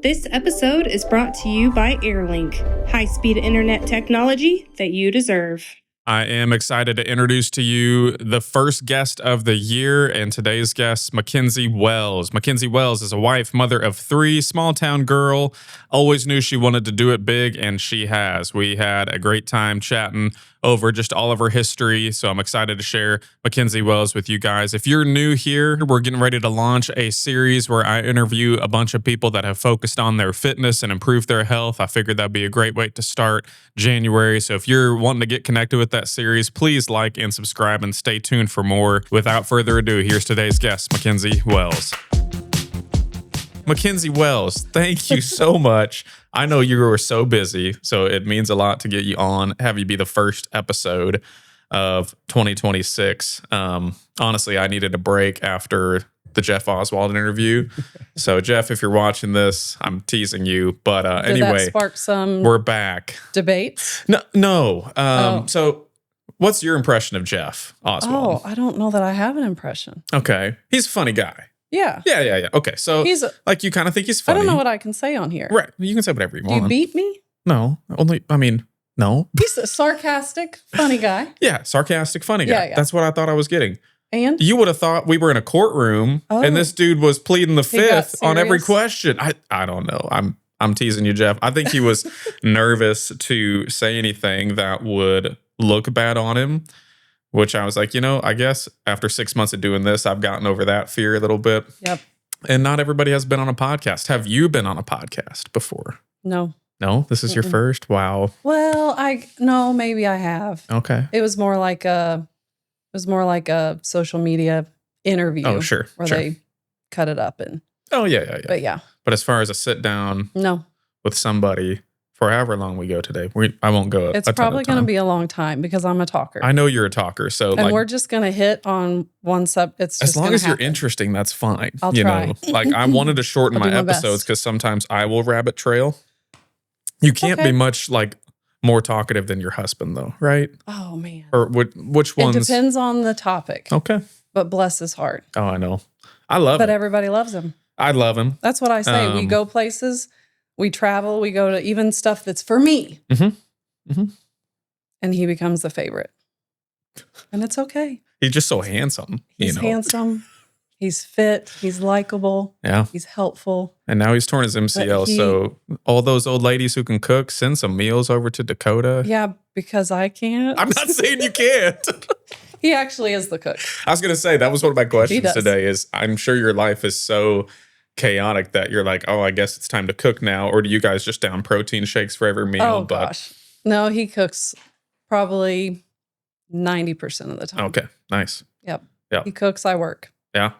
This episode is brought to you by Airlink, high-speed internet technology that you deserve. I am excited to introduce to you the first guest of the year, and today's guest, Mackenzie Wells. Mackenzie Wells is a wife, mother of 3, small-town girl, always knew she wanted to do it big, and she has. We had a great time chatting over just all of her history, so I'm excited to share Mackenzie Wells with you guys. If you're new here, we're getting ready to launch a series where I interview a bunch of people that have focused on their fitness and improved their health. I figured that'd be a great way to start January, so if you're wanting to get connected with that series, please like and subscribe and stay tuned for more. Without further ado, here's today's guest, Mackenzie Wells. Mackenzie Wells, thank you so much. I know you were so busy, so it means a lot to get you on, have you be the first episode of 2026. Honestly, I needed a break after the Jeff Oswald interview. So Jeff, if you're watching this, I'm teasing you. But Did anyway, that spark some we're back. debates? No. So what's your impression of Jeff Oswald? Oh, I don't know that I have an impression. Okay. He's a funny guy. Yeah. Yeah. Okay. So He's like you kind of think he's funny. I don't know what I can say on here. Right. You can say whatever you Do want. you beat me? No. No. He's a sarcastic, funny guy. Yeah. Sarcastic, funny guy. Yeah. That's what I thought I was getting. And You would have thought we were in a courtroom and this dude was pleading the He got fifth on every serious? question. I don't know. I'm teasing you, Jeff. I think he was nervous to say anything that would look bad on him, which I was like, I guess after 6 months of doing this, I've gotten over that fear a little bit. Yep. And not everybody has been on a podcast. Have you been on a podcast before? No. No? This is your first? Wow. Well, maybe I have. Okay. It was more like a social media interview. Oh, sure. Where sure. they cut it up and Oh, yeah. but yeah. But as far as a sit down No. with somebody for however long we go today, I won't go. It's probably going to be a long time because I'm a talker. I know you're a talker, so and we're just going to hit on one It's just as long as you're happen. interesting, that's fine. I'll try. Like I wanted to shorten I'll my do my episodes best. because sometimes I will rabbit trail. You can't Okay. be much like more talkative than your husband, though, right? Oh man. Or which It ones? depends on the topic. Okay. But bless his heart. Oh, I know. I love But it. everybody loves him. I love him. That's what I say. We go places, we travel, we go to even stuff that's for me. And he becomes the favorite. And it's okay. He's just so handsome. He's handsome. He's fit. He's likable. Yeah. He's helpful. And now he's torn his MCL. So all those old ladies who can cook, send some meals over to Dakota. Yeah, because I can't. I'm not saying you can't. He actually is the cook. I was going to say, that was one of my He questions does. today is I'm sure your life is so chaotic that you're like, oh, I guess it's time to cook now. Or do you guys just down protein shakes for every meal? Oh, gosh. No, he cooks probably 90% of the time. Okay, nice. Yep. Yeah. He cooks, I work. Yeah.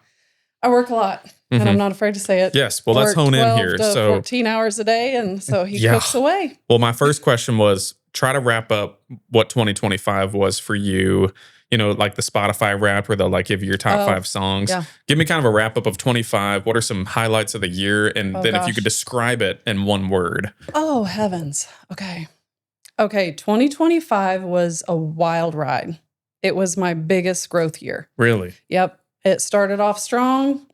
I work a lot, and I'm not afraid to say it. Yes, well, let's Work hone in 12 here. to So, 14 hours a day, and so he Yeah. cooks away. well, my first question was try to wrap up what 2025 was for you. Like the Spotify wrap where they'll like give you your top 5 songs. yeah. Give me kind of a wrap up of 25. What are some highlights of the year? And then if you gosh. could describe it in one word. Oh, heavens. Okay, 2025 was a wild ride. It was my biggest growth year. Really? Yep. It started off strong.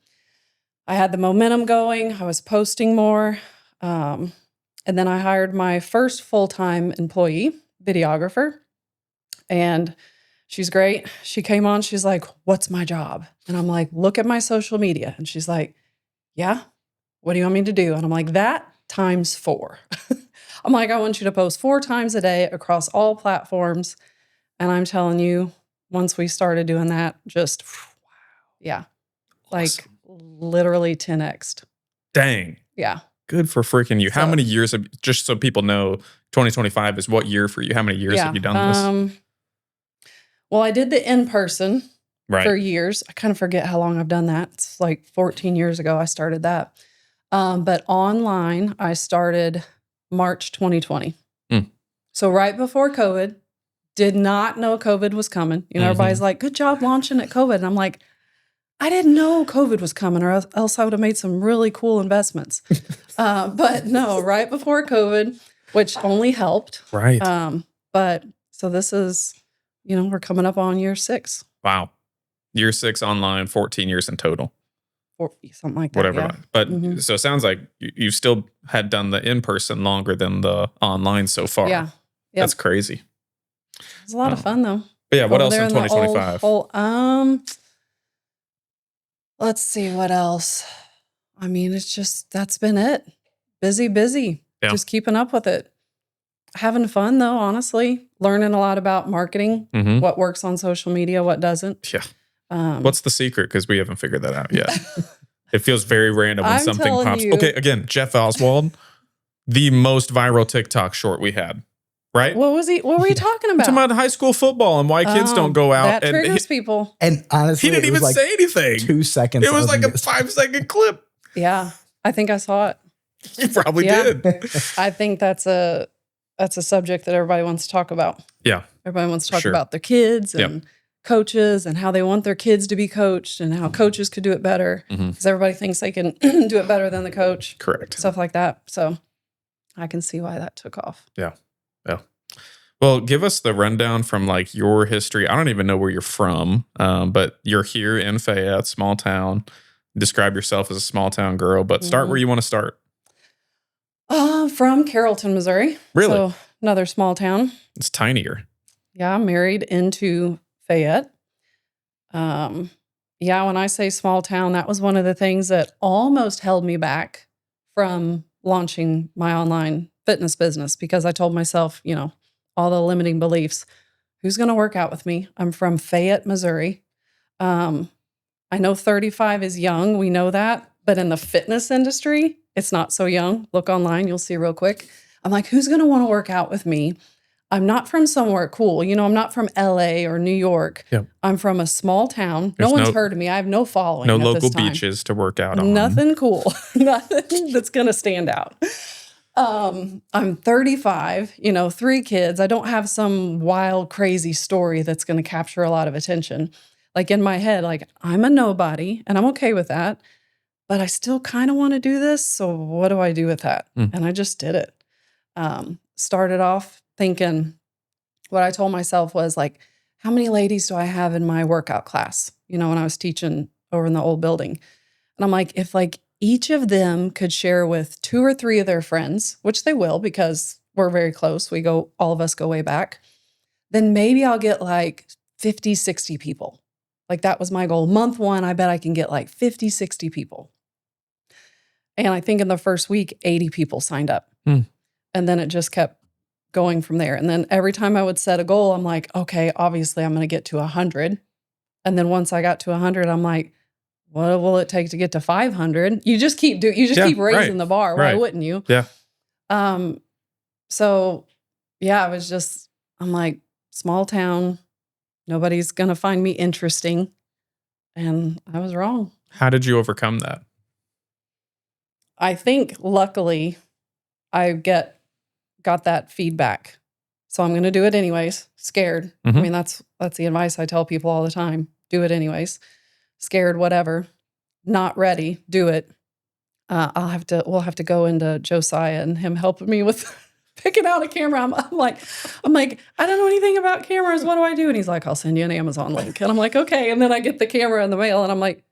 I had the momentum going. I was posting more. And then I hired my first full-time employee, videographer. And she's great. She came on. She's like, what's my job? And I'm like, look at my social media. And she's like, yeah, what do you want me to do? And I'm like, that times 4. I'm like, I want you to post 4 times a day across all platforms. And I'm telling you, once we started doing that, just, yeah, like Awesome. literally 10x'd. Dang. Yeah. Good for freaking you. How So- many years, just so people know, 2025 is what year for you? How many years have you done this? Well, I did the in-person Right. for years. I kind of forget how long I've done that. It's like 14 years ago I started that. But online, I started March 2020. So right before COVID, did not know COVID was coming. Everybody's like, good job launching at COVID. And I'm like, I didn't know COVID was coming or else I would have made some really cool investments. But no, right before COVID, which only helped. Right. But so this is, we're coming up on year 6. Wow. Year 6 online, 14 years in total. or something like that. Whatever. Yeah. But Mhm. so it sounds like you still had done the in-person longer than the online so far. Yeah. That's Yep. crazy. It was a lot of fun though. But yeah, what Over else there in in the 2025? let's see what else. I mean, it's just that's been it. Busy. Yeah. Just keeping up with it. Having fun though, honestly. Learning a lot about marketing, Mhm. what works on social media, what doesn't. Yeah. Um, What's the secret? Because we haven't figured that out yet. It feels very random when I'm something telling pops. you. Okay, again, Jeff Oswald, the most viral TikTok short we had, right? What were you talking I'm about? talking about high school football and why kids don't go out. That And triggers people. And honestly, he didn't it was even like say anything. 2 seconds. It was of like a news. 5-second clip. Yeah. I think I saw it. You probably Yeah. did. I think that's a subject that everybody wants to talk about. Yeah. Everybody wants to talk Sure. about their kids Yep. and coaches and how they want their kids to be coached and how coaches could do it better Mhm. because everybody thinks they can do it better than the coach, Correct. stuff like that. So I can see why that took off. Yeah. Well, give us the rundown from like your history. I don't even know where you're from, but you're here in Fayette, small town. Describe yourself as a small town girl, but start where you want to start. From Carrollton, Missouri. Really? So another small town. It's tinier. Yeah, I'm married into Fayette. Yeah, when I say small town, that was one of the things that almost held me back from launching my online fitness business because I told myself, all the limiting beliefs. Who's going to work out with me? I'm from Fayette, Missouri. I know 35 is young. We know that. But in the fitness industry, it's not so young. Look online. You'll see real quick. I'm like, who's going to want to work out with me? I'm not from somewhere cool. I'm not from LA or New York. Yep. I'm from a small town. There's no one's no- heard of me. I have no following. No at local this time. beaches to work out on. Nothing cool. Nothing that's going to stand out. I'm 35, 3 kids. I don't have some wild, crazy story that's going to capture a lot of attention. Like in my head, like I'm a nobody and I'm okay with that, but I still kind of want to do this. So what do I do with that? And I just did it. Started off thinking what I told myself was like, how many ladies do I have in my workout class? When I was teaching over in the old building. And I'm like, if like each of them could share with 2 or 3 of their friends, which they will because we're very close. All of us go way back. Then maybe I'll get like 50, 60 people. Like that was my goal. Month 1, I bet I can get like 50, 60 people. And I think in the first week, 80 people signed up. And then it just kept going from there. And then every time I would set a goal, I'm like, okay, obviously I'm going to get to 100. And then once I got to 100, I'm like, what will it take to get to 500? You just keep keep raising the bar. Why wouldn't you? Yeah. So yeah, I'm like, small town, nobody's going to find me interesting. And I was wrong. How did you overcome that? I think luckily I got that feedback. So I'm going to do it anyways. Scared. I mean, that's the advice I tell people all the time. Do it anyways. Scared, whatever. Not ready. Do it. We'll have to go into Josiah and him helping me with picking out a camera. I'm like, I don't know anything about cameras. What do I do? And he's like, I'll send you an Amazon link. And I'm like, okay. And then I get the camera in the mail and I'm like,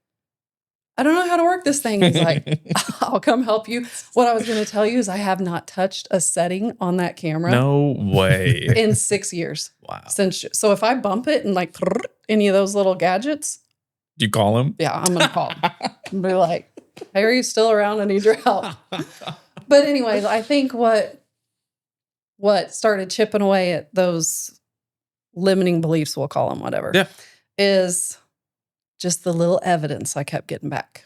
I don't know how to work this thing. He's like, I'll come help you. What I was going to tell you is I have not touched a setting on that camera. No way. In 6 years. Wow. So if I bump it and like any of those little gadgets, Do you call him? yeah, I'm going to call him and be like, hey, are you still around? I need your help. But anyways, I think what started chipping away at those limiting beliefs, we'll call them whatever, is just the little evidence I kept getting back.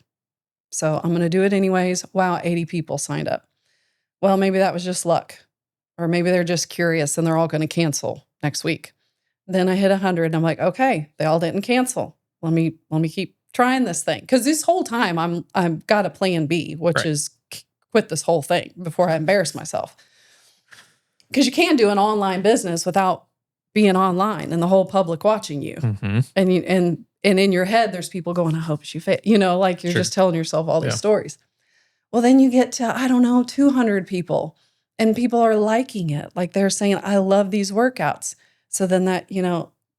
So I'm going to do it anyways. Wow, 80 people signed up. Well, maybe that was just luck. Or maybe they're just curious and they're all going to cancel next week. Then I hit 100 and I'm like, okay, they all didn't cancel. Let me keep trying this thing. Because this whole time I've got a plan B, which is quit this whole thing before I embarrass myself. Because you can't do an online business without being online and the whole public watching you. And in your head, there's people going, I hope she fit. Like you're just telling yourself all these stories. Well, then you get to, 200 people and people are liking it. Like they're saying, I love these workouts. So then that,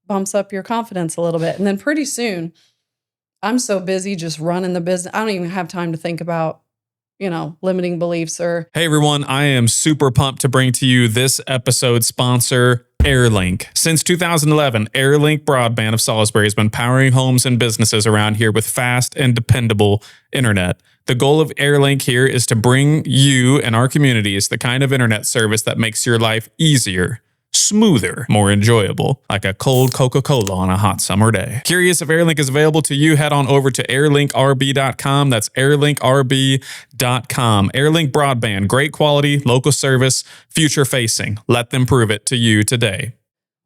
bumps up your confidence a little bit. And then pretty soon I'm so busy just running the business. I don't even have time to think about, limiting beliefs or. Hey everyone, I am super pumped to bring to you this episode sponsor, Airlink. Since 2011, Airlink Broadband of Salisbury has been powering homes and businesses around here with fast and dependable internet. The goal of Airlink here is to bring you and our communities the kind of internet service that makes your life easier, smoother, more enjoyable, like a cold Coca-Cola on a hot summer day. Curious if Airlink is available to you? Head on over to airlinkrb.com. That's airlinkrb.com. Airlink Broadband, great quality, local service, future facing. Let them prove it to you today.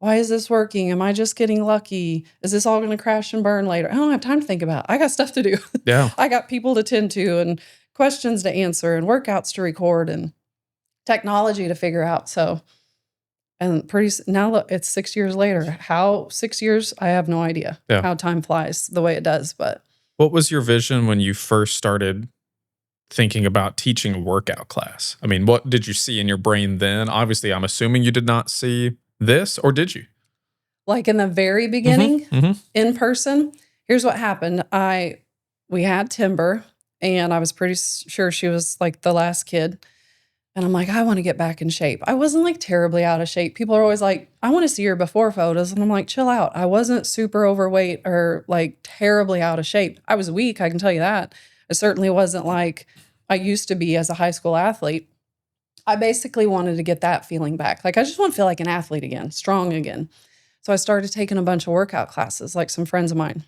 Why is this working? Am I just getting lucky? Is this all going to crash and burn later? I don't have time to think about it. I got stuff to do. Yeah. I got people to tend to and questions to answer and workouts to record and technology to figure out. So, and now look, it's 6 years later. How 6 years? I have no idea how time flies the way it does. But what was your vision when you first started thinking about teaching a workout class? I mean, what did you see in your brain then? Obviously, I'm assuming you did not see this, or did you? Like in the very beginning, in person, here's what happened. We had Timber, and I was pretty sure she was like the last kid. And I'm like, I want to get back in shape. I wasn't like terribly out of shape. People are always like, I want to see your before photos. And I'm like, chill out. I wasn't super overweight or like terribly out of shape. I was weak, I can tell you that. It certainly wasn't like I used to be as a high school athlete. I basically wanted to get that feeling back. Like, I just want to feel like an athlete again, strong again. So I started taking a bunch of workout classes, like some friends of mine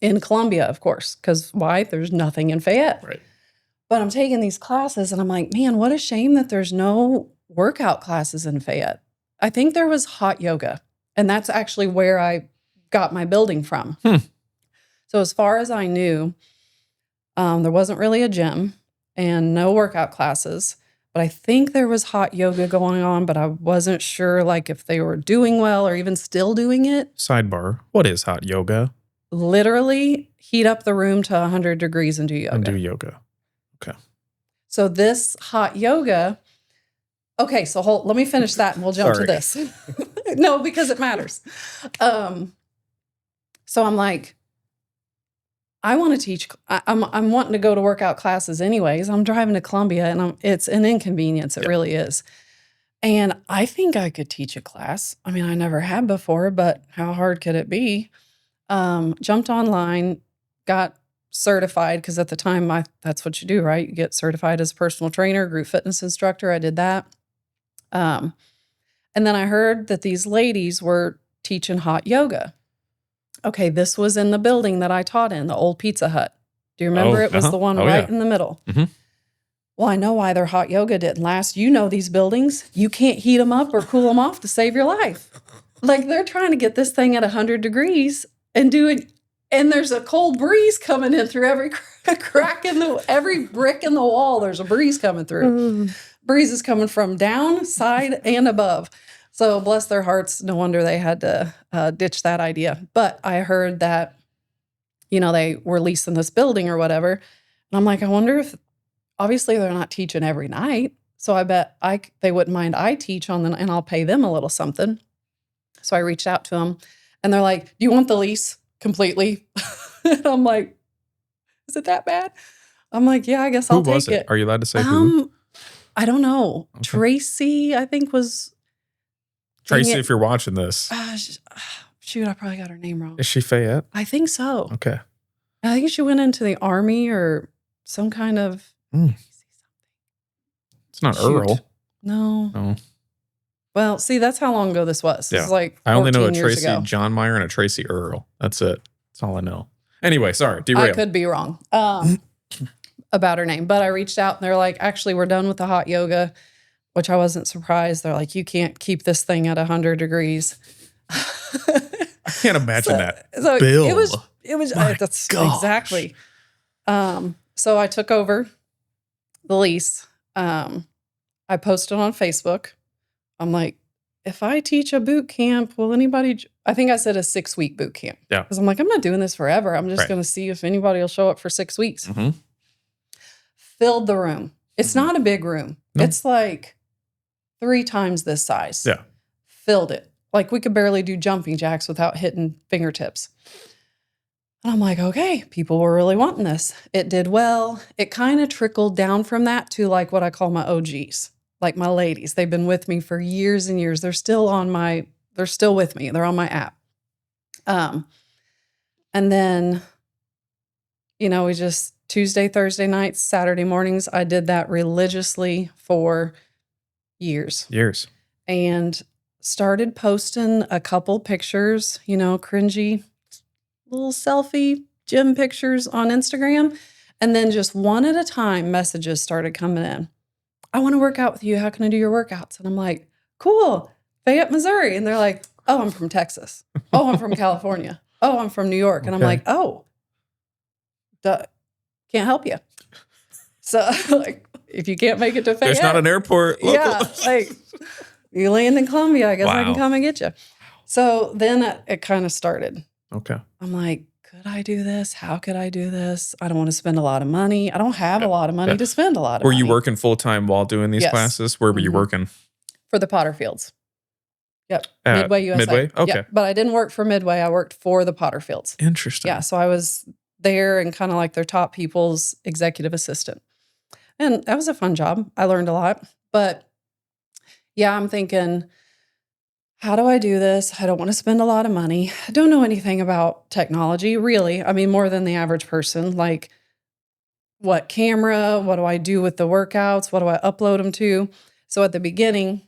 in Columbia, of course, because why? There's nothing in Fayette. Right. But I'm taking these classes and I'm like, man, what a shame that there's no workout classes in Fayette. I think there was hot yoga, and that's actually where I got my building from. So as far as I knew, there wasn't really a gym and no workout classes, but I think there was hot yoga going on, but I wasn't sure like if they were doing well or even still doing it. Sidebar, what is hot yoga? Literally heat up the room to 100 degrees and do yoga. And do yoga. Okay. So this hot yoga, okay, so let me finish that and we'll jump to this. No, because it matters. So I'm like, I want to teach. I'm wanting to go to workout classes anyways. I'm driving to Columbia and it's an inconvenience. It really is. And I think I could teach a class. I mean, I never had before, but how hard could it be? Jumped online, got certified, because at the time that's what you do, right? You get certified as a personal trainer, group fitness instructor. I did that. And then I heard that these ladies were teaching hot yoga. Okay, this was in the building that I taught in, the old Pizza Hut. Do you remember? It was the one right in the middle. Well, I know why their hot yoga didn't last. You know these buildings. You can't heat them up or cool them off to save your life. Like, they're trying to get this thing at 100 degrees and and there's a cold breeze coming in through every crack every brick in the wall. There's a breeze coming through. Breeze is coming from down, side, and above. So bless their hearts. No wonder they had to ditch that idea. But I heard that, they were leasing this building or whatever. And I'm like, I wonder if, obviously they're not teaching every night. So I bet they wouldn't mind I teach and I'll pay them a little something. So I reached out to them and they're like, do you want the lease completely? And I'm like, is it that bad? I'm like, yeah, I guess I'll take it. Are you allowed to say who? I don't know. Okay. Tracy, I think was. Tracy, if you're watching this. Shoot, I probably got her name wrong. Is she Fayette? I think so. Okay. I think she went into the Army or some kind of. It's not Earl. No. Well, see, that's how long ago this was. This is like 14 I only know a years Tracy ago. John Meyer and a Tracy Earl. That's it. That's all I know. Anyway, sorry, derail. I could be wrong about her name, but I reached out and they're like, actually, we're done with the hot yoga, which I wasn't surprised. They're like, you can't keep this thing at 100 degrees. I can't imagine that. So Bill. It was that's gosh. Exactly. So I took over the lease. I posted on Facebook. I'm like, if I teach a boot camp, will anybody? I think I said a 6-week boot camp. Yeah. Because I'm like, I'm not doing this forever. I'm just going to see if anybody will show up for 6 weeks. Filled the room. It's not a big room. No. It's like 3 times this size. Yeah. Filled it. Like we could barely do jumping jacks without hitting fingertips. And I'm like, okay, people were really wanting this. It did well. It kind of trickled down from that to like what I call my OGs, like my ladies. They've been with me for years and years. They're still with me. They're on my app. And then, we just Tuesday, Thursday nights, Saturday mornings, I did that religiously for years. And started posting a couple pictures, cringy little selfie gym pictures on Instagram. And then just one at a time, messages started coming in. I want to work out with you. How can I do your workouts? And I'm like, cool, Fayette, Missouri. And they're like, oh, I'm from Texas. Oh, I'm from California. Oh, I'm from New York. And I'm like, oh, can't help you. So like, if you can't make it to Fayette. There's not an airport local. Yeah, like you land in Columbia, I guess I can come and get you. So then it kind of started. Okay. I'm like, could I do this? How could I do this? I don't want to spend a lot of money. I don't have a lot of money to spend a lot of money. Were you working full-time while doing these classes? Where were you working? For the Potter Fields. Yep. Midway, USA. Midway? Okay. Yep. But I didn't work for Midway. I worked for the Potter Fields. Interesting. Yeah. So I was there and kind of like their top people's executive assistant. And that was a fun job. I learned a lot. But yeah, I'm thinking, how do I do this? I don't want to spend a lot of money. I don't know anything about technology, really. I mean, more than the average person. Like, what camera? What do I do with the workouts? What do I upload them to? So at the beginning,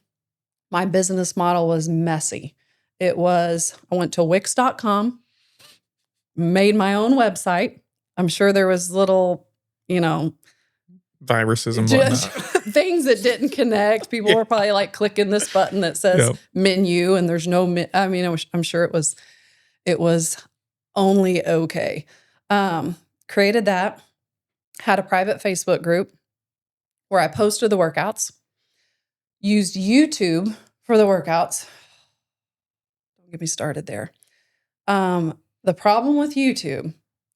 my business model was messy. I went to Wix.com, made my own website. I'm sure there was little, viruses and whatnot. Things that didn't connect. People were probably like clicking this button that says menu, and there's no. I'm sure it was only okay. Created that. Had a private Facebook group where I posted the workouts. Used YouTube for the workouts. Don't get me started there. The problem with YouTube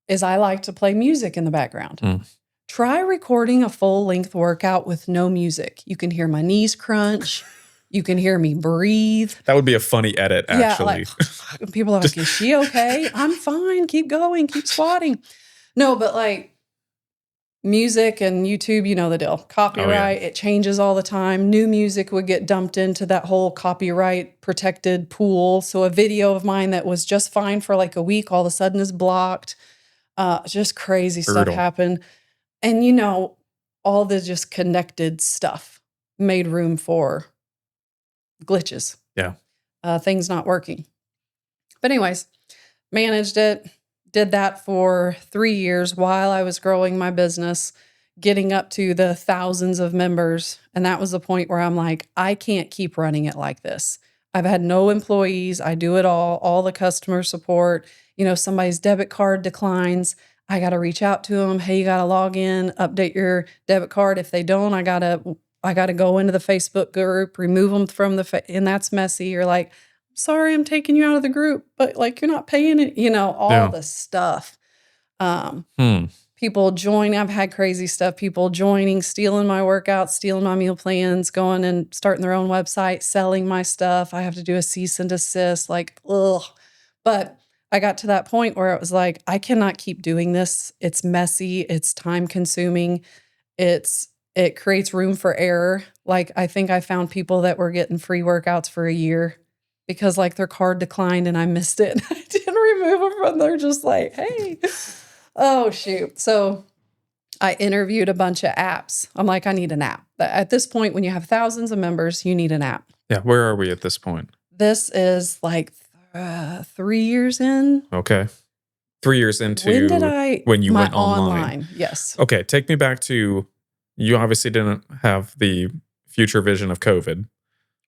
is I like to play music in the background. Try recording a full-length workout with no music. You can hear my knees crunch. You can hear me breathe. That would be a funny edit, actually. Yeah, like, people are like, is she okay? I'm fine. Keep going. Keep squatting. No, but like music and YouTube, you know the deal. Copyright, it changes all the time. New music would get dumped into that whole copyright protected pool. So a video of mine that was just fine for like a week all of a sudden is blocked. Just crazy stuff happened. And, all the just connected stuff made room for glitches. Yeah. Things not working. But anyways, managed it, did that for 3 years while I was growing my business, getting up to the thousands of members. And that was the point where I'm like, I can't keep running it like this. I've had no employees. I do it all the customer support. Somebody's debit card declines. I got to reach out to them. Hey, you got to log in, update your debit card. If they don't, I got to go into the Facebook group, remove them from and that's messy. You're like, sorry, I'm taking you out of the group, but like, you're not paying it, all the stuff. People join. I've had crazy stuff. People joining, stealing my workouts, stealing my meal plans, going and starting their own website, selling my stuff. I have to do a cease and desist, like, ugh. But I got to that point where it was like, I cannot keep doing this. It's messy. It's time consuming. It creates room for error. Like, I think I found people that were getting free workouts for a year because like their card declined and I missed it. I didn't remove them from there. Just like, hey, oh shoot. So I interviewed a bunch of apps. I'm like, I need an app. At this point, when you have thousands of members, you need an app. Yeah. Where are we at this point? This is like 3 years in. Okay. 3 years into when you went online. Yes. Okay. Take me back to, you obviously didn't have the future vision of COVID.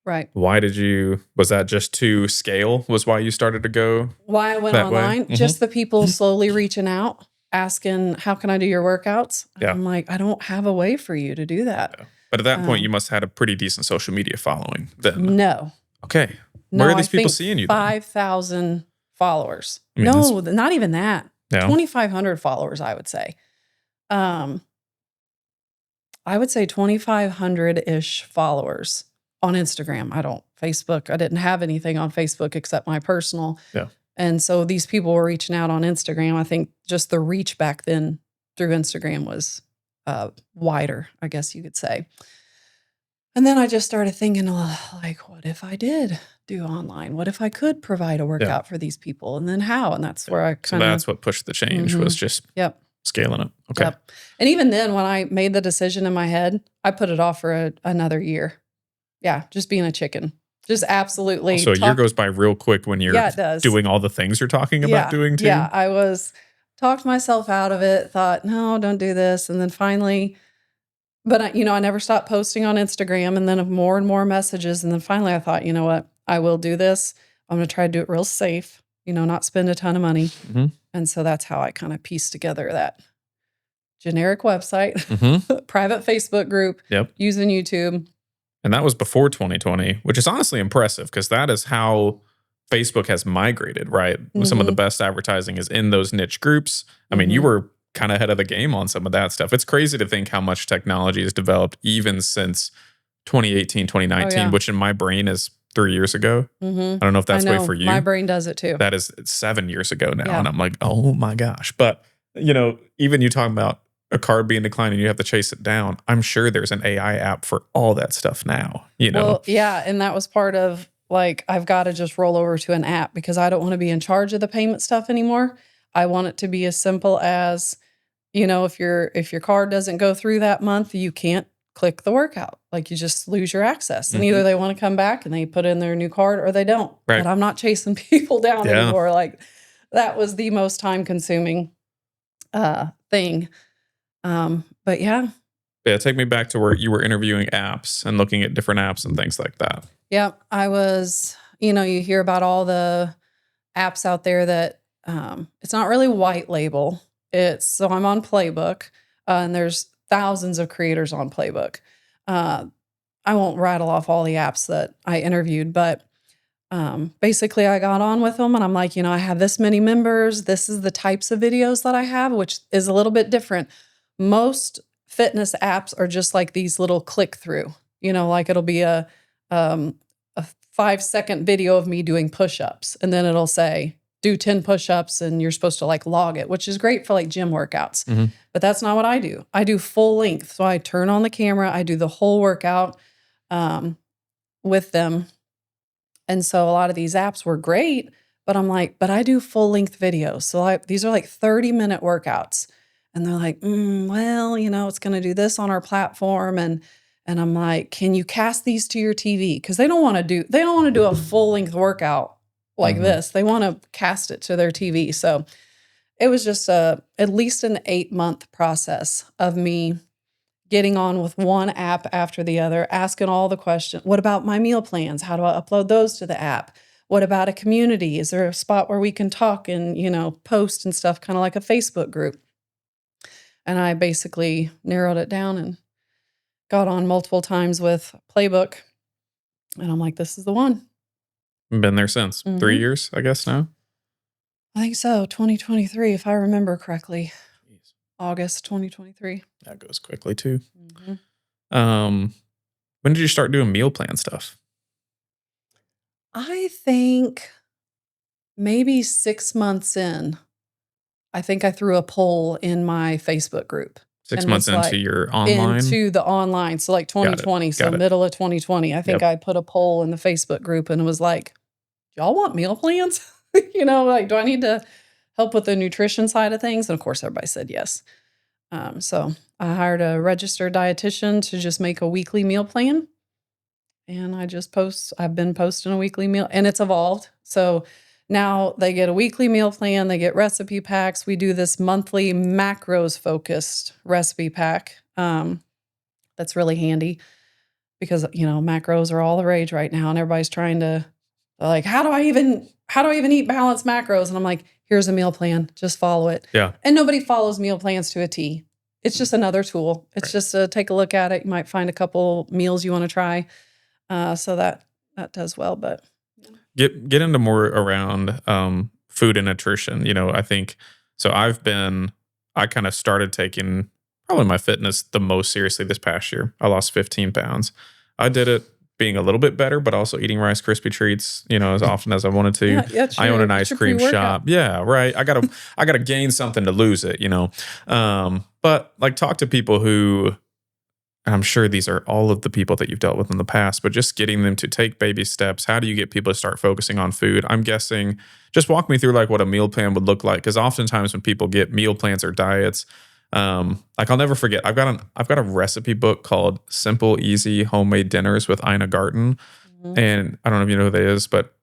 Right. Was that just to scale was why you started to go? Why I went online? Mm-hmm. Just the people slowly reaching out, asking, how can I do your workouts? Yeah. I'm like, I don't have a way for you to do that. Yeah. But at that point, you must have had a pretty decent social media following then. No. Okay. Where are these people seeing you then? 5,000 followers. No, not even that. Yeah. 2,500 followers, I would say. I would say 2,500-ish followers on Instagram. Facebook. I didn't have anything on Facebook except my personal. Yeah. And so these people were reaching out on Instagram. I think just the reach back then through Instagram was wider, I guess you could say. And then I just started thinking, like, what if I did do online? What if I could provide a workout for these people? And then how? And that's where I kind of... So that's what pushed the change, was just scaling it. Okay. Yep. And even then, when I made the decision in my head, I put it off for another year. Yeah, just being a chicken. Just absolutely. So a year goes by real quick when you're doing all the things you're talking about doing too. Yeah, I talked myself out of it, thought, no, don't do this. And then finally, but I never stopped posting on Instagram, and then more and more messages. And then finally I thought, you know what, I will do this. I'm going to try to do it real safe, not spend a ton of money. Mm-hmm. And so that's how I kind of pieced together that generic website, private Facebook group, using YouTube. And that was before 2020, which is honestly impressive, because that is how Facebook has migrated, right? Some of the best advertising is in those niche groups. I mean, you were kind of ahead of the game on some of that stuff. It's crazy to think how much technology has developed even since 2018, 2019, which in my brain is 3 years ago. I don't know if that's way for you. My brain does it too. That is 7 years ago now. And I'm like, oh my gosh. But, even you talking about a card being declined and you have to chase it down, I'm sure there's an AI app for all that stuff now, Well, yeah. And that was part of, like, I've got to just roll over to an app because I don't want to be in charge of the payment stuff anymore. I want it to be as simple as, if your card doesn't go through that month, you can't click the workout. Like, you just lose your access. And either they want to come back and they put in their new card, or they don't. Right. But I'm not chasing people down anymore. Like, that was the most time consuming thing. But yeah, take me back to where you were interviewing apps and looking at different apps and things like that. Yep. I was, you hear about all the apps out there that it's not really white label. So I'm on Playbook, and there's thousands of creators on Playbook. I won't rattle off all the apps that I interviewed, but basically I got on with them, and I'm like, I have this many members. This is the types of videos that I have, which is a little bit different. Most fitness apps are just like these little click through, like it'll be a 5-second video of me doing push-ups, and then it'll say, do 10 push-ups, and you're supposed to like log it, which is great for like gym workouts. But that's not what I do. I do full length. So I turn on the camera, I do the whole workout with them. And so a lot of these apps were great, but I'm like, but I do full length videos. So these are like 30-minute workouts. And they're like, well, it's going to do this on our platform. And I'm like, can you cast these to your TV? Because they don't want to do a full length workout like this. They want to cast it to their TV. So it was just at least an 8-month process of me getting on with one app after the other, asking all the questions. What about my meal plans? How do I upload those to the app? What about a community? Is there a spot where we can talk and, post and stuff, kind of like a Facebook group? And I basically narrowed it down and got on multiple times with Playbook. And I'm like, this is the one. Been there since 3 years, I guess now. I think so. 2023, if I remember correctly. Jeez. August 2023. That goes quickly too. When did you start doing meal plan stuff? I think maybe 6 months in. I think I threw a poll in my Facebook group. 6 months into your online? Into the online. So like 2020, so middle of 2020. I think I put a poll in the Facebook group, and it was like, y'all want meal plans? Like, do I need to help with the nutrition side of things? And of course, everybody said yes. So I hired a registered dietitian to just make a weekly meal plan. And I've been posting a weekly meal, and it's evolved. So now they get a weekly meal plan, they get recipe packs. We do this monthly macros focused recipe pack. That's really handy because, macros are all the rage right now, and everybody's trying to, like, how do I even eat balanced macros? And I'm like, here's a meal plan, just follow it. Yeah. And nobody follows meal plans to a T. It's just another tool. It's just to take a look at it. You might find a couple meals you want to try. So that does well, but get into more around food and nutrition. I think so. I kind of started taking probably my fitness the most seriously this past year. I lost 15 pounds. I did it being a little bit better, but also eating Rice Krispie treats, as often as I wanted to. I own an ice cream shop. Yeah, right. I gotta gain something to lose it, But like, talk to people who, and I'm sure these are all of the people that you've dealt with in the past, but just getting them to take baby steps. How do you get people to start focusing on food? I'm guessing, just walk me through like what a meal plan would look like. Because oftentimes when people get meal plans or diets, like I'll never forget, I've got a recipe book called Simple, Easy Homemade Dinners with Ina Garten. And I don't know if you know who that is, but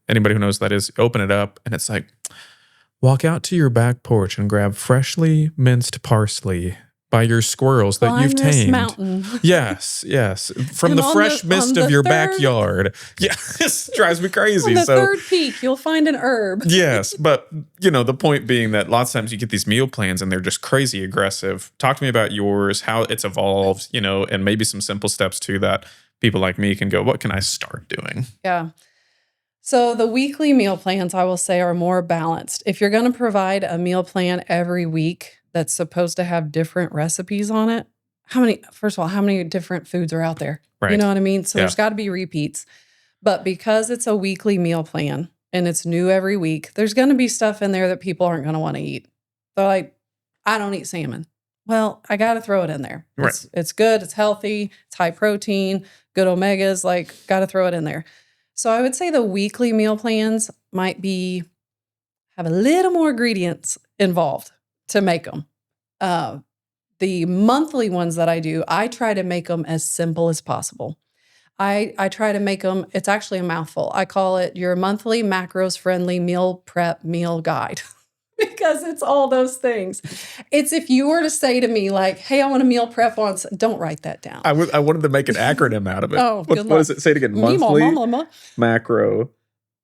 anybody who knows who that is, open it up and it's like, walk out to your back porch and grab freshly minced parsley by your squirrels that you've tamed. Mountain. Yes. From the fresh mist of your backyard. Yeah, this drives me crazy. On the third peak, you'll find an herb. Yes, but the point being that lots of times you get these meal plans and they're just crazy aggressive. Talk to me about yours, how it's evolved, and maybe some simple steps too that people like me can go, what can I start doing? Yeah. So the weekly meal plans, I will say, are more balanced. If you're going to provide a meal plan every week that's supposed to have different recipes on it, first of all, how many different foods are out there? Right. You know what I mean? So there's got to be repeats. But because it's a weekly meal plan and it's new every week, there's going to be stuff in there that people aren't going to want to eat. They're like, I don't eat salmon. Well, I got to throw it in there. Right. It's good. It's healthy. It's high protein, good omegas, like got to throw it in there. So I would say the weekly meal plans might have a little more ingredients involved to make them. The monthly ones that I do, I try to make them as simple as possible. I try to make them, it's actually a mouthful. I call it your monthly macros friendly meal prep meal guide because it's all those things. It's if you were to say to me like, hey, I want a meal prep once, don't write that down. I wanted to make an acronym out of it. Oh, what does it say it again? Monthly macro.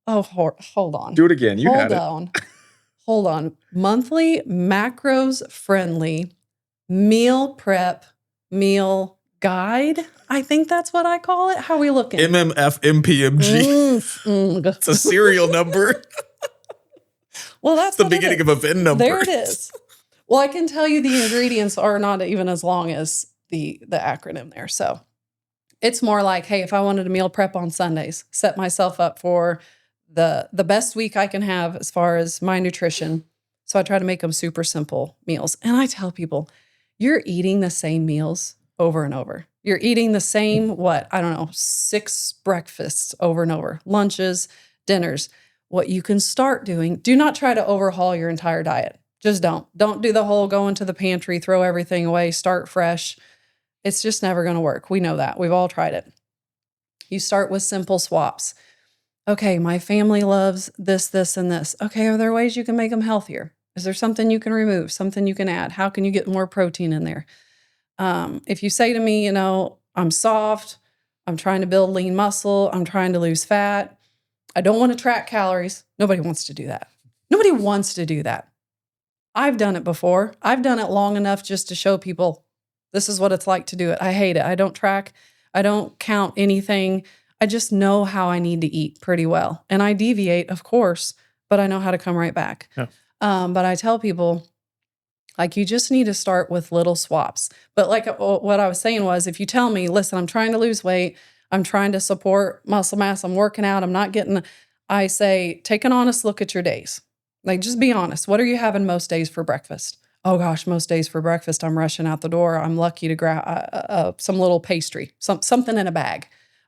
Oh, hold on. Do it again. You had it. Hold on. Monthly macros friendly meal prep meal guide. I think that's what I call it. How are we looking? MMFMPMG. It's a serial number. Well, that's the beginning of a VIN number. There it is. Well, I can tell you the ingredients are not even as long as the acronym there. So it's more like, hey, if I wanted to meal prep on Sundays, set myself up for the best week I can have as far as my nutrition. So I try to make them super simple meals. And I tell people, you're eating the same meals over and over. You're eating the same, 6 breakfasts over and over, lunches, dinners. What you can start doing, do not try to overhaul your entire diet. Just don't. Don't do the whole go into the pantry, throw everything away, start fresh. It's just never going to work. We know that. We've all tried it. You start with simple swaps. Okay, my family loves this, this, and this. Okay, are there ways you can make them healthier? Is there something you can remove, something you can add? How can you get more protein in there? If you say to me, I'm soft, I'm trying to build lean muscle, I'm trying to lose fat, I don't want to track calories. Nobody wants to do that. Nobody wants to do that. I've done it before. I've done it long enough just to show people this is what it's like to do it. I hate it. I don't track. I don't count anything. I just know how I need to eat pretty well. And I deviate, of course, but I know how to come right back. Yeah. But I tell people, like, you just need to start with little swaps. But like what I was saying was, if you tell me, listen, I'm trying to lose weight, I'm trying to support muscle mass, I'm working out, I'm not getting, I say, take an honest look at your days. Like, just be honest. What are you having most days for breakfast? Oh gosh, most days for breakfast, I'm rushing out the door. I'm lucky to grab some little pastry, something in a bag,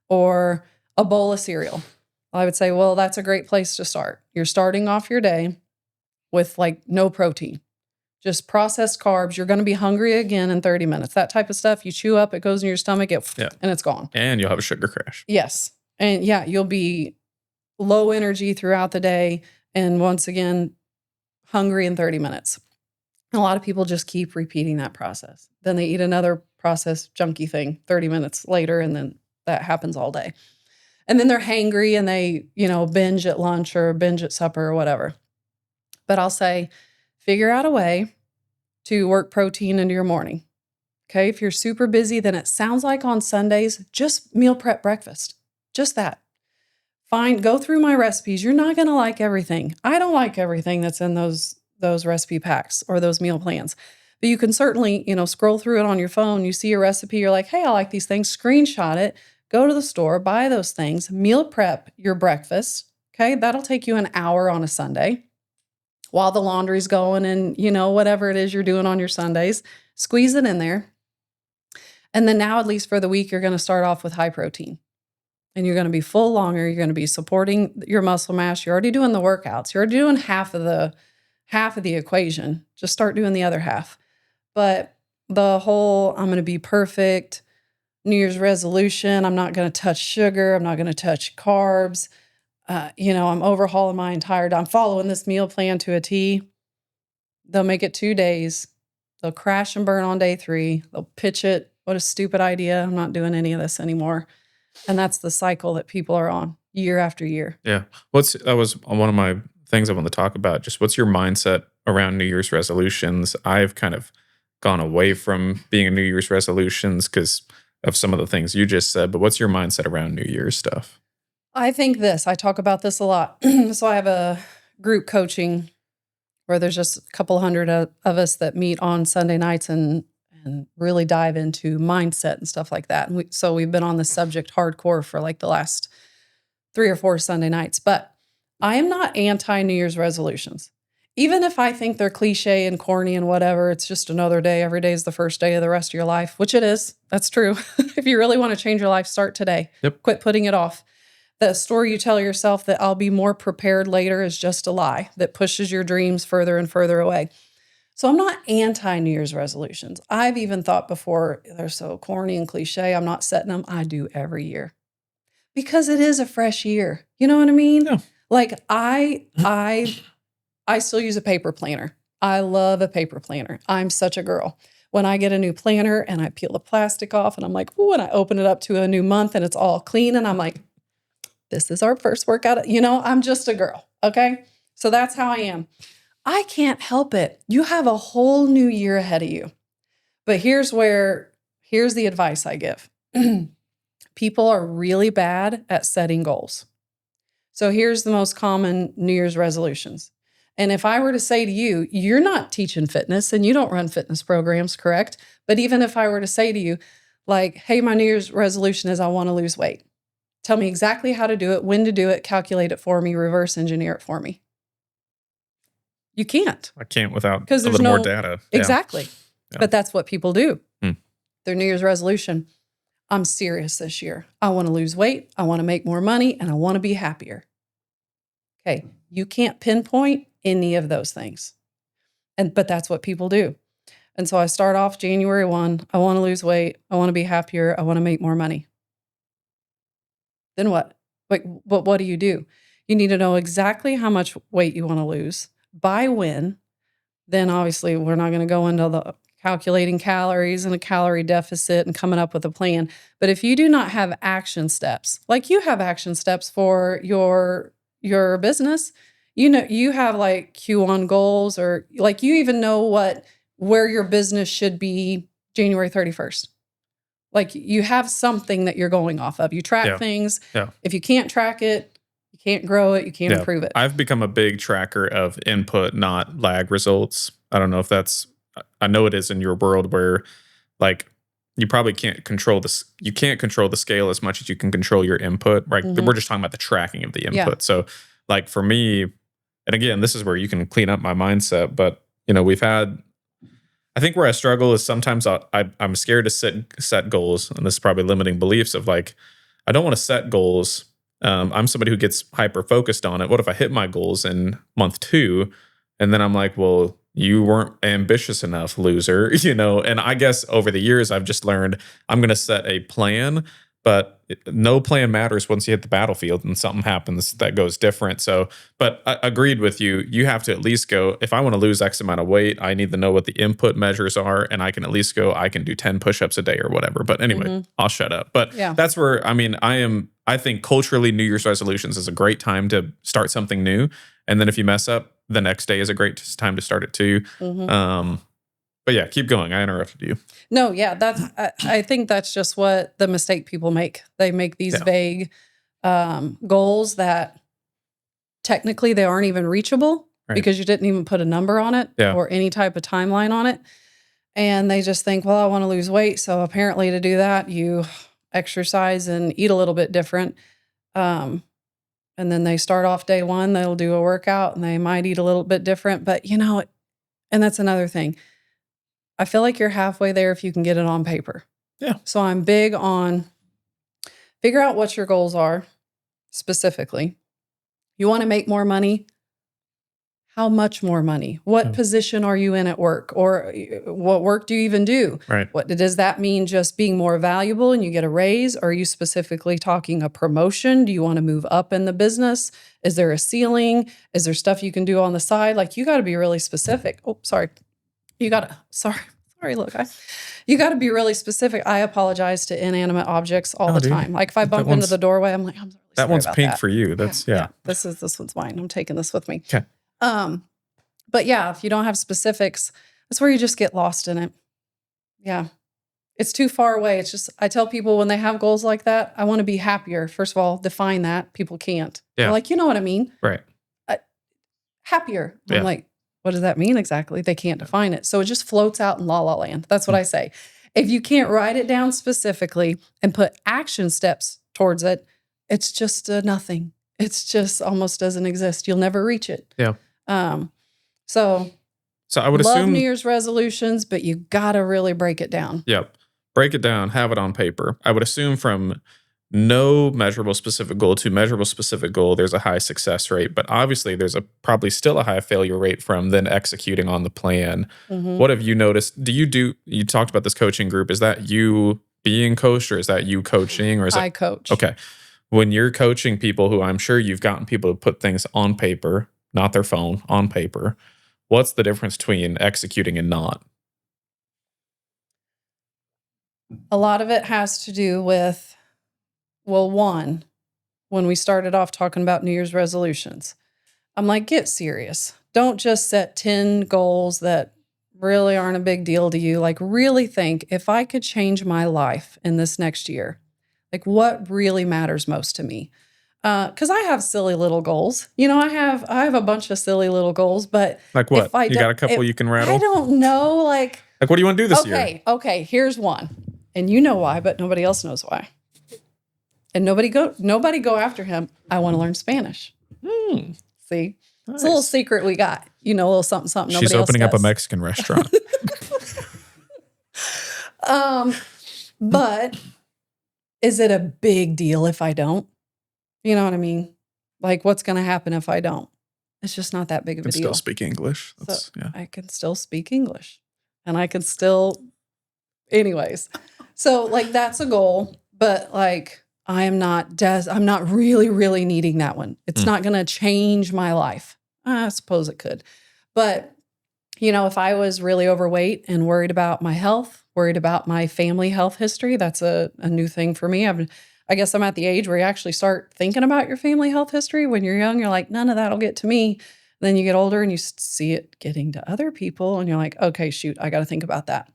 or a bowl of cereal. I would say, well, that's a great place to start. You're starting off your day with like no protein, just processed carbs. You're going to be hungry again in 30 minutes. That type of stuff, you chew up, it goes in your stomach, and it's gone. And you'll have a sugar crash. Yes. And yeah, you'll be low energy throughout the day. And once again, hungry in 30 minutes. And a lot of people just keep repeating that process. Then they eat another processed junky thing 30 minutes later, and then that happens all day. And then they're hangry and they, binge at lunch or binge at supper or whatever. But I'll say, figure out a way to work protein into your morning. Okay. If you're super busy, then it sounds like on Sundays, just meal prep breakfast. Just that. Go through my recipes. You're not going to like everything. I don't like everything that's in those recipe packs or those meal plans. But you can certainly, scroll through it on your phone. You see a recipe, you're like, hey, I like these things. Screenshot it. Go to the store, buy those things, meal prep your breakfast. Okay. That'll take you an hour on a Sunday while the laundry's going and, whatever it is you're doing on your Sundays, squeeze it in there. And then now, at least for the week, you're going to start off with high protein. And you're going to be full longer. You're going to be supporting your muscle mass. You're already doing the workouts. You're already doing half of the equation. Just start doing the other half. But the whole, I'm going to be perfect, New Year's resolution, I'm not going to touch sugar. I'm not going to touch carbs. I'm overhauling my entire diet. I'm following this meal plan to a T. They'll make it 2 days. They'll crash and burn on day 3. They'll pitch it. What a stupid idea. I'm not doing any of this anymore. And that's the cycle that people are on year after year. Yeah. That was one of my things I want to talk about. Just what's your mindset around New Year's resolutions? I've kind of gone away from being a New Year's resolutions because of some of the things you just said, but what's your mindset around New Year's stuff? I think I talk about this a lot. So I have a group coaching where there's just a couple hundred of us that meet on Sunday nights and really dive into mindset and stuff like that. And so we've been on this subject hardcore for like the last 3 or 4 Sunday nights. But I am not anti New Year's resolutions. Even if I think they're cliche and corny and whatever, it's just another day. Every day is the first day of the rest of your life, which it is. That's true. If you really want to change your life, start today. Yep. Quit putting it off. The story you tell yourself that I'll be more prepared later is just a lie that pushes your dreams further and further away. So I'm not anti New Year's resolutions. I've even thought before, they're so corny and cliche, I'm not setting them. I do every year because it is a fresh year. You know what I mean? Yeah. Like I still use a paper planner. I love a paper planner. I'm such a girl. When I get a new planner and I peel the plastic off and I'm like, ooh, and I open it up to a new month and it's all clean and I'm like, this is our first workout. I'm just a girl. Okay. So that's how I am. I can't help it. You have a whole new year ahead of you. But here's the advice I give. People are really bad at setting goals. So here's the most common New Year's resolutions. And if I were to say to you, you're not teaching fitness and you don't run fitness programs, correct? But even if I were to say to you, like, hey, my New Year's resolution is I want to lose weight. Tell me exactly how to do it, when to do it, calculate it for me, reverse engineer it for me. You can't. I can't without a little more data. Exactly. Yeah. But that's what people do. Their New Year's resolution, I'm serious this year. I want to lose weight. I want to make more money and I want to be happier. Okay. You can't pinpoint any of those things. But that's what people do. And so I start off January 1. I want to lose weight. I want to be happier. I want to make more money. Then what? Like, what do? You need to know exactly how much weight you want to lose, by when. Then obviously we're not going to go into the calculating calories and a calorie deficit and coming up with a plan. But if you do not have action steps, like you have action steps for your business, you have like Q1 goals, or like you even know where your business should be January 31st. Like you have something that you're going off of. You track things. Yeah. If you can't track it, you can't grow it, you can't improve it. I've become a big tracker of input, not lag results. I don't know if I know it is in your world where like you probably can't control this. You can't control the scale as much as you can control your input, right? Mm-hmm. We're just talking about the tracking of the input. Yeah. So like for me, and again, this is where you can clean up my mindset, but I think where I struggle is sometimes I'm scared to set goals, and this is probably limiting beliefs of like, I don't want to set goals. I'm somebody who gets hyper focused on it. What if I hit my goals in month 2, and then I'm like, well, you weren't ambitious enough, loser, And I guess over the years I've just learned I'm going to set a plan, but no plan matters once you hit the battlefield and something happens that goes different. So, but I agreed with you. You have to at least go, if I want to lose X amount of weight, I need to know what the input measures are. And I can at least go, I can do 10 push-ups a day or whatever. But anyway, I'll shut up. But that's where, I think culturally New Year's resolutions is a great time to start something new. And then if you mess up, the next day is a great time to start it too. But yeah, keep going. I interrupted you. No, yeah, I think that's just what the mistake people make. They make these vague goals that technically they aren't even reachable because you didn't even put a number on it or any type of timeline on it. And they just think, well, I want to lose weight. So apparently to do that, exercise and eat a little bit different. And then they start off day one, they'll do a workout and they might eat a little bit different. But, and that's another thing. I feel like you're halfway there if you can get it on paper. Yeah. So I'm big on figure out what your goals are specifically. You want to make more money? How much more money? What position are you in at work? Or what work do you even do? Right. What does that mean? Just being more valuable and you get a raise? Or are you specifically talking a promotion? Do you want to move up in the business? Is there a ceiling? Is there stuff you can do on the side? Like you got to be really specific. Oh, sorry. You got to, sorry, look, you got to be really specific. I apologize to inanimate objects all the time. Like if I bump into the doorway, I'm like, I'm really that sorry one's about pink that. for you. That's yeah. This one's mine. I'm taking this with me. Okay. But yeah, if you don't have specifics, that's where you just get lost in it. Yeah. It's too far away. It's just, I tell people when they have goals like that, I want to be happier. First of all, define that. People can't. Yeah. They're like, you know what I mean? Right. Happier. Yeah. I'm like, what does that mean exactly? They can't define it. So it just floats out in la la land. That's what I say. If you can't write it down specifically and put action steps towards it, it's just nothing. It's just almost doesn't exist. You'll never reach it. Yeah. So I would love assume New Year's resolutions, but you got to really break it down. Yep. Break it down, have it on paper. I would assume from no measurable specific goal to measurable specific goal, there's a high success rate, but obviously there's probably still a high failure rate from then executing on the plan. Mm-hmm. What have you noticed? You talked about this coaching group. Is that you being coached or is that you coaching or is I coach. Okay. When you're coaching people who I'm sure you've gotten people to put things on paper, not their phone, on paper, what's the difference between executing and not? A lot of it has to do with, well, one, when we started off talking about New Year's resolutions, I'm like, get serious. Don't just set 10 goals that really aren't a big deal to you. Like really think, if I could change my life in this next year, like what really matters most to me? Because I have silly little goals. I have a bunch of silly little goals, but like what? You got a couple you can rattle? I don't know. Like what do you want to do this year? Okay, here's one. And you know why, but nobody else knows why. And nobody go after him. I want to learn Spanish. See? Nice. It's a little secret we got. A little something. Nobody She's opening else up a Mexican restaurant. But is it a big deal if I don't? You know what I mean? Like, what's going to happen if I don't? It's just not that big of a deal. Still speak English. I can still speak English. And I can still... Anyways. So, like, that's a goal. But, like, I'm not really, really needing that one. It's not going to change my life. I suppose it could. But, if I was really overweight and worried about my health, worried about my family health history, that's a new thing for me. I guess I'm at the age where you actually start thinking about your family health history. When you're young, you're like, none of that'll get to me. Then you get older and you see it getting to other people and you're like, okay, shoot, I got to think about that.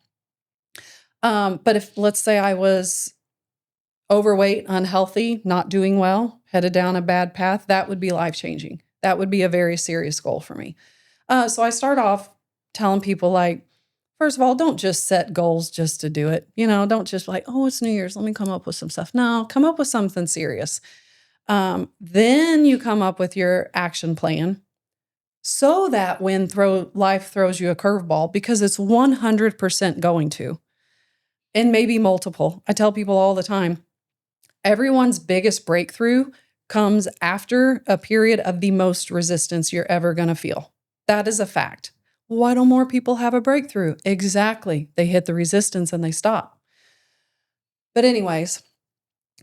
But if, let's say I was overweight, unhealthy, not doing well, headed down a bad path, that would be life-changing. That would be a very serious goal for me. So I start off telling people, like, first of all, don't just set goals just to do it. Don't just like, oh, it's New Year's, let me come up with some stuff. No, come up with something serious. Then you come up with your action plan so that when life throws you a curveball, because it's 100% going to, and maybe multiple. I tell people all the time, everyone's biggest breakthrough comes after a period of the most resistance you're ever going to feel. That is a fact. Why don't more people have a breakthrough? Exactly. They hit the resistance and they stop. But anyways,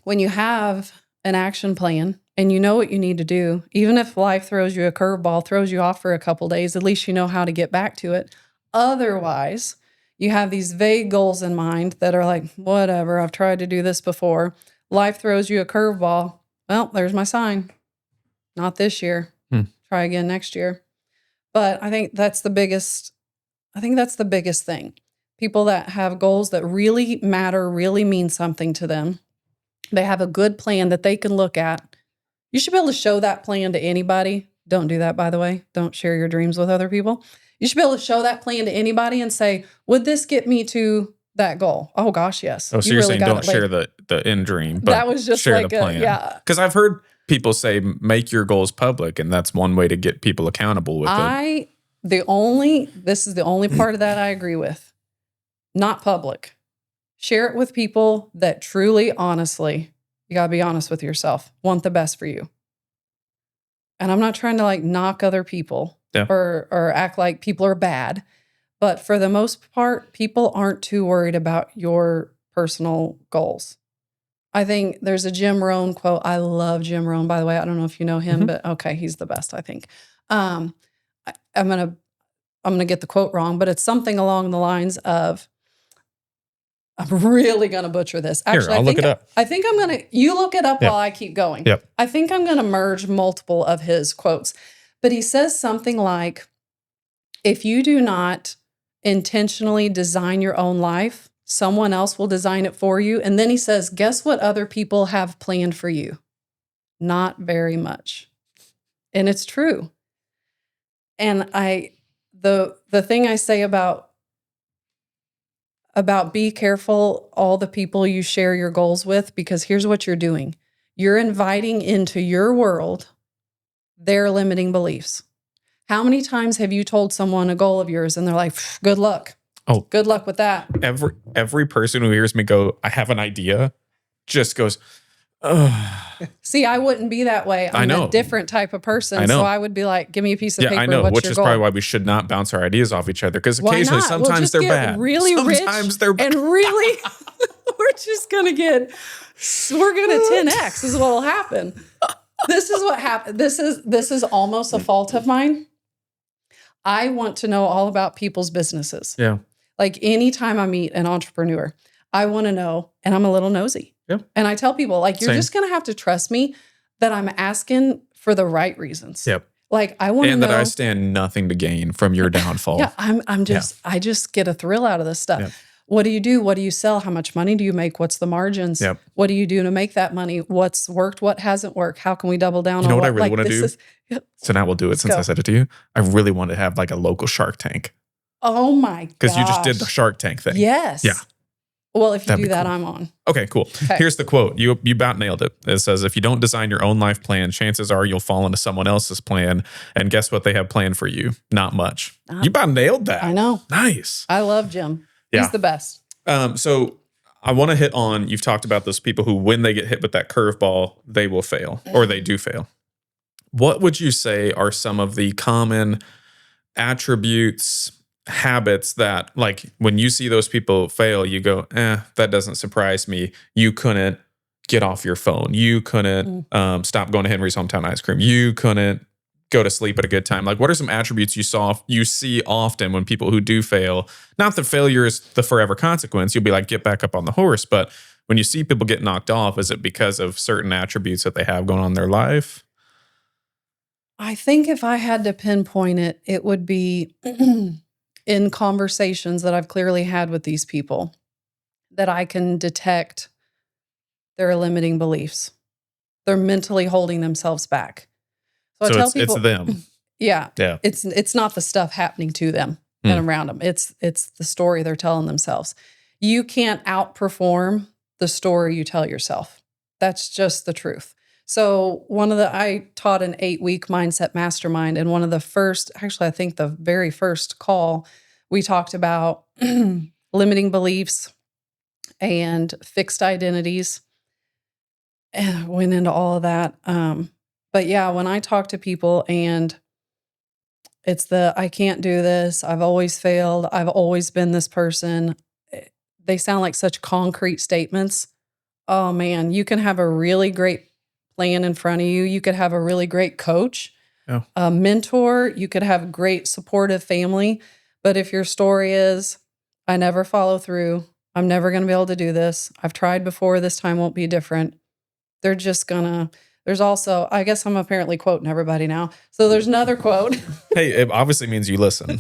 when you have an action plan and you know what you need to do, even if life throws you a curveball, throws you off for a couple days, at least you know how to get back to it. Otherwise, you have these vague goals in mind that are like, whatever, I've tried to do this before. Life throws you a curveball. Well, there's my sign. Not this year. Try again next year. But I think that's the biggest thing. People that have goals that really matter, really mean something to them. They have a good plan that they can look at. You should be able to show that plan to anybody. Don't do that, by the way. Don't share your dreams with other people. You should be able to show that plan to anybody and say, would this get me to that goal. Oh gosh, yes. Oh, so you're saying don't share the end dream, but that was just share like the plan. yeah. Because I've heard people say make your goals public, and that's one way to get people accountable with it. This is the only part of that I agree with. Not public. Share it with people that truly, honestly, you gotta be honest with yourself, want the best for you. And I'm not trying to like knock other people or act like people are bad. But for the most part, people aren't too worried about your personal goals. I think there's a Jim Rohn quote. I love Jim Rohn, by the way. I don't know if you know him, but okay, he's the best, I think. I'm gonna get the quote wrong, but it's something along the lines of, I'm really gonna butcher this. Actually, I'll look it up. I think you look it up while I keep going. Yep. I think I'm gonna merge multiple of his quotes. But he says something like, if you do not intentionally design your own life, someone else will design it for you. And then he says, guess what other people have planned for you? Not very much. And it's true. And the thing I say about be careful all the people you share your goals with, because here's what you're doing. You're inviting into your world their limiting beliefs. How many times have you told someone a goal of yours and they're like, good luck. Oh, good luck with that. Every person who hears me go, I have an idea, just goes, ugh. See, I wouldn't be that way. I'm a different type of person. So I would be like, give me a piece of paper. I know, what's which your is goal? probably why we should not bounce our ideas off each other. Because occasionally, sometimes they're bad. Really sometimes rich they're bad. and really, we're just going to 10X is what will happen. This is what happened. This is almost a fault of mine. I want to know all about people's businesses. Yeah. Like anytime I meet an entrepreneur, I want to know, and I'm a little nosy. Yeah. And I tell people, like, you're just going to have to trust me that I'm asking for the right reasons. Yep. Like, I want to know. And that I stand nothing to gain from your downfall. Yeah. I just get a thrill out of this stuff. Yep. What do you do? What do you sell? How much money do you make? What's the margins? Yep. What do you do to make that money? What's worked? What hasn't worked? How can we double down on what I what really want to do? So now we'll do it since I said it to you. I really want to have like a local Shark Tank. Oh my god. Because you just did the Shark Tank thing. Yes. Yeah. Well, if you That'd do that, cool. I'm on. Okay, cool. Okay. Here's the quote. You about nailed it. It says, if you don't design your own life plan, chances are you'll fall into someone else's plan. And guess what they have planned for you? Not much. You about nailed that. I know. Nice. I love Jim. Yeah. He's the best. So I want to hit on, you've talked about those people who, when they get hit with that curveball, they will fail or they do fail. What would you say are some of the common attributes, habits that, like, when you see those people fail, you go, that doesn't surprise me. You couldn't get off your phone. You couldn't stop going to Henry's Hometown Ice Cream. You couldn't go to sleep at a good time. Like, what are some attributes you see often when people who do fail? Not that failure is the forever consequence. You'll be like, get back up on the horse. But when you see people get knocked off, is it because of certain attributes that they have going on in their life? I think if I had to pinpoint it, it would be in conversations that I've clearly had with these people that I can detect their limiting beliefs. They're mentally holding themselves back. So I tell people, it's them. Yeah. Yeah. It's not the stuff happening to them and around them. It's the story they're telling themselves. You can't outperform the story you tell yourself. That's just the truth. So I taught an 8-week mindset mastermind, and one of the first, actually, I think the very first call, we talked about limiting beliefs and fixed identities, and went into all of that. But yeah, when I talk to people and it's I can't do this, I've always failed, I've always been this person, they sound like such concrete statements. Oh man, you can have a really great plan in front of you. You could have a really great coach, a mentor. You could have a great supportive family. But if your story is, I never follow through, I'm never going to be able to do this, I've tried before, this time won't be different, they're just gonna. There's also, I guess I'm apparently quoting everybody now. So there's another quote. Hey, it obviously means you listen.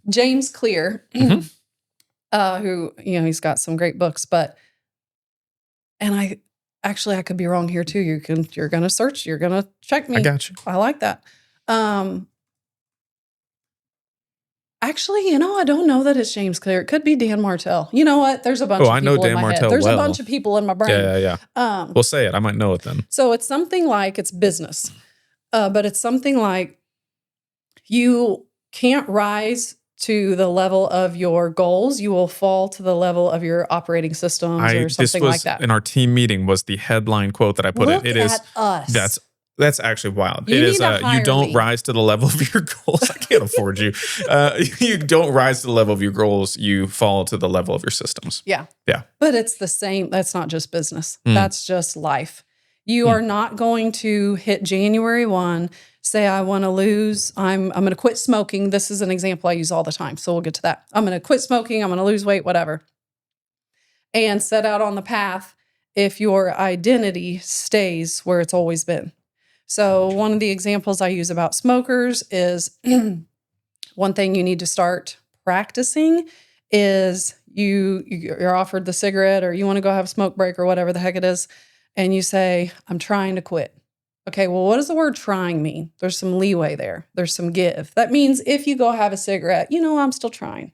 James Clear, who, he's got some great books, and I could be wrong here too. You're going to search, you're going to check me. I got you. I like that. Actually, I don't know that it's James Clear. It could be Dan Martell. You know what? There's a bunch Oh, of I know people in Dan my head. Martell There's a well. bunch of people in my brain. Yeah. Well, say it. I might know it then. So it's something like, it's business, but it's something like you can't rise to the level of your goals. You will fall to the level of your operating systems or something like that. In our team meeting was the headline quote that I put Look in. It is at us. that's actually wild. You It need is to hire you don't me. rise to the level of your goals. I can't afford you. You don't rise to the level of your goals. You fall to the level of your systems. Yeah. Yeah. But it's the same. That's not just business. Mm. That's just life. You are not going to hit January 1, say, I want to lose, I'm going to quit smoking. This is an example I use all the time. So we'll get to that. I'm going to quit smoking. I'm going to lose weight, whatever. And set out on the path if your identity stays where it's always been. So one of the examples I use about smokers is one thing you need to start practicing is you're offered the cigarette or you want to go have a smoke break or whatever the heck it is. And you say, I'm trying to quit. Okay, well, what does the word trying mean? There's some leeway there. There's some give. That means if you go have a cigarette, I'm still trying.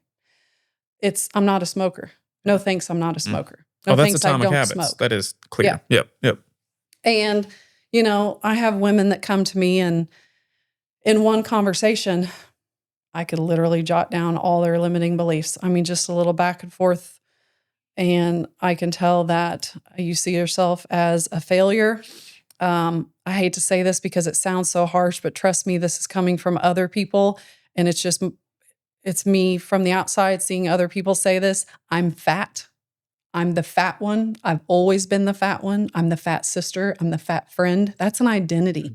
I'm not a smoker. No thanks, I'm not a smoker. No that's thanks, Atomic I don't Habits. smoke. That is clear. Yeah. Yep. And, I have women that come to me and in one conversation, I could literally jot down all their limiting beliefs. I mean, just a little back and forth. And I can tell that you see yourself as a failure. I hate to say this because it sounds so harsh, but trust me, this is coming from other people. And it's me from the outside seeing other people say this. I'm fat. I'm the fat one. I've always been the fat one. I'm the fat sister. I'm the fat friend. That's an identity.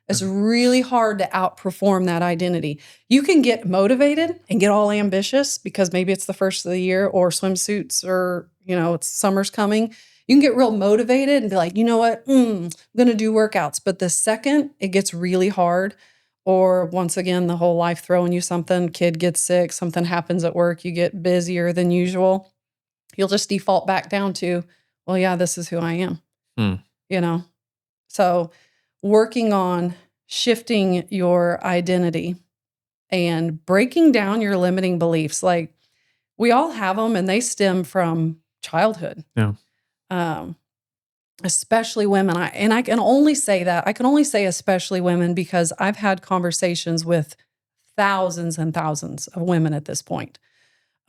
It's really hard to outperform that identity. You can get motivated and get all ambitious because maybe it's the first of the year or swimsuits or, it's summer's coming. You can get real motivated and be like, you know what? I'm going to do workouts. But the second it gets really hard, or once again, the whole life throwing you something, kid gets sick, something happens at work, you get busier than usual, you'll just default back down to, well, yeah, this is who I am, So working on shifting your identity and breaking down your limiting beliefs. Like we all have them and they stem from childhood. Yeah. Especially women. I can only say that. I can only say especially women because I've had conversations with thousands and thousands of women at this point.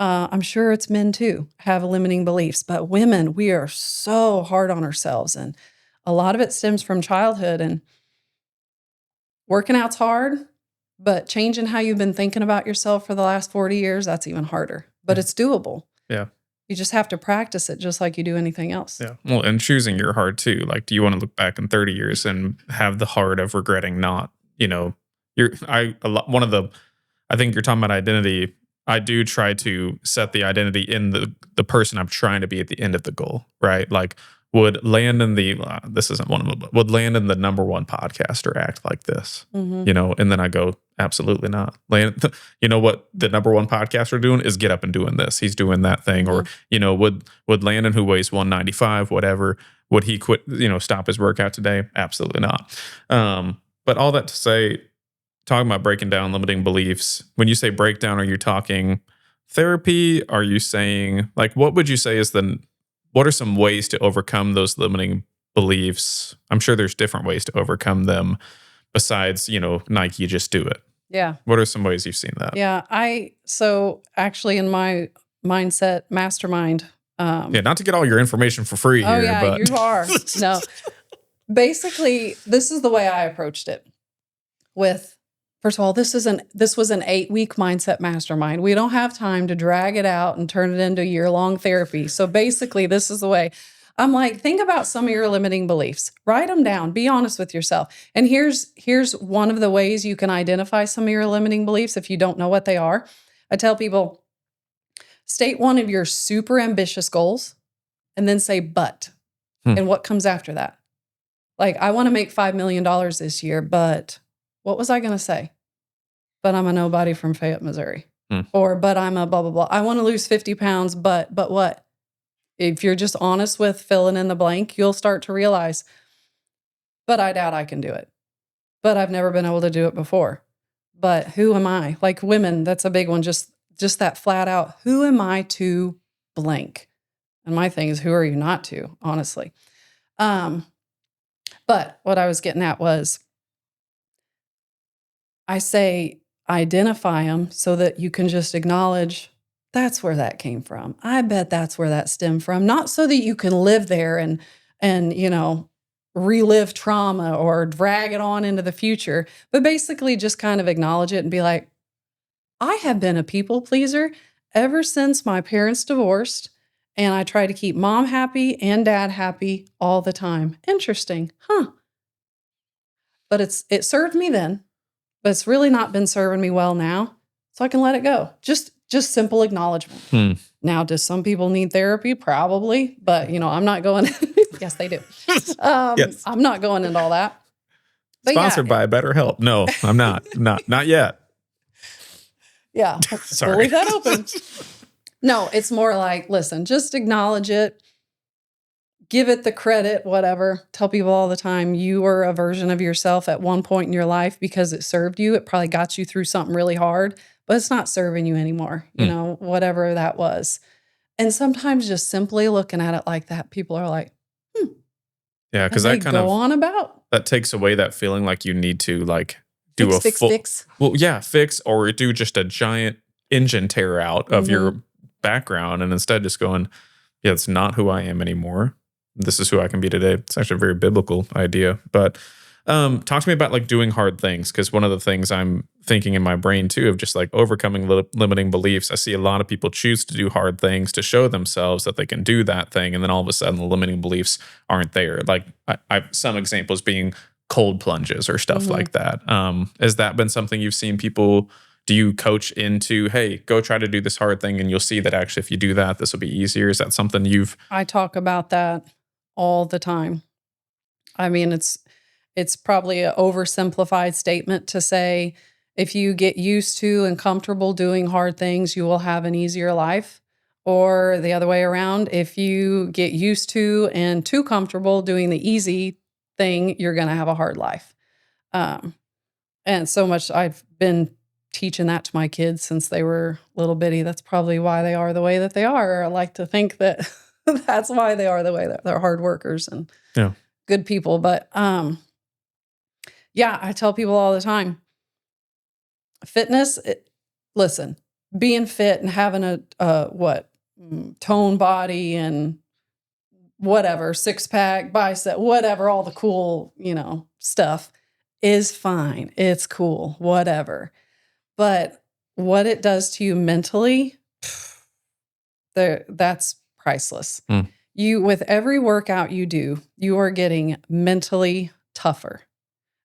I'm sure it's men too, have limiting beliefs, but women, we are so hard on ourselves. And a lot of it stems from childhood, and working out's hard, but changing how you've been thinking about yourself for the last 40 years, that's even harder, but it's doable. Yeah. You just have to practice it just like you do anything else. Yeah. Well, and choosing your heart too. Like, do you want to look back in 30 years and have the heart of regretting not, I think you're talking about identity. I do try to set the identity in the person I'm trying to be at the end of the goal, right? Like, would Landon this isn't one of them, but would Landon the number one podcaster act like this? Mm-hmm. And then I go, absolutely not. Landon, what the number one podcaster doing is get up and doing this. He's doing that thing. Mm-hmm. Or, would Landon, who weighs 195, whatever, would he quit, stop his workout today? Absolutely not. But all that to say, talking about breaking down limiting beliefs, when you say breakdown, are you talking therapy? Are you saying, like, what would you say what are some ways to overcome those limiting beliefs? I'm sure there's different ways to overcome them besides, Nike, just do it. Yeah. What are some ways you've seen that? Yeah. So actually in my mindset mastermind. Not to get all your information for free here. Yeah, but you are. No. Basically, this is the way I approached it. First of all, this was an 8-week mindset mastermind. We don't have time to drag it out and turn it into year-long therapy. So basically, this is the way. I'm like, think about some of your limiting beliefs. Write them down. Be honest with yourself. And here's one of the ways you can identify some of your limiting beliefs if you don't know what they are. I tell people, state one of your super ambitious goals and then say, but. And what comes after that? Like, I want to make $5 million this year, but what was I going to say? But I'm a nobody from Fayette, Missouri. Or, but I'm a blah, blah, blah. I want to lose 50 pounds, but what? If you're just honest with filling in the blank, you'll start to realize, but I doubt I can do it. But I've never been able to do it before. But who am I? Like women, that's a big one. Just that flat out, who am I to blank? And my thing is, who are you not to, honestly? But what I was getting at was, I say identify them so that you can just acknowledge that's where that came from. I bet that's where that stemmed from. Not so that you can live there and relive trauma or drag it on into the future, but basically just kind of acknowledge it and be like, I have been a people pleaser ever since my parents divorced, and I try to keep mom happy and dad happy all the time. Interesting, huh? But it served me then, but it's really not been serving me well now, so I can let it go. Just simple acknowledgement. Now, do some people need therapy? Probably, but I'm not going. Yes, they do. Yes. I'm not going into all that. But Sponsored by BetterHelp. No, I'm not. Not yet. Yeah. Sorry. We'll leave that open. No, it's more like, listen, just acknowledge it. Give it the credit, whatever. Tell people all the time you were a version of yourself at one point in your life because it served you. It probably got you through something really hard, but it's not serving you anymore, whatever that was. And sometimes just simply looking at it like that, people are like, yeah, because that kind of on about that takes away that feeling like you need to like do fix. Well, yeah, fix or do just a giant engine tear out of your background, and instead just going, yeah, it's not who I am anymore. This is who I can be today. It's actually a very biblical idea. But talk to me about like doing hard things, because one of the things I'm thinking in my brain too of just like overcoming limiting beliefs. I see a lot of people choose to do hard things to show themselves that they can do that thing, and then all of a sudden the limiting beliefs aren't there. Like I some examples being cold plunges or stuff like that. Has that been something you've seen people? Do you coach into, hey, go try to do this hard thing, and you'll see that actually if you do that, this will be easier? Is that something I talk about that all the time. I mean, it's probably an oversimplified statement to say, if you get used to and comfortable doing hard things, you will have an easier life. Or the other way around, if you get used to and too comfortable doing the easy thing, you're going to have a hard life. And so much I've been teaching that to my kids since they were little bitty. That's probably why they are the way that they are. I like to think that that's why they are the way that they're hard workers and good people. But I tell people all the time, fitness, listen, being fit and having a tone body and whatever, six pack, bicep, whatever, all the cool, stuff is fine. It's cool, whatever. But what it does to you mentally, that's priceless. You, with every workout you do, you are getting mentally tougher.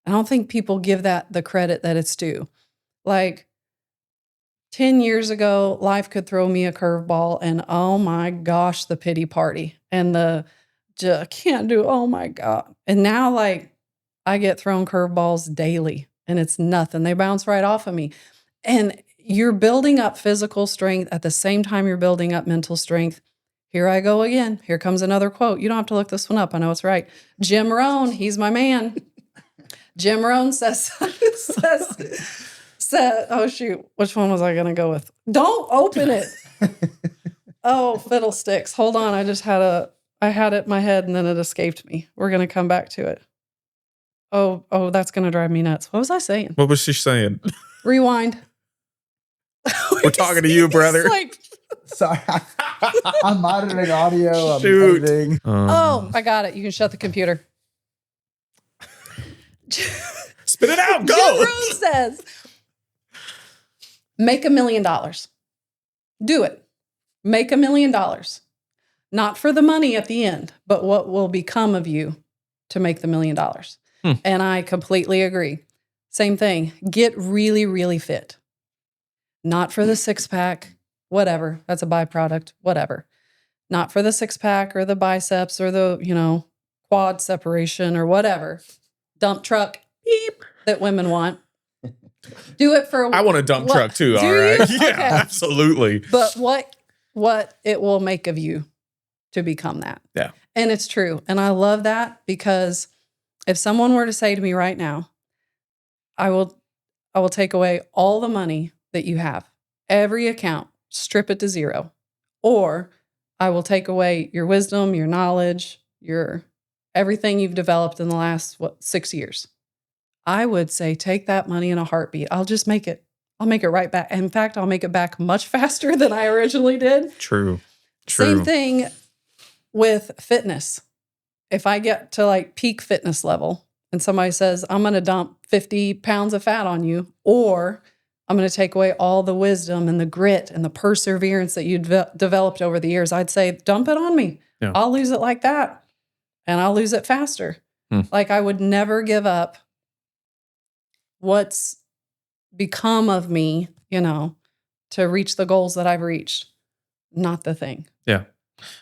I don't think people give that the credit that it's due. Like 10 years ago, life could throw me a curveball and oh my gosh, the pity party and can't do, oh my God. And now like I get thrown curveballs daily and it's nothing. They bounce right off of me. And you're building up physical strength at the same time you're building up mental strength. Here I go again. Here comes another quote. You don't have to look this one up. I know it's right. Jim Rohn, he's my man. Jim Rohn says, oh shoot, which one was I going to go with? Don't open it. Oh, fiddlesticks. Hold on. I had it in my head and then it escaped me. We're going to come back to it. Oh, that's going to drive me nuts. What was I saying? What was she saying? Rewind. We're talking to you, brother. Sorry. I'm monitoring audio. I'm editing. I got it. You can shut the computer. Spit it out. Go. Jim Rohn says, make $1 million. Do it. Make $1 million. Not for the money at the end, but what will become of you to make the $1 million. And I completely agree. Same thing. Get really, really fit. Not for the six pack, whatever. That's a byproduct, whatever. Not for the six pack or the biceps or the, quad separation or whatever. Dump truck, beep, that women want. Do it for. I want a dump truck too. All right. Yeah, okay. Absolutely. But what it will make of you to become that. Yeah. And it's true. And I love that because if someone were to say to me right now, I will take away all the money that you have, every account, strip it to zero. Or I will take away your wisdom, your knowledge, your everything you've developed in the last, 6 years. I would say take that money in a heartbeat. I'll make it right back. In fact, I'll make it back much faster than I originally did. True. Same thing with fitness. If I get to like peak fitness level and somebody says, I'm going to dump 50 pounds of fat on you, or I'm going to take away all the wisdom and the grit and the perseverance that you developed over the years, I'd say, dump it on me. Yeah. I'll lose it like that, and I'll lose it faster. Like, I would never give up what's become of me, to reach the goals that I've reached. Not the thing. Yeah.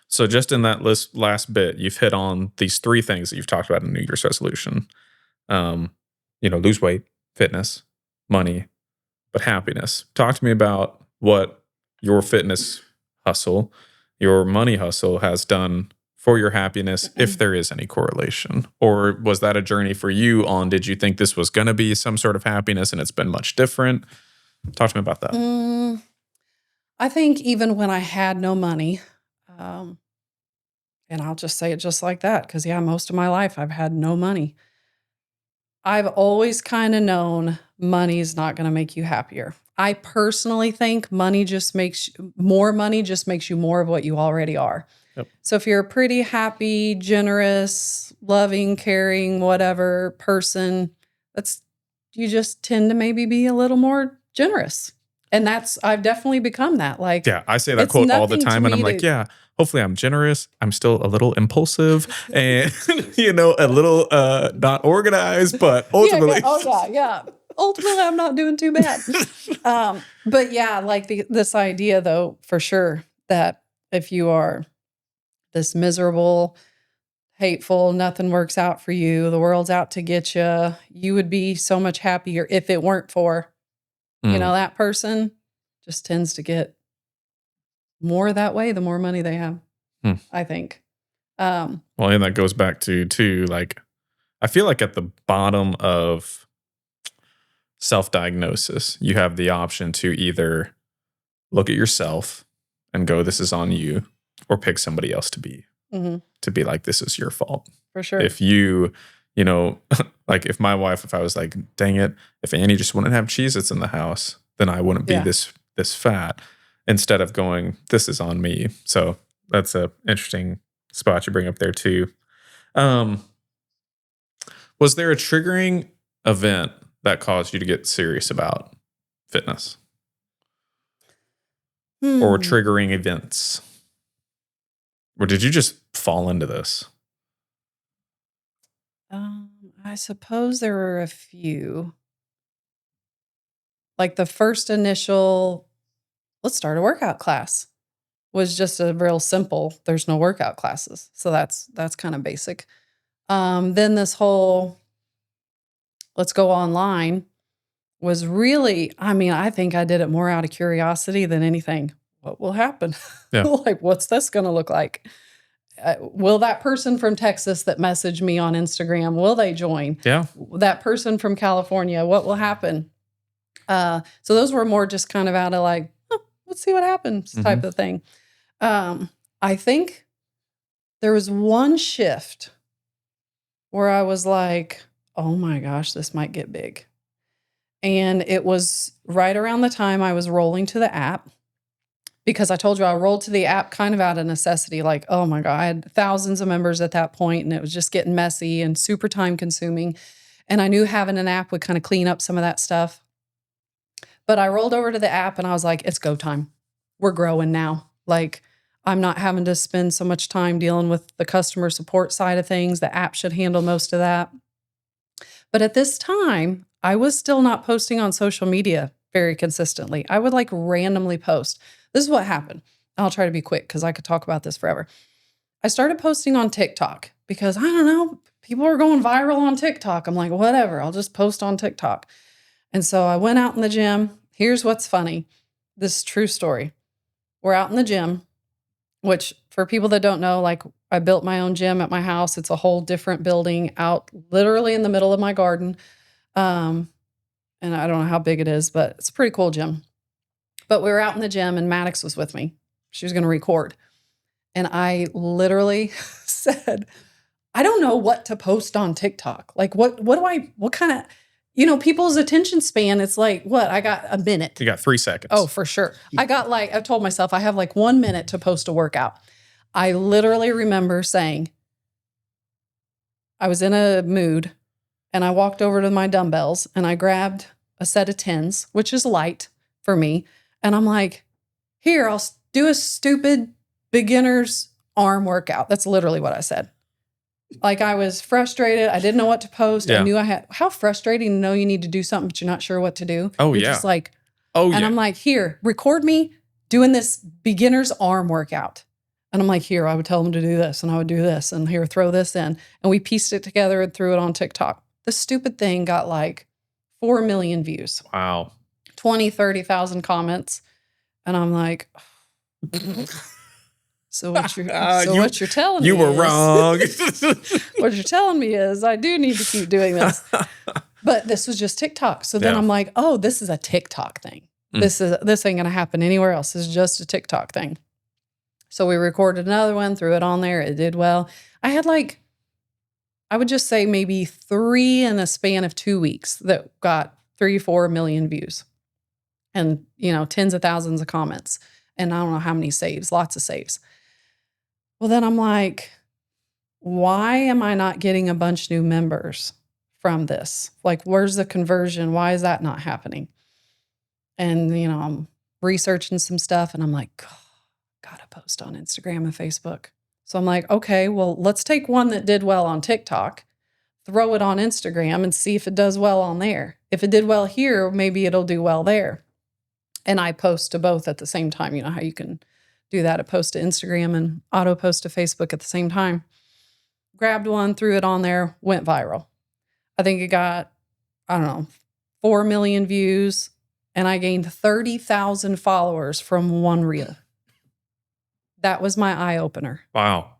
So just in that last bit, you've hit on these 3 things that you've talked about in New Year's resolution. Lose weight, fitness, money, but happiness. Talk to me about what your fitness hustle, your money hustle has done for your happiness, if there is any correlation. Or was that a journey for you did you think this was going to be some sort of happiness and it's been much different? Talk to me about that. I think even when I had no money, and I'll just say it just like that, because most of my life I've had no money. I've always kind of known money is not going to make you happier. I personally think money just makes you more of what you already are. Yep. So if you're a pretty happy, generous, loving, caring, whatever person, you just tend to maybe be a little more generous. And I've definitely become that. Like, yeah, I say that quote all the time, and I'm like, yeah, hopefully I'm generous. I'm still a little impulsive and, a little not organized, but ultimately. Yeah. Ultimately, I'm not doing too bad. But yeah, like this idea, though, for sure, that if you are this miserable, hateful, nothing works out for you, the world's out to get you, you would be so much happier if it weren't for, that person just tends to get more that way, the more money they have, I think. And that goes back to, too, like, I feel like at the bottom of self-diagnosis, you have the option to either look at yourself and go, this is on you, or pick somebody else to be like, this is your fault. For sure. If you, like if my wife, if I was like, dang it, if Annie just wouldn't have Cheez-Its in the house, then I wouldn't be this fat, instead of going, this is on me. So that's a interesting spot you bring up there too. Was there a triggering event that caused you to get serious about fitness? Or triggering events? Or did you just fall into this? I suppose there were a few. Like the first initial, let's start a workout class, was just a real simple, there's no workout classes. So that's kind of basic. Then this whole, let's go online, was really, I think I did it more out of curiosity than anything. What will happen? Yeah. Like, what's this going to look like? Will that person from Texas that messaged me on Instagram, will they join? Yeah. That person from California, what will happen? So those were more just kind of out of like, let's see what happens type of thing. I think there was one shift where I was like, oh my gosh, this might get big. And it was right around the time I was rolling to the app, because I told you I rolled to the app kind of out of necessity. Like, oh my God, I had thousands of members at that point, and it was just getting messy and super time consuming. And I knew having an app would kind of clean up some of that stuff. But I rolled over to the app and I was like, it's go time. We're growing now. Like, I'm not having to spend so much time dealing with the customer support side of things. The app should handle most of that. But at this time, I was still not posting on social media very consistently. I would like randomly post. This is what happened. I'll try to be quick because I could talk about this forever. I started posting on TikTok because, I don't know, people are going viral on TikTok. I'm like, whatever, I'll just post on TikTok. And so I went out in the gym. Here's what's funny. This is a true story. We're out in the gym, which for people that don't know, like, I built my own gym at my house. It's a whole different building out literally in the middle of my garden. and I don't know how big it is, but it's a pretty cool gym. But we were out in the gym and Maddox was with me. She was going to record. And I literally said, I don't know what to post on TikTok. Like, what kind of, people's attention span, it's like, what? I got a minute. You got 3 seconds. Oh, for sure. I told myself I have like 1 minute to post a workout. I literally remember saying, I was in a mood and I walked over to my dumbbells and I grabbed a set of 10s, which is light for me. And I'm like, here, I'll do a stupid beginner's arm workout. That's literally what I said. Like, I was frustrated. I didn't know what to post. Yeah. I knew how frustrating to know you need to do something, but you're not sure what to do. Oh, You're yeah. just like, Oh, and yeah. I'm like, here, record me doing this beginner's arm workout. And I'm like, here, I would tell them to do this and I would do this and here, throw this in. And we pieced it together and threw it on TikTok. The stupid thing got like 4 million views, Wow. 20, 30,000 comments. And I'm like, so what you're telling me You were is, wrong. what you're telling me is I do need to keep doing this. But this was just TikTok. So then Yeah. I'm like, oh, this is a TikTok thing. This ain't going to happen anywhere else. This is just a TikTok thing. So we recorded another one, threw it on there. It did well. I had I would just say maybe 3 in a span of 2 weeks that got 3-4 million views and, tens of thousands of comments. And I don't know how many saves, lots of saves. Well, then I'm like, why am I not getting a bunch of new members from this? Like, where's the conversion? Why is that not happening? And, I'm researching some stuff and I'm like, God, gotta post on Instagram and Facebook. So I'm like, okay, well, let's take one that did well on TikTok, throw it on Instagram and see if it does well on there. If it did well here, maybe it'll do well there. And I post to both at the same time. You know how you can do that. I post to Instagram and auto post to Facebook at the same time. Grabbed one, threw it on there, went viral. I think it got, 4 million views, and I gained 30,000 followers from one reel. That was my eye opener. Wow.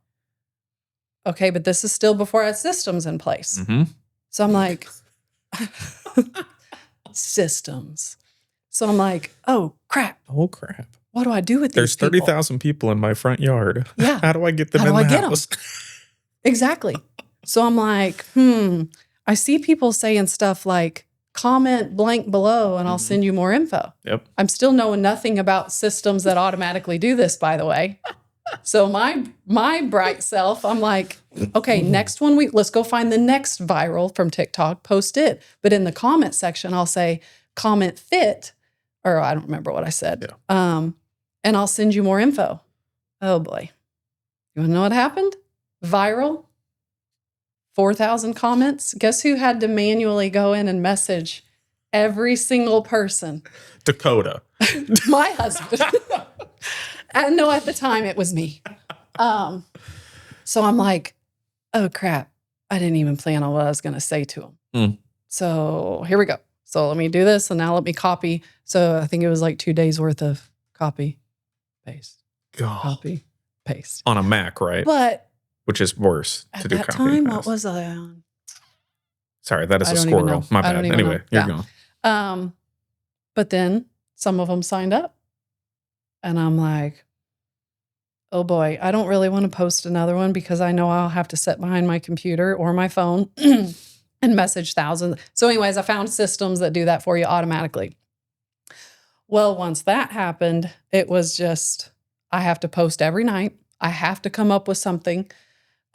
Okay, but this is still before I had systems in place. Mm-hmm. So I'm like, systems. So I'm like, oh, crap. Oh, crap. What do I do with There's these people? 30,000 people in my front yard. Yeah. How do I get them How in do I the get 'em? house? Exactly. So I'm like, I see people saying stuff like, comment blank below and I'll send you more info. Yep. I'm still knowing nothing about systems that automatically do this, by the way. So my bright self, I'm like, okay, next one let's go find the next viral from TikTok, post it. But in the comment section, I'll say comment fit, or I don't remember what I said. Yeah. And I'll send you more info. Oh boy. You wanna know what happened? Viral, 4,000 comments. Guess who had to manually go in and message every single person? Dakota. My husband. And no, at the time it was me. So I'm like, oh crap. I didn't even plan on what I was going to say to him. So here we go. So let me do this and now let me copy. So I think it was like 2 days worth of copy, paste, God. copy, paste. On a Mac, right? But Which is worse at to do that copy time, and what paste. was I on? Sorry, that is I a don't even squirrel. know. My I bad. don't even Anyway, know. you're Yeah. gone. But then some of them signed up. And I'm like, oh boy, I don't really want to post another one because I know I'll have to sit behind my computer or my phone and message thousands. So anyways, I found systems that do that for you automatically. Well, once that happened, it was just, I have to post every night. I have to come up with something.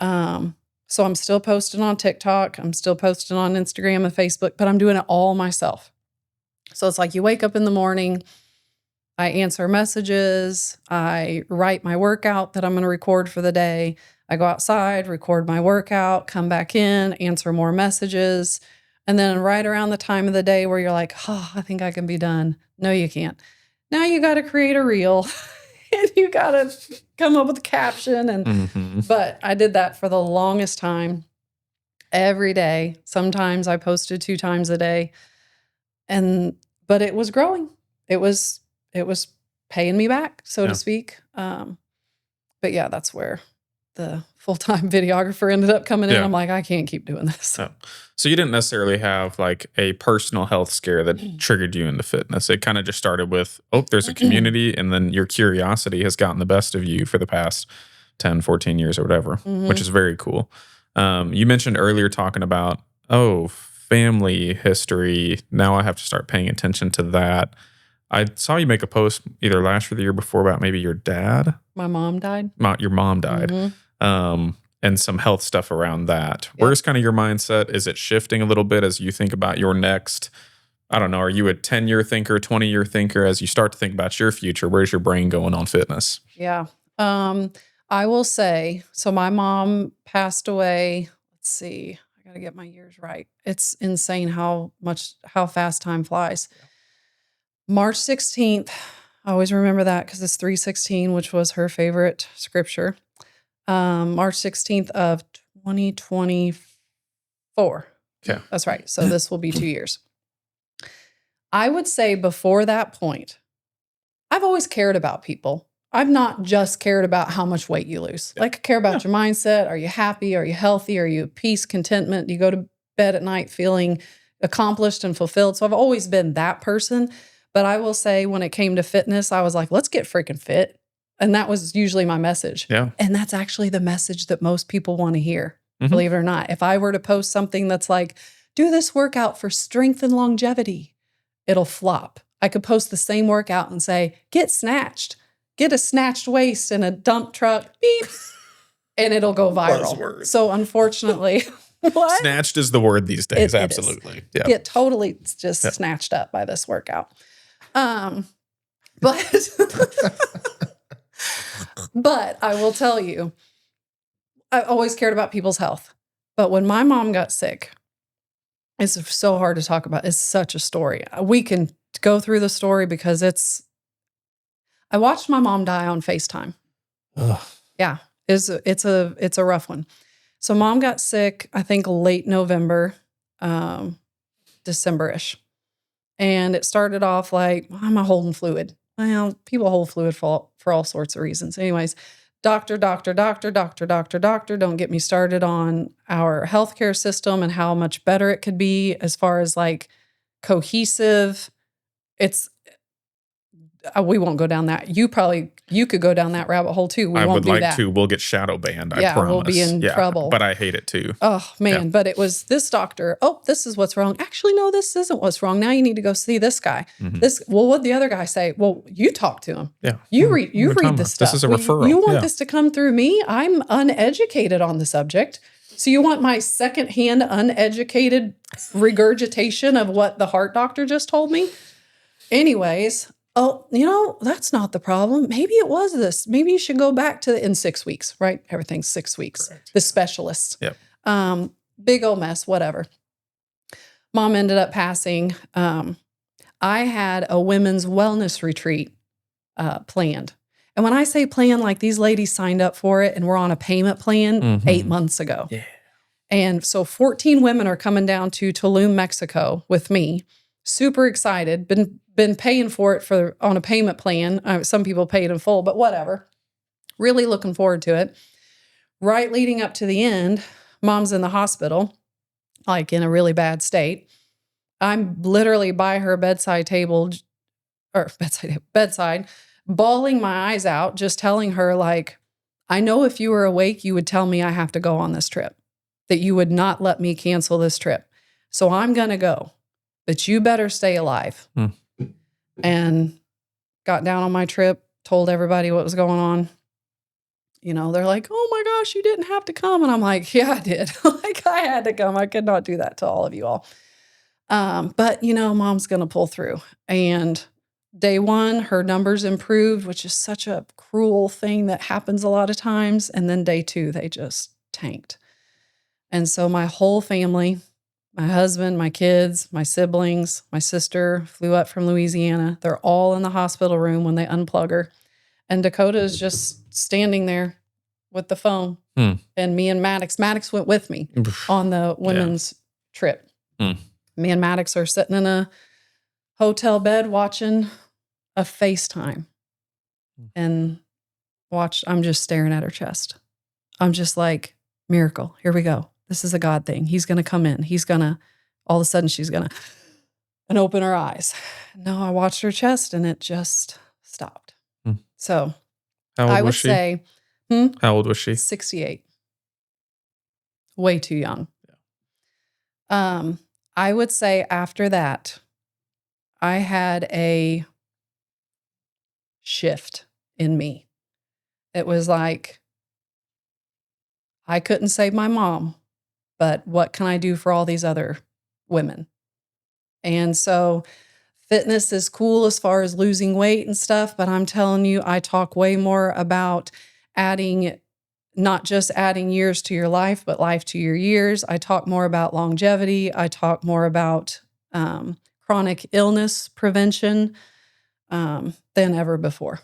So I'm still posting on TikTok. I'm still posting on Instagram and Facebook, but I'm doing it all myself. So it's like you wake up in the morning, I answer messages, I write my workout that I'm going to record for the day. I go outside, record my workout, come back in, answer more messages. And then right around the time of the day where you're like, oh, I think I can be done. No, you can't. Now you got to create a reel and you got to come up with a caption. And But I did that for the longest time, every day. Sometimes I posted 2 times a day. But it was growing. It was paying me back, so to speak. But yeah, that's where the full-time videographer ended up coming in. Yeah. I'm like, I can't keep doing this. Oh. So you didn't necessarily have like a personal health scare that triggered you into fitness. It kind of just started with, there's a community, and then your curiosity has gotten the best of you for the past 10, 14 years or whatever, which is very cool. You mentioned earlier talking about, family history. Now I have to start paying attention to that. I saw you make a post either last year or the year before about maybe your dad. My mom died. Your mom died. And some health stuff around that. Where's kind of your mindset? Is it shifting a little bit as you think about your next, I don't know, are you a 10-year thinker, 20-year thinker? As you start to think about your future, where's your brain going on fitness? Yeah. I will say, so my mom passed away. Let's see, I got to get my years right. It's insane how fast time flies. March 16th, I always remember that because it's 3:16, which was her favorite scripture. March 16th of 2024. Okay. That's right. So this will be 2 years. I would say before that point, I've always cared about people. I've not just cared about how much weight you lose. Like, I care about your mindset. Are you happy? Are you healthy? Are you at peace, contentment? Do you go to bed at night feeling accomplished and fulfilled? So I've always been that person. But I will say when it came to fitness, I was like, let's get freaking fit. And that was usually my message. Yeah. And that's actually the message that most people want to hear, believe it or not. If I were to post something that's like, do this workout for strength and longevity, it'll flop. I could post the same workout and say, get snatched. Get a snatched waist in a dump truck, beep, and it'll go viral. Buzzword. So unfortunately, what? Snatched is the word these days. It Absolutely. Yeah. Get totally just snatched up by this workout. But but I will tell you, I always cared about people's health. But when my mom got sick, it's so hard to talk about. It's such a story. We can go through the story because I watched my mom die on FaceTime. Ugh. Yeah, it's a rough one. So mom got sick, I think late November, December-ish. And it started off like, why am I holding fluid? Well, people hold fluid for all sorts of reasons. Anyways, doctor, don't get me started on our healthcare system and how much better it could be as far as like cohesive. We won't go down that. You could go down that rabbit hole too. We I won't would do like that. to. We'll get shadow banned. I Yeah, promise. we'll be in trouble. But I hate it too. Oh man, Yeah. but it was this doctor. Oh, this is what's wrong. Actually, no, this isn't what's wrong. Now you need to go see this guy. What'd the other guy say? Well, you talk to him. Yeah. You read this stuff. This is a referral. You want Yeah. this to come through me? I'm uneducated on the subject. So you want my secondhand uneducated regurgitation of what the heart doctor just told me? Anyways, that's not the problem. Maybe it was this. Maybe you should go back in 6 weeks, right? Everything's 6 weeks. Correct. The specialist. Yep. Big old mess, whatever. Mom ended up passing. I had a women's wellness retreat planned. And when I say plan, like these ladies signed up for it and we're on a payment plan 8 months ago. Yeah. And so 14 women are coming down to Tulum, Mexico with me. Super excited. Been paying for it on a payment plan. Some people paid in full, but whatever. Really looking forward to it. Right leading up to the end, mom's in the hospital, like in a really bad state. I'm literally by her bedside, bawling my eyes out, just telling her, like, I know if you were awake, you would tell me I have to go on this trip, that you would not let me cancel this trip. So I'm going to go, but you better stay alive. And got down on my trip, told everybody what was going on. They're like, oh my gosh, you didn't have to come. And I'm like, yeah, I did. Like, I had to come. I could not do that to all of you all. But mom's going to pull through. And day one, her numbers improved, which is such a cruel thing that happens a lot of times. And then day two, they just tanked. And so my whole family, my husband, my kids, my siblings, my sister flew up from Louisiana. They're all in the hospital room when they unplug her. And Dakota is just standing there with the phone. And me and Maddox went with me on the women's trip. Me and Maddox are sitting in a hotel bed watching a FaceTime. And I'm just staring at her chest. I'm just like, miracle, here we go. This is a God thing. He's going to come in. He's going to, all of a sudden she's going to, and open her eyes. No, I watched her chest and it just stopped. So How old I was would she? say, How old was she? 68. Way too young. I would say after that, I had a shift in me. It was like, I couldn't save my mom, but what can I do for all these other women? And so fitness is cool as far as losing weight and stuff, but I'm telling you, I talk way more about adding, not just adding years to your life, but life to your years. I talk more about longevity. I talk more about chronic illness prevention than ever before.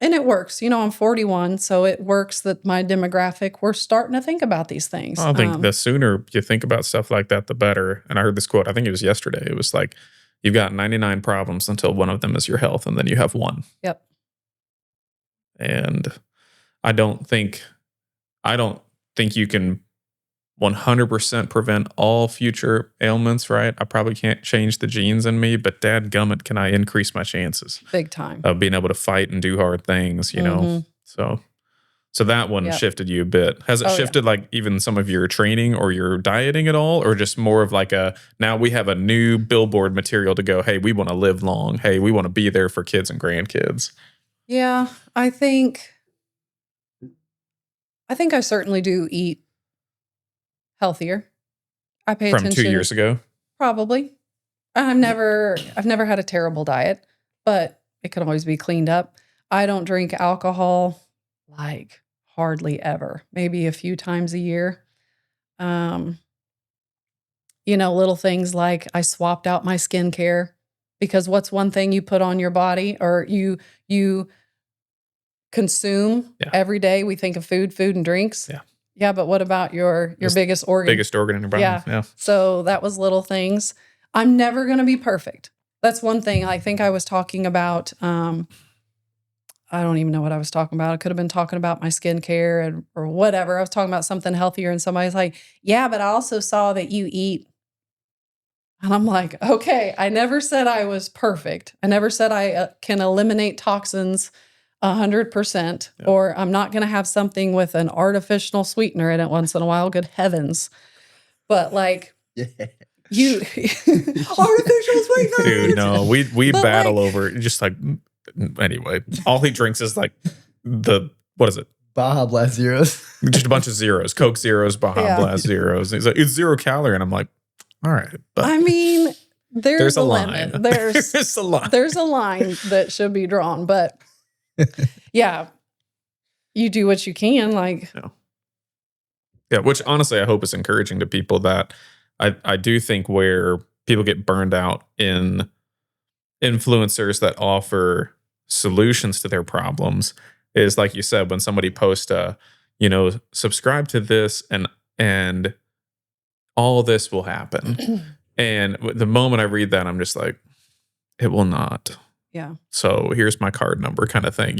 And it works. You know, I'm 41, so it works that my demographic, we're starting to think about these things. I think the sooner you think about stuff like that, the better. And I heard this quote, I think it was yesterday. It was like, you've got 99 problems until one of them is your health, and then you have one. Yep. And I don't think you can 100% prevent all future ailments, right? I probably can't change the genes in me, but dadgummit, can I increase my chances Big time. of being able to fight and do hard things, you know? So that one shifted you a bit. Has it shifted like even some of your training or your dieting at all? Or just more of like now we have a new billboard material to go, hey, we want to live long. Hey, we want to be there for kids and grandkids. Yeah, I think I certainly do eat healthier. I pay From attention. 2 years ago? Probably. I've never had a terrible diet, but it can always be cleaned up. I don't drink alcohol like hardly ever, maybe a few times a year. You know, little things like I swapped out my skincare, because what's one thing you put on your body or you consume every day? We think of food and drinks. Yeah. Yeah, but what about your biggest organ? Biggest organ in your body. Yeah. So that was little things. I'm never going to be perfect. That's one thing. I think I was talking about, I don't even know what I was talking about. I could have been talking about my skincare or whatever. I was talking about something healthier and somebody's like, yeah, but I also saw that you eat. And I'm like, okay, I never said I was perfect. I never said I can eliminate toxins 100%, or I'm not going to have something with an artificial sweetener in it once in a while. Good heavens. But like, you artificial sweetener. Dude, no, we battle over just like, anyway, all he drinks is like what is it? Baja Blast Zeros. Just a bunch of zeros, Coke zeros, Baja Blast zeros. He's like, it's 0 calorie. And I'm like, all right. But I mean, there's a line. limit. There's a line. There's a line that should be drawn, but yeah, you do what you can. Like, yeah, which honestly I hope is encouraging to people. That I do think where people get burned out in influencers that offer solutions to their problems is, like you said, when somebody posts subscribe to this and all this will happen. And the moment I read that, I'm just like, it will not. yeah. So here's my card number kind of thing,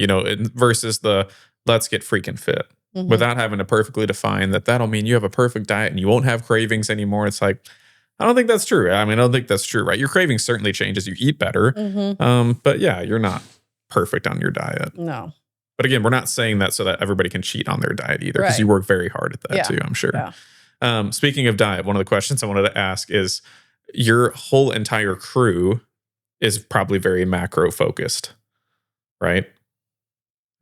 versus the let's get freaking fit without having to perfectly define that'll mean you have a perfect diet and you won't have cravings anymore. It's like, I don't think that's true. I mean, I don't think that's true, right? Your cravings certainly change as you eat better. But yeah, you're not perfect on your diet. No. But again, we're not saying that so that everybody can cheat on their diet either, because you work very hard at that too, I'm sure. Yeah. Speaking of diet, one of the questions I wanted to ask is, your whole entire crew is probably very macro focused, right?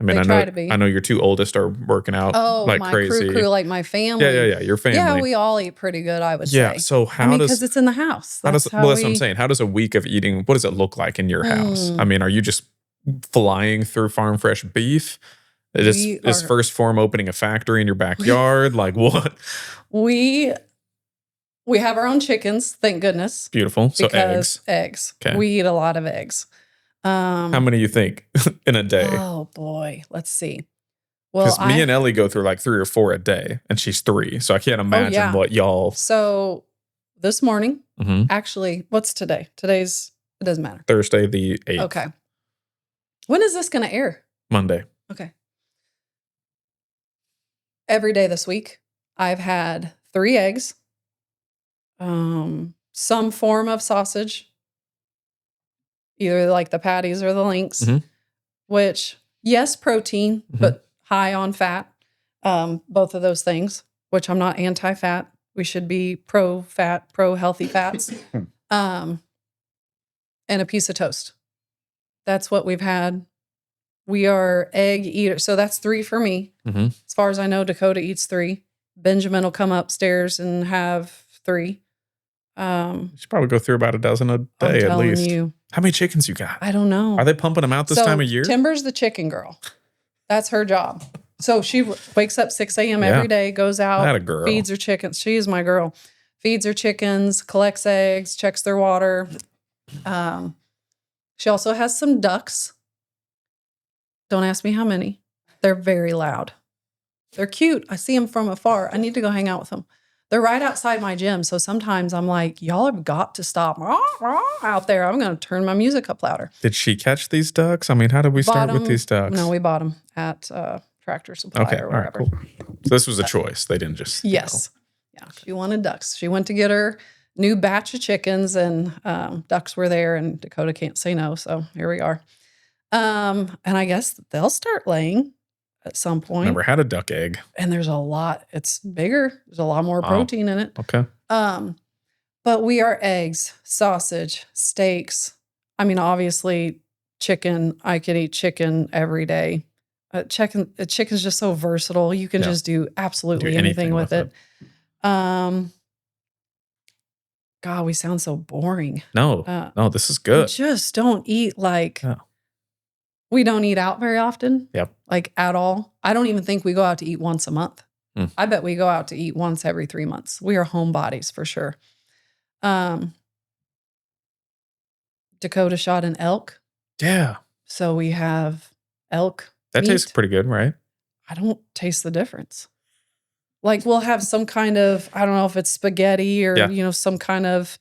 I mean, They try to be. I know your two oldest are working out like my crazy. crew, like my family. Yeah. Your family. Yeah, we all eat pretty good, I would say. Yeah. So because it's in the house. That's what I'm saying. How does a week of eating, what does it look like in your house? I mean, are you just flying through farm fresh beef? Is First Form opening a factory in your backyard? Like what? We have our own chickens, thank goodness. Beautiful. So eggs. Eggs. Okay. We eat a lot of eggs. How many you think in a day? Oh boy, let's see. Well, because me and Ellie go through like 3 or 4 a day, and she's 3, so I can't imagine what y'all. So this morning, actually, what's today? It doesn't matter. Thursday the 8th. Okay. When is this going to air? Monday. Okay. every day this week, I've had 3 eggs, some form of sausage, either like the patties or the links, which, yes, protein, but high on fat. Both of those things, which I'm not anti-fat. We should be pro-fat, pro-healthy fats. And a piece of toast. That's what we've had. We are egg eaters. So that's 3 for me. As far as I know, Dakota eats 3. Benjamin will come upstairs and have 3. You should probably go through about a dozen a day at least. How many chickens you got? I don't know. Are they pumping them out this time of year? Timber's the chicken girl. That's her job. So she wakes up 6 a.m. every day, goes out, feeds her chickens. She is my girl. Feeds her chickens, collects eggs, checks their water. She also has some ducks. Don't ask me how many. They're very loud. They're cute. I see them from afar. I need to go hang out with them. They're right outside my gym. So sometimes I'm like, y'all have got to stop out there. I'm going to turn my music up louder. Did she catch these ducks? I mean, how did we start with these ducks? No, we bought them at Tractor Supply or wherever. All right, cool. So this was a choice. They didn't just... Yes. Yeah, she wanted ducks. She went to get her new batch of chickens, and ducks were there, and Dakota can't say no. So here we are. And I guess they'll start laying at some point. Never had a duck egg. And there's a lot. It's bigger. There's a lot more protein in it. Okay. But we are eggs, sausage, steaks. I mean, obviously, chicken. I could eat chicken every day. Chicken's just so versatile. You can just do absolutely anything with it. God, we sound so boring. No, this is good. We just don't eat we don't eat out very often. Yep. Like at all. I don't even think we go out to eat once a month. I bet we go out to eat once every 3 months. We are homebodies for sure. Dakota shot an elk. Yeah. So we have elk. That meat. tastes pretty good, right? I don't taste the difference. Like we'll have some kind of, I don't know if it's spaghetti or, some kind of,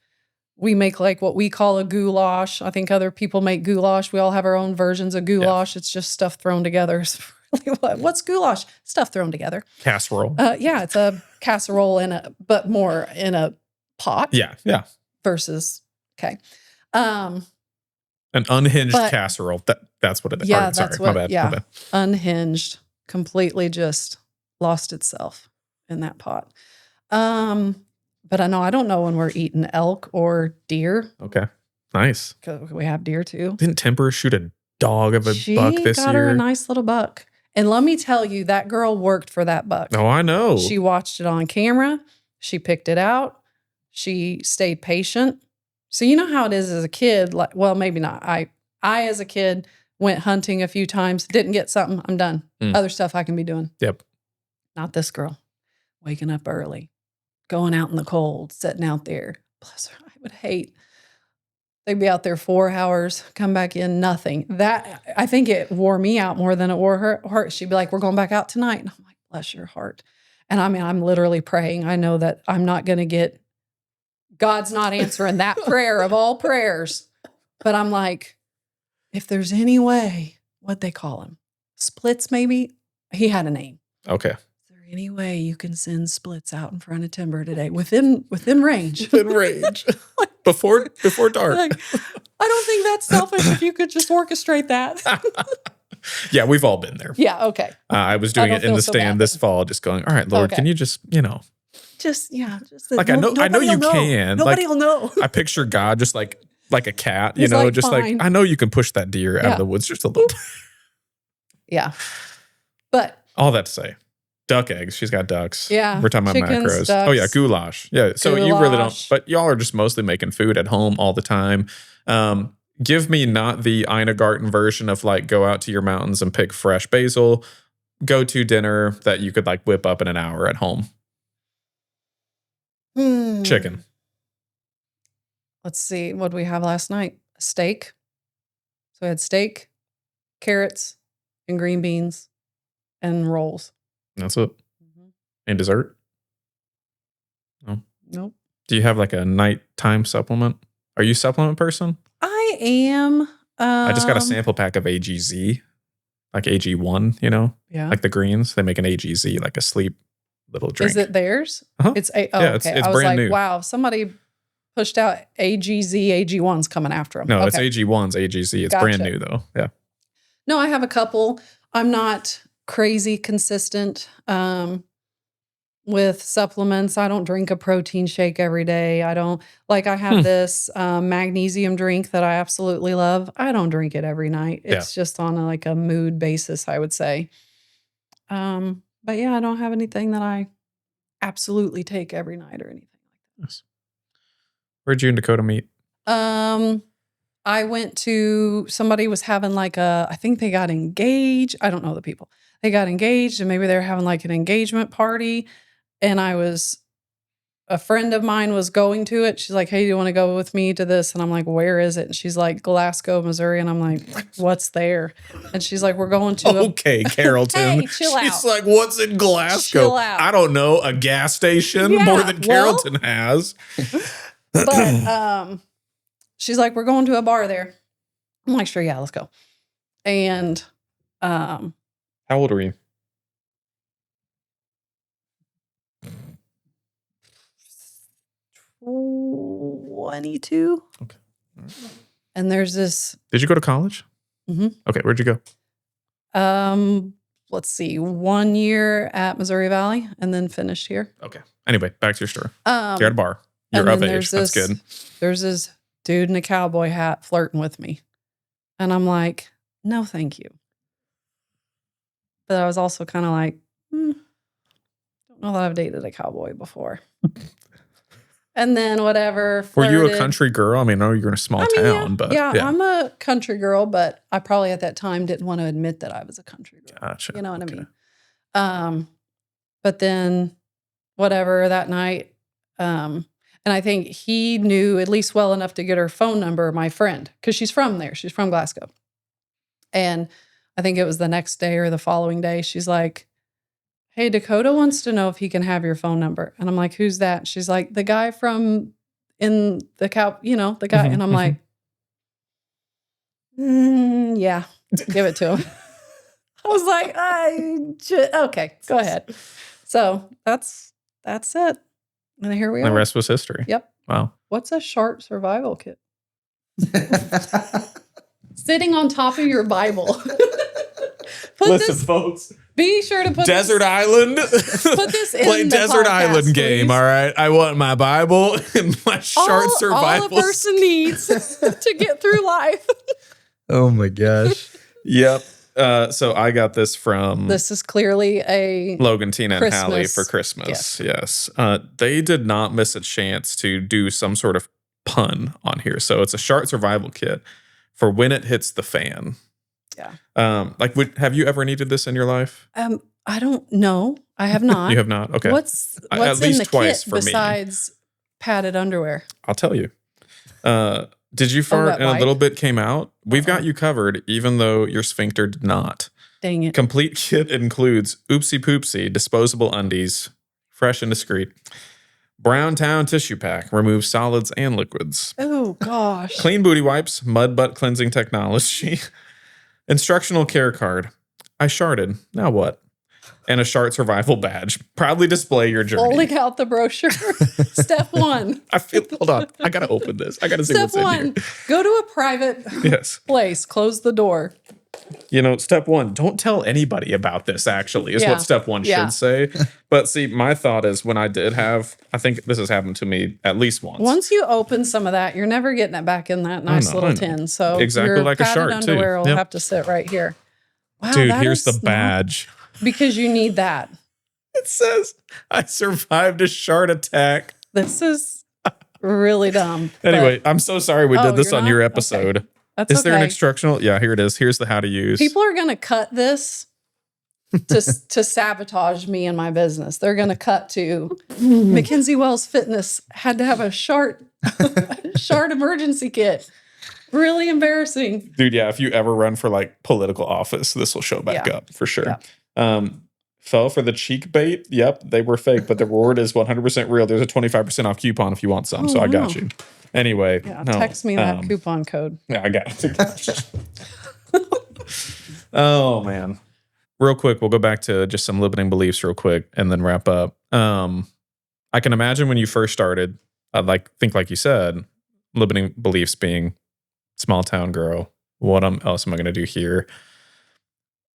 we make like what we call a goulash. I think other people make goulash. We all have our own versions of goulash. Yeah. It's just stuff thrown together. What's goulash? Stuff thrown together. Casserole. Yeah, it's a casserole but more in a pot. Yeah, yeah. Versus, okay. An unhinged casserole. That's what it is. Yeah, sorry, my bad. Yeah, unhinged. Completely just lost itself in that pot. But I don't know when we're eating elk or deer. Okay, nice. Because we have deer too. Didn't Timber shoot a dog of a buck this year? She got her a nice little buck. And let me tell you, that girl worked for that buck. Oh, I know. She watched it on camera. She picked it out. She stayed patient. So you know how it is as a kid. Like, well, maybe not. I as a kid went hunting a few times. Didn't get something. I'm done. Other stuff I can be doing. Yep. Not this girl. Waking up early. Going out in the cold. Sitting out there. Bless her. I would hate. They'd be out there 4 hours. Come back in. Nothing. That, I think it wore me out more than it wore her. She'd be like, we're going back out tonight. And I'm like, bless your heart. And I mean, I'm literally praying. I know that I'm not going to get, God's not answering that prayer of all prayers. But I'm like, if there's any way, what'd they call him? Splits, maybe? He had a name. Okay. Is there any way you can send Splits out in front of Timber today? Within range. Within range. Before dark. Like, I don't think that's selfish if you could just orchestrate that. Yeah, we've all been there. Yeah, okay. I was doing it in the stand this fall, just going, all right, Lord, can you just, Just like, I know you can. Nobody will know. I picture God just like a cat, He's like, just fine. like, I know you can push that deer out of the woods just a little bit. Yeah. But all that to say, duck eggs. She's got ducks. Yeah. We're talking about Chickens, macros. ducks. Oh, yeah. Goulash. Yeah. So you really don't, but y'all are just mostly making food at home all the time. Give me not the Ina Garten version of like go out to your mountains and pick fresh basil. Go to dinner that you could like whip up in an hour at home. Chicken. Let's see. What did we have last night? A steak. So we had steak, carrots, and green beans, and rolls. That's it. And dessert? No. Nope. Do you have like a nighttime supplement? Are you a supplement person? I am. I just got a sample pack of AGZ. like AG1, you know, Yeah. like the greens. They make an AGZ, like a sleep little drink. Is it theirs? Uh-huh. It's Yeah, okay. it's I was brand like, new. wow, somebody pushed out AGZ, AG1's coming after them. No, okay. it's AG1's AGZ. It's brand Gotcha. new though. Yeah. No, I have a couple. I'm not crazy consistent with supplements. I don't drink a protein shake every day. I don't I have this magnesium drink that I absolutely love. I don't drink it every night. It's just on a mood basis, I would say. But yeah, I don't have anything that I absolutely take every night or anything like that. Nice. Where'd you and Dakota meet? I went to, somebody was having I think they got engaged. I don't know the people. They got engaged and maybe they were having an engagement party. And a friend of mine was going to it. She's like, hey, do you want to go with me to this? And I'm like, where is it? And she's like, Glasgow, Missouri. And I'm like, what's there? And she's like, we're going to Okay, Carrollton. Hey, chill out. She's like, what's in Glasgow? Chill out. I don't know. A gas station Yeah, more than well- Carrollton has. But she's like, we're going to a bar there. I'm like, sure, yeah, let's go. And How old are you? 22. Okay. All right. And there's this, Did you go to college? Mhm. Okay, where'd you go? let's see, 1 year at Missouri Valley and then finished here. Okay. Anyway, back to your story. Um, You're at a bar. You're and of then age. That's good. There's this dude in a cowboy hat flirting with me. And I'm like, no, thank you. But I was also kind of like, don't know that I've dated a cowboy before. And then whatever. Were you a flirted. country girl? I mean, I know you're in a small town, but yeah, I'm a country girl, but I probably at that time didn't want to admit that I was a country girl. Gotcha. You know what Okay. I mean? But then whatever that night, and I think he knew at least well enough to get her phone number, my friend, because she's from there. She's from Glasgow. And I think it was the next day or the following day. She's like, hey, Dakota wants to know if he can have your phone number. And I'm like, who's that? She's like, the guy from in the cow, the guy. And I'm like, yeah, give it to him. I was like, okay, go ahead. So that's it. And here we The are. rest was history. Yep. Wow. What's a shark survival kit? Sitting on top of your Bible. Folks. Be sure to put Desert Island. Put this in Play the Desert podcast, Island game, please. all right? I want my Bible and my shark all survival. a person needs to get through life. Oh my gosh. Yep. So I got this from This is clearly a Logan, Tina, and Hallie Christmas for Christmas. gift. Yes. They did not miss a chance to do some sort of pun on here. So it's a shark survival kit for when it hits the fan. Yeah. Have you ever needed this in your life? I don't know. I have not. You have not? Okay. What's At in least the twice kit for me. besides padded underwear? I'll tell you. Did you fart wet and a wipe? little bit came out? We've got you covered, even though your sphincter did not. Dang it. Complete kit includes oopsie poopsie, disposable undies, fresh and discreet. Brown Town tissue pack, removes solids and liquids. Oh gosh. Clean booty wipes, mud butt cleansing technology. Instructional care card. I sharted. Now what? And a shark survival badge. Proudly display your journey. Holding out the brochure. Step 1. Hold on. I gotta open this. I gotta see Step what's in 1. here. Go to a private Yes. place. Close the door. Step 1, don't tell anybody about this, actually, is Yeah. what step 1 Yeah. should say. But see, my thought is when I did have, I think this has happened to me at least once. Once you open some of that, you're never getting it back in that nice know, little I know. tin. So Exactly your like a padded shark, too. underwear will Yep. have to sit right here. Wow, Dude, that here's is the badge. not- because you need that. It says, I survived a shark attack. This is really dumb. but Anyway, I'm so sorry we Oh, did this you're on your not? episode. that's Is there an okay. instructional? Yeah, here it is. Here's the how to use. People are going to cut this to sabotage me and my business. They're going to cut to Mackenzie Wells Fitness had to have a shark emergency kit. Really embarrassing. Dude, yeah, if you ever run for political office, this will show back Yeah. up for sure. Fell for the cheek bait. Yep, they were fake, but the reward is 100% real. There's a 25% off coupon if you want some. So I got you. Anyway, Yeah, no, text me that coupon code. Yeah, I got it. Oh man. Real quick, we'll go back to just some limiting beliefs real quick and then wrap up. I can imagine when you first started, like you said, limiting beliefs being small town girl. Else am I going to do here?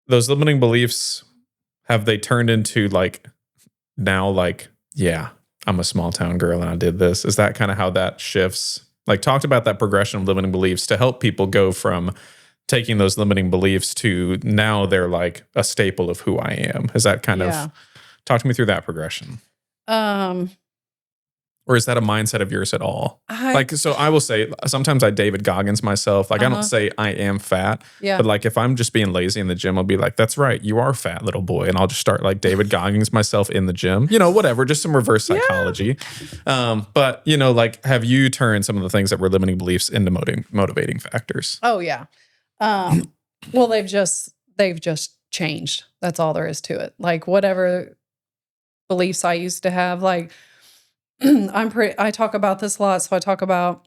Those limiting beliefs, have they turned into yeah, I'm a small town girl and I did this? Is that kind of how that shifts? Like, talked about that progression of limiting beliefs to help people go from taking those limiting beliefs to now they're like a staple of who I am. Is that kind of, talk to me through that progression? Or is that a mindset of yours at all? So I will say, sometimes I David Goggins myself. Like, I don't say I am fat, but like if I'm just being lazy in the gym, I'll be like, that's right, you are fat, little boy. And I'll just start like David Goggins myself in the gym, whatever, just some reverse psychology. But, like, have you turned some of the things that were limiting beliefs into motivating factors? Oh, yeah. Well, they've just changed. That's all there is to it. Like, whatever beliefs I used to have, like, I talk about this a lot. So I talk about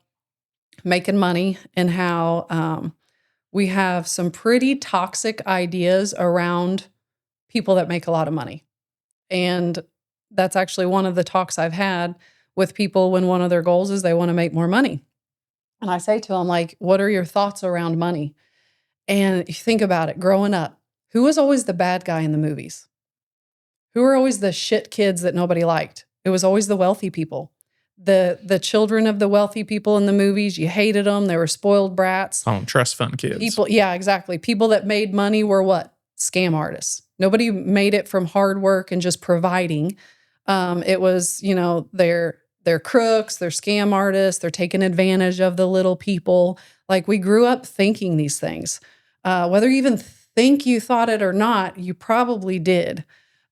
making money and how we have some pretty toxic ideas around people that make a lot of money. And that's actually one of the talks I've had with people when one of their goals is they want to make more money. And I say to them, like, what are your thoughts around money? And you think about it, growing up, who was always the bad guy in the movies? Who were always the shit kids that nobody liked? It was always the wealthy people. The children of the wealthy people in the movies, you hated them. They were spoiled brats. Trust fund kids. People, yeah, exactly. People that made money were what? Scam artists. Nobody made it from hard work and just providing. It was, they're crooks, they're scam artists, they're taking advantage of the little people. Like, we grew up thinking these things. Whether you even think you thought it or not, you probably did.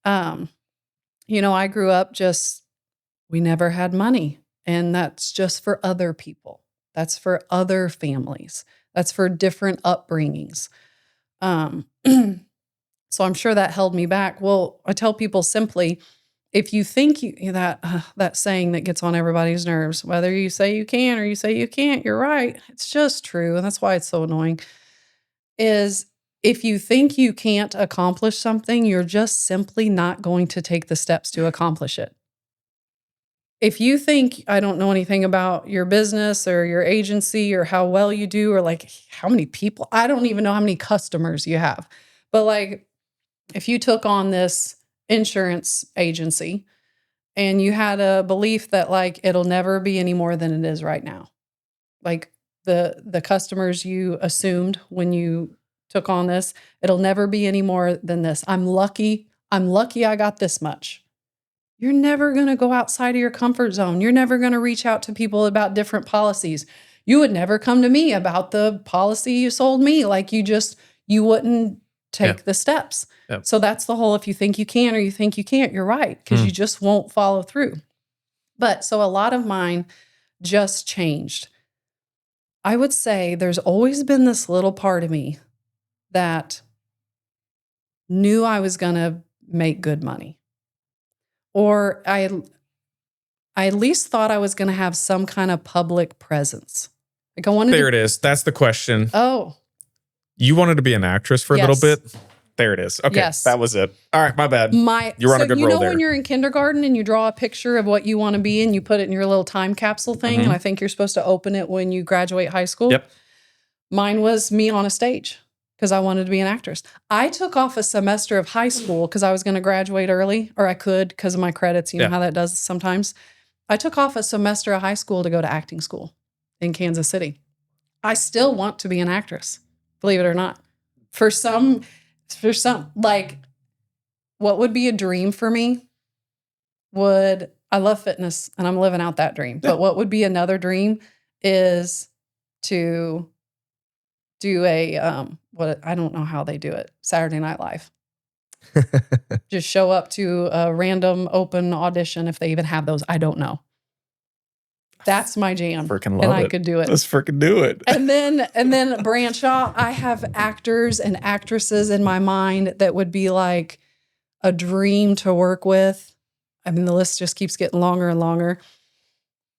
I grew up we never had money, and that's just for other people. That's for other families. That's for different upbringings. So I'm sure that held me back. Well, I tell people simply, if you think that saying that gets on everybody's nerves, whether you say you can or you say you can't, you're right. It's just true. And that's why it's so annoying, is if you think you can't accomplish something, you're just simply not going to take the steps to accomplish it. If you think, I don't know anything about your business or your agency or how well you do, or like how many people, I don't even know how many customers you have. But like, if you took on this insurance agency and you had a belief that like it'll never be any more than it is right now, like the customers you assumed when you took on this, it'll never be any more than this. I'm lucky I got this much. You're never going to go outside of your comfort zone. You're never going to reach out to people about different policies. You would never come to me about the policy you sold me. Like, you wouldn't take the steps. Yep. So that's the whole, if you think you can or you think you can't, you're right, because you just won't follow through. But so a lot of mine just changed. I would say there's always been this little part of me that knew I was going to make good money. Or I at least thought I was going to have some kind of public presence. Like, I wanted There it is. That's the question. Oh. You wanted to be an actress for a little bit? There it is. Okay, yes. That was it. All right, my bad. You're on a good roll there. When you're in kindergarten and you draw a picture of what you want to be and you put it in your little time capsule thing, and I think you're supposed to open it when you graduate high school? Yep. Mine was me on a stage, because I wanted to be an actress. I took off a semester of high school because I was going to graduate early, or I could because of my credits. You know how that does sometimes. I took off a semester of high school to go to acting school in Kansas City. I still want to be an actress, believe it or not. For some, like, what would be a dream for me I love fitness and I'm living out that dream. But what would be another dream is to do I don't know how they do it, Saturday Night Live. Just show up to a random open audition, if they even have those. I don't know. That's my jam. Freaking love and it. I could do it. Let's freaking do it. And then branch off. I have actors and actresses in my mind that would be like a dream to work with. I mean, the list just keeps getting longer and longer.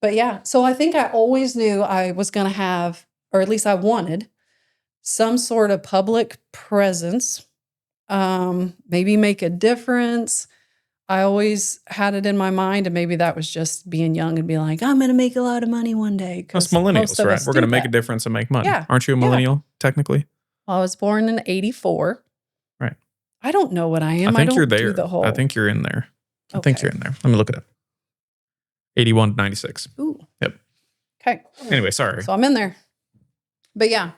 But yeah, so I think I always knew I was going to have, or at least I wanted, some sort of public presence, maybe make a difference. I always had it in my mind, and maybe that was just being young and being like, I'm going to make a lot of money one day. That's millennials, right? We're going to make a difference and make money. Yeah. Aren't you a millennial, technically? I was born in 84. Right. I don't know what I am. I think don't you're there. Do the whole... I think you're in there. I think you're in there. Let me look it up. 81 to 96. Ooh. Yep. Okay. Anyway, sorry. So I'm in there. But yeah.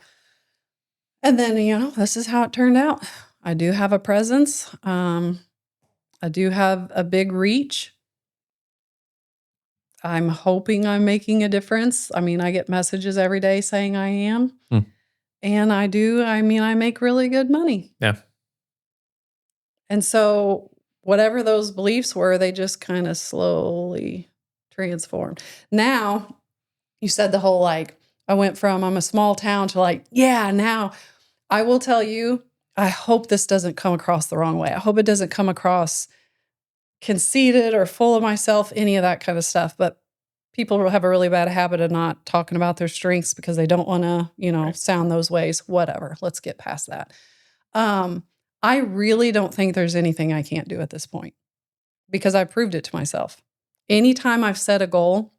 And then, this is how it turned out. I do have a presence. I do have a big reach. I'm hoping I'm making a difference. I mean, I get messages every day saying I am. And I do. I mean, I make really good money. Yeah. And so whatever those beliefs were, they just kind of slowly transformed. Now, you said the whole like, I went from I'm a small town to like, yeah, now I will tell you, I hope this doesn't come across the wrong way. I hope it doesn't come across conceited or full of myself, any of that kind of stuff. But people have a really bad habit of not talking about their strengths because they don't want to, sound those ways. Whatever. Let's get past that. I really don't think there's anything I can't do at this point because I proved it to myself. Anytime I've set a goal,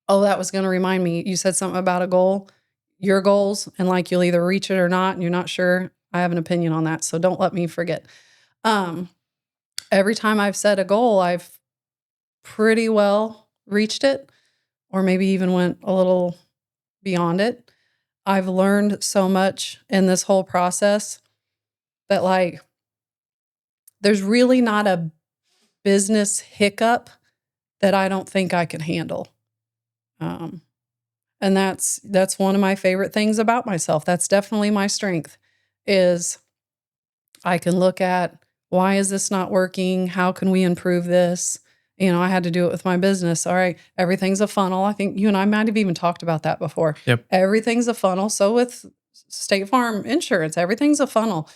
that was going to remind me, you said something about a goal, your goals, and like you'll either reach it or not, and you're not sure. I have an opinion on that, so don't let me forget. Every time I've set a goal, I've pretty well reached it, or maybe even went a little beyond it. I've learned so much in this whole process that like, there's really not a business hiccup that I don't think I can handle. And that's one of my favorite things about myself. That's definitely my strength is I can look at why is this not working? How can we improve this? I had to do it with my business. All right, everything's a funnel. I think you and I might have even talked about that before. Yep. Everything's a funnel. So with State Farm Insurance, everything's a funnel.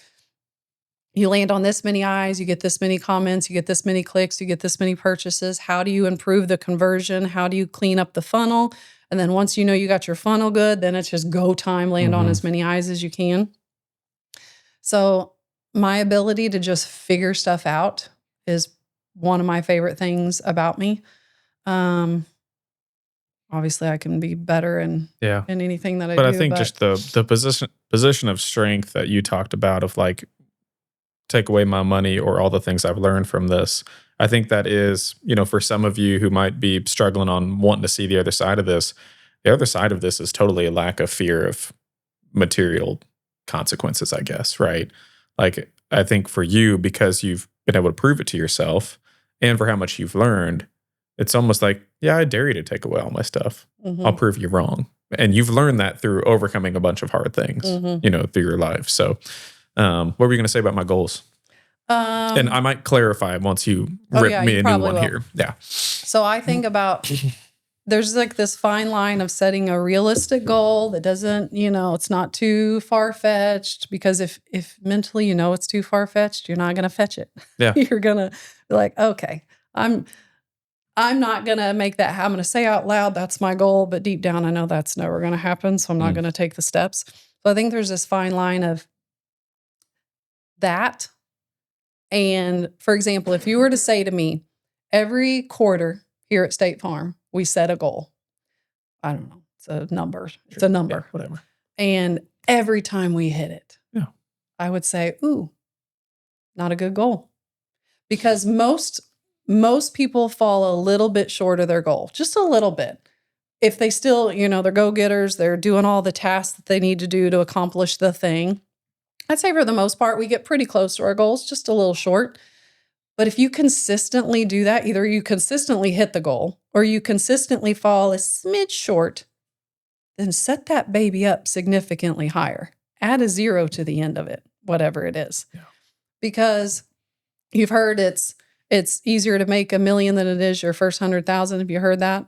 You land on this many eyes, you get this many comments, you get this many clicks, you get this many purchases. How do you improve the conversion? How do you clean up the funnel? And then once you got your funnel good, then it's just go time, land on as many eyes as you can. So my ability to just figure stuff out is one of my favorite things about me. Obviously, I can be better in anything that I do. But I think just the position of strength that you talked about of like, take away my money or all the things I've learned from this. I think that is, for some of you who might be struggling on wanting to see the other side of this, the other side of this is totally a lack of fear of material consequences, I guess, right? Like, I think for you, because you've been able to prove it to yourself and for how much you've learned, it's almost like, yeah, I dare you to take away all my stuff. I'll prove you wrong. And you've learned that through overcoming a bunch of hard things, through your life. So, what were you going to say about my goals? And I might clarify once you rip me a new one here. Yeah. So I think about, there's like this fine line of setting a realistic goal that doesn't, it's not too far-fetched, because if mentally it's too far-fetched, you're not going to fetch it. Yeah. You're going to be like, okay, I'm not going to make that. I'm going to say out loud, that's my goal. But deep down, I know that's never going to happen. So I'm not going to take the steps. So I think there's this fine line of that. And for example, if you were to say to me, every quarter here at State Farm, we set a goal. I don't know. It's a number. Sure. It's a number. Yeah, whatever. And every time we hit it, I would say, ooh, not a good goal. Because most people fall a little bit short of their goal, just a little bit. If they still, they're go-getters, they're doing all the tasks that they need to do to accomplish the thing. I'd say for the most part, we get pretty close to our goals, just a little short. But if you consistently do that, either you consistently hit the goal or you consistently fall a smidge short, then set that baby up significantly higher. Add a 0 to the end of it, whatever it is. Yeah. Because you've heard it's easier to make $1 million than it is your first 100,000. Have you heard that?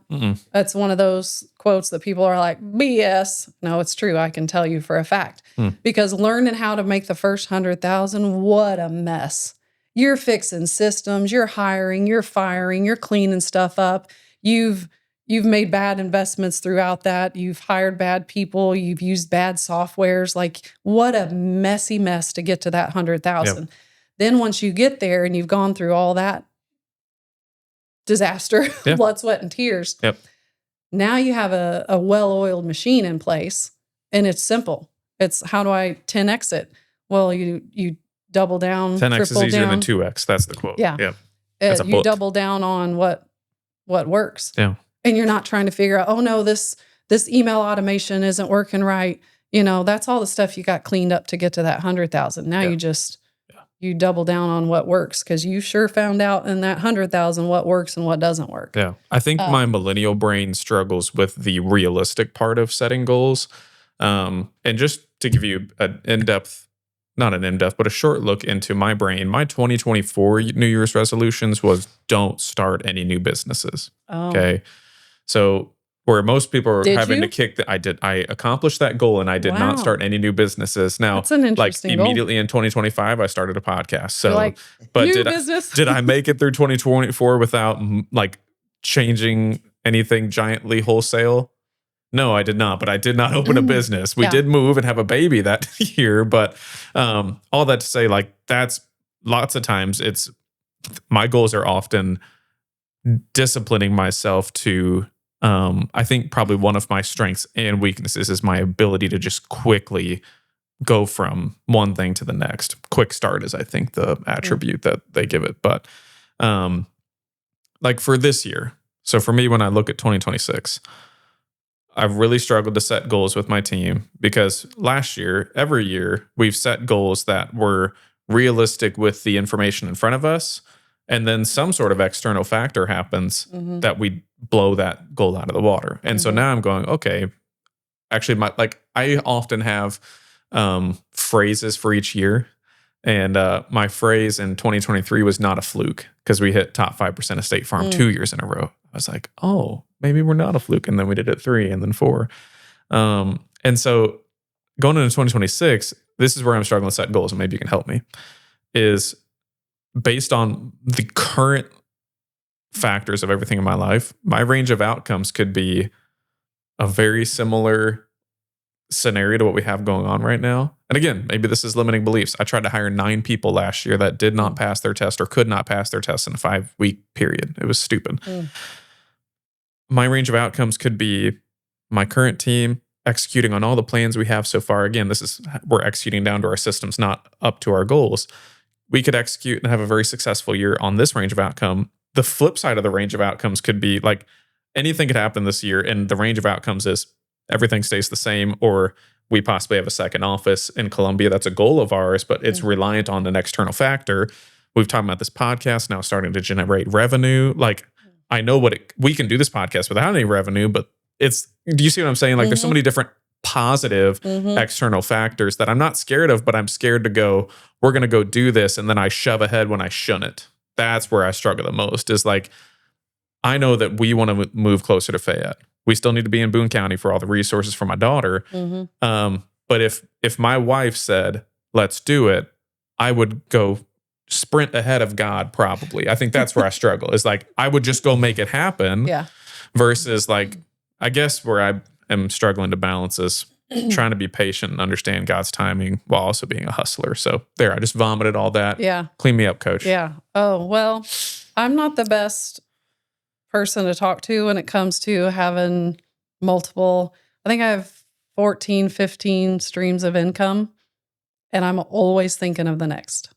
That's one of those quotes that people are like, BS. No, it's true. I can tell you for a fact. Because learning how to make the first 100,000, what a mess. You're fixing systems, you're hiring, you're firing, you're cleaning stuff up. You've you've made bad investments throughout that. You've hired bad people. You've used bad softwares. Like, what a messy mess to get to that 100,000. Yep. Then once you get there and you've gone through all that disaster, Yeah. blood, sweat, and tears. Yep. Now you have a well-oiled machine in place, and it's simple. It's, how do I 10x it? Well, you double down, 10x is triple easier down. than 2x. That's the quote. Yeah. Yeah. That's a You book. double down on what works. Yeah. And you're not trying to figure out, oh no, this email automation isn't working right. You know, that's all the stuff you got cleaned up to get to that 100,000. Now you just you double down on what works, because you sure found out in that 100,000 what works and what doesn't work. Yeah. I think my millennial brain struggles with the realistic part of setting goals. And just to give you not an in-depth, but a short look into my brain, my 2024 New Year's resolutions was don't start any new businesses. Oh. Okay. So where most people are Did having you? to kick I accomplished that goal, and I did Wow. not start any new businesses. Now, That's an like interesting goal. immediately in 2025, I started a podcast. So, You're like, but new did business. did I make it through 2024 without like changing anything giantly wholesale? No, I did not. But I did not open a business. We Yeah. did move and have a baby that year. But all that to say, like, that's lots of times my goals are often disciplining myself to, I think probably one of my strengths and weaknesses is my ability to just quickly go from one thing to the next. Quick start is, I think, the attribute that they give it. But like for this year, so for me, when I look at 2026, I've really struggled to set goals with my team, because last year, every year, we've set goals that were realistic with the information in front of us. And then some sort of external factor happens that we blow that goal out of the water. And so now I'm going, okay, actually, I often have phrases for each year. And my phrase in 2023 was not a fluke, because we hit top 5% of State Farm 2 years in a row. I was like, oh, maybe we're not a fluke. And then we did it 3 and then 4. And so going into 2026, this is where I'm struggling to set goals, and maybe you can help me, is based on the current factors of everything in my life, my range of outcomes could be a very similar scenario to what we have going on right now. And again, maybe this is limiting beliefs. I tried to hire 9 people last year that did not pass their test or could not pass their test in a 5-week period. It was stupid. My range of outcomes could be my current team executing on all the plans we have so far. Again, we're executing down to our systems, not up to our goals. We could execute and have a very successful year on this range of outcome. The flip side of the range of outcomes could be like anything could happen this year, and the range of outcomes is everything stays the same, or we possibly have a second office in Columbia. That's a goal of ours, but it's reliant on an external factor. We've talked about this podcast now starting to generate revenue. Like, I know we can do this podcast without any revenue, but do you see what I'm saying? Like, there's so many different positive external factors that I'm not scared of, but I'm scared to go, we're going to go do this. And then I shove ahead when I shouldn't. That's where I struggle the most, is like, I know that we want to move closer to Fayette. We still need to be in Boone County for all the resources for my daughter. But if my wife said, let's do it, I would go sprint ahead of God, probably. I think that's where I struggle, is like, I would just go make it happen. Yeah. Versus like, I guess where I am struggling to balance is trying to be patient and understand God's timing while also being a hustler. So there, I just vomited all that. Yeah. Clean me up, coach. Yeah. Oh, well, I'm not the best person to talk to when it comes to having multiple. I think I have 14, 15 streams of income, and I'm always thinking of the next.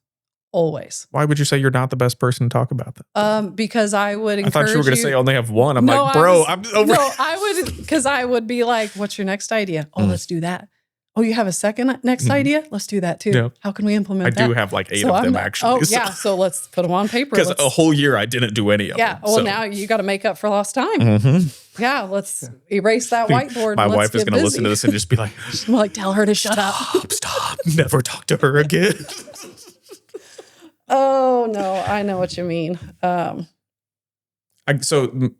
Always. Why would you say you're not the best person to talk about that? Because I would encourage I thought you were going to say I only have one. I'm No, like, bro, I I'm over. No, I would, because I would be like, what's your next idea? Oh, let's do that. Oh, you have a second next idea? Let's do that too. Yeah. How can we implement I that? do have like 8 So of them, I'm- actually. Oh, yeah. So let's put them on paper. Because Let's- a whole year I didn't do any of yeah. them. Well, so. now you got to make up for lost time. Yeah. Let's erase that whiteboard. My and let's wife is get going to listen to busy. this and just be like, I'm like, tell her to shut up. stop, never talk to her again. Oh, no. I know what you mean. So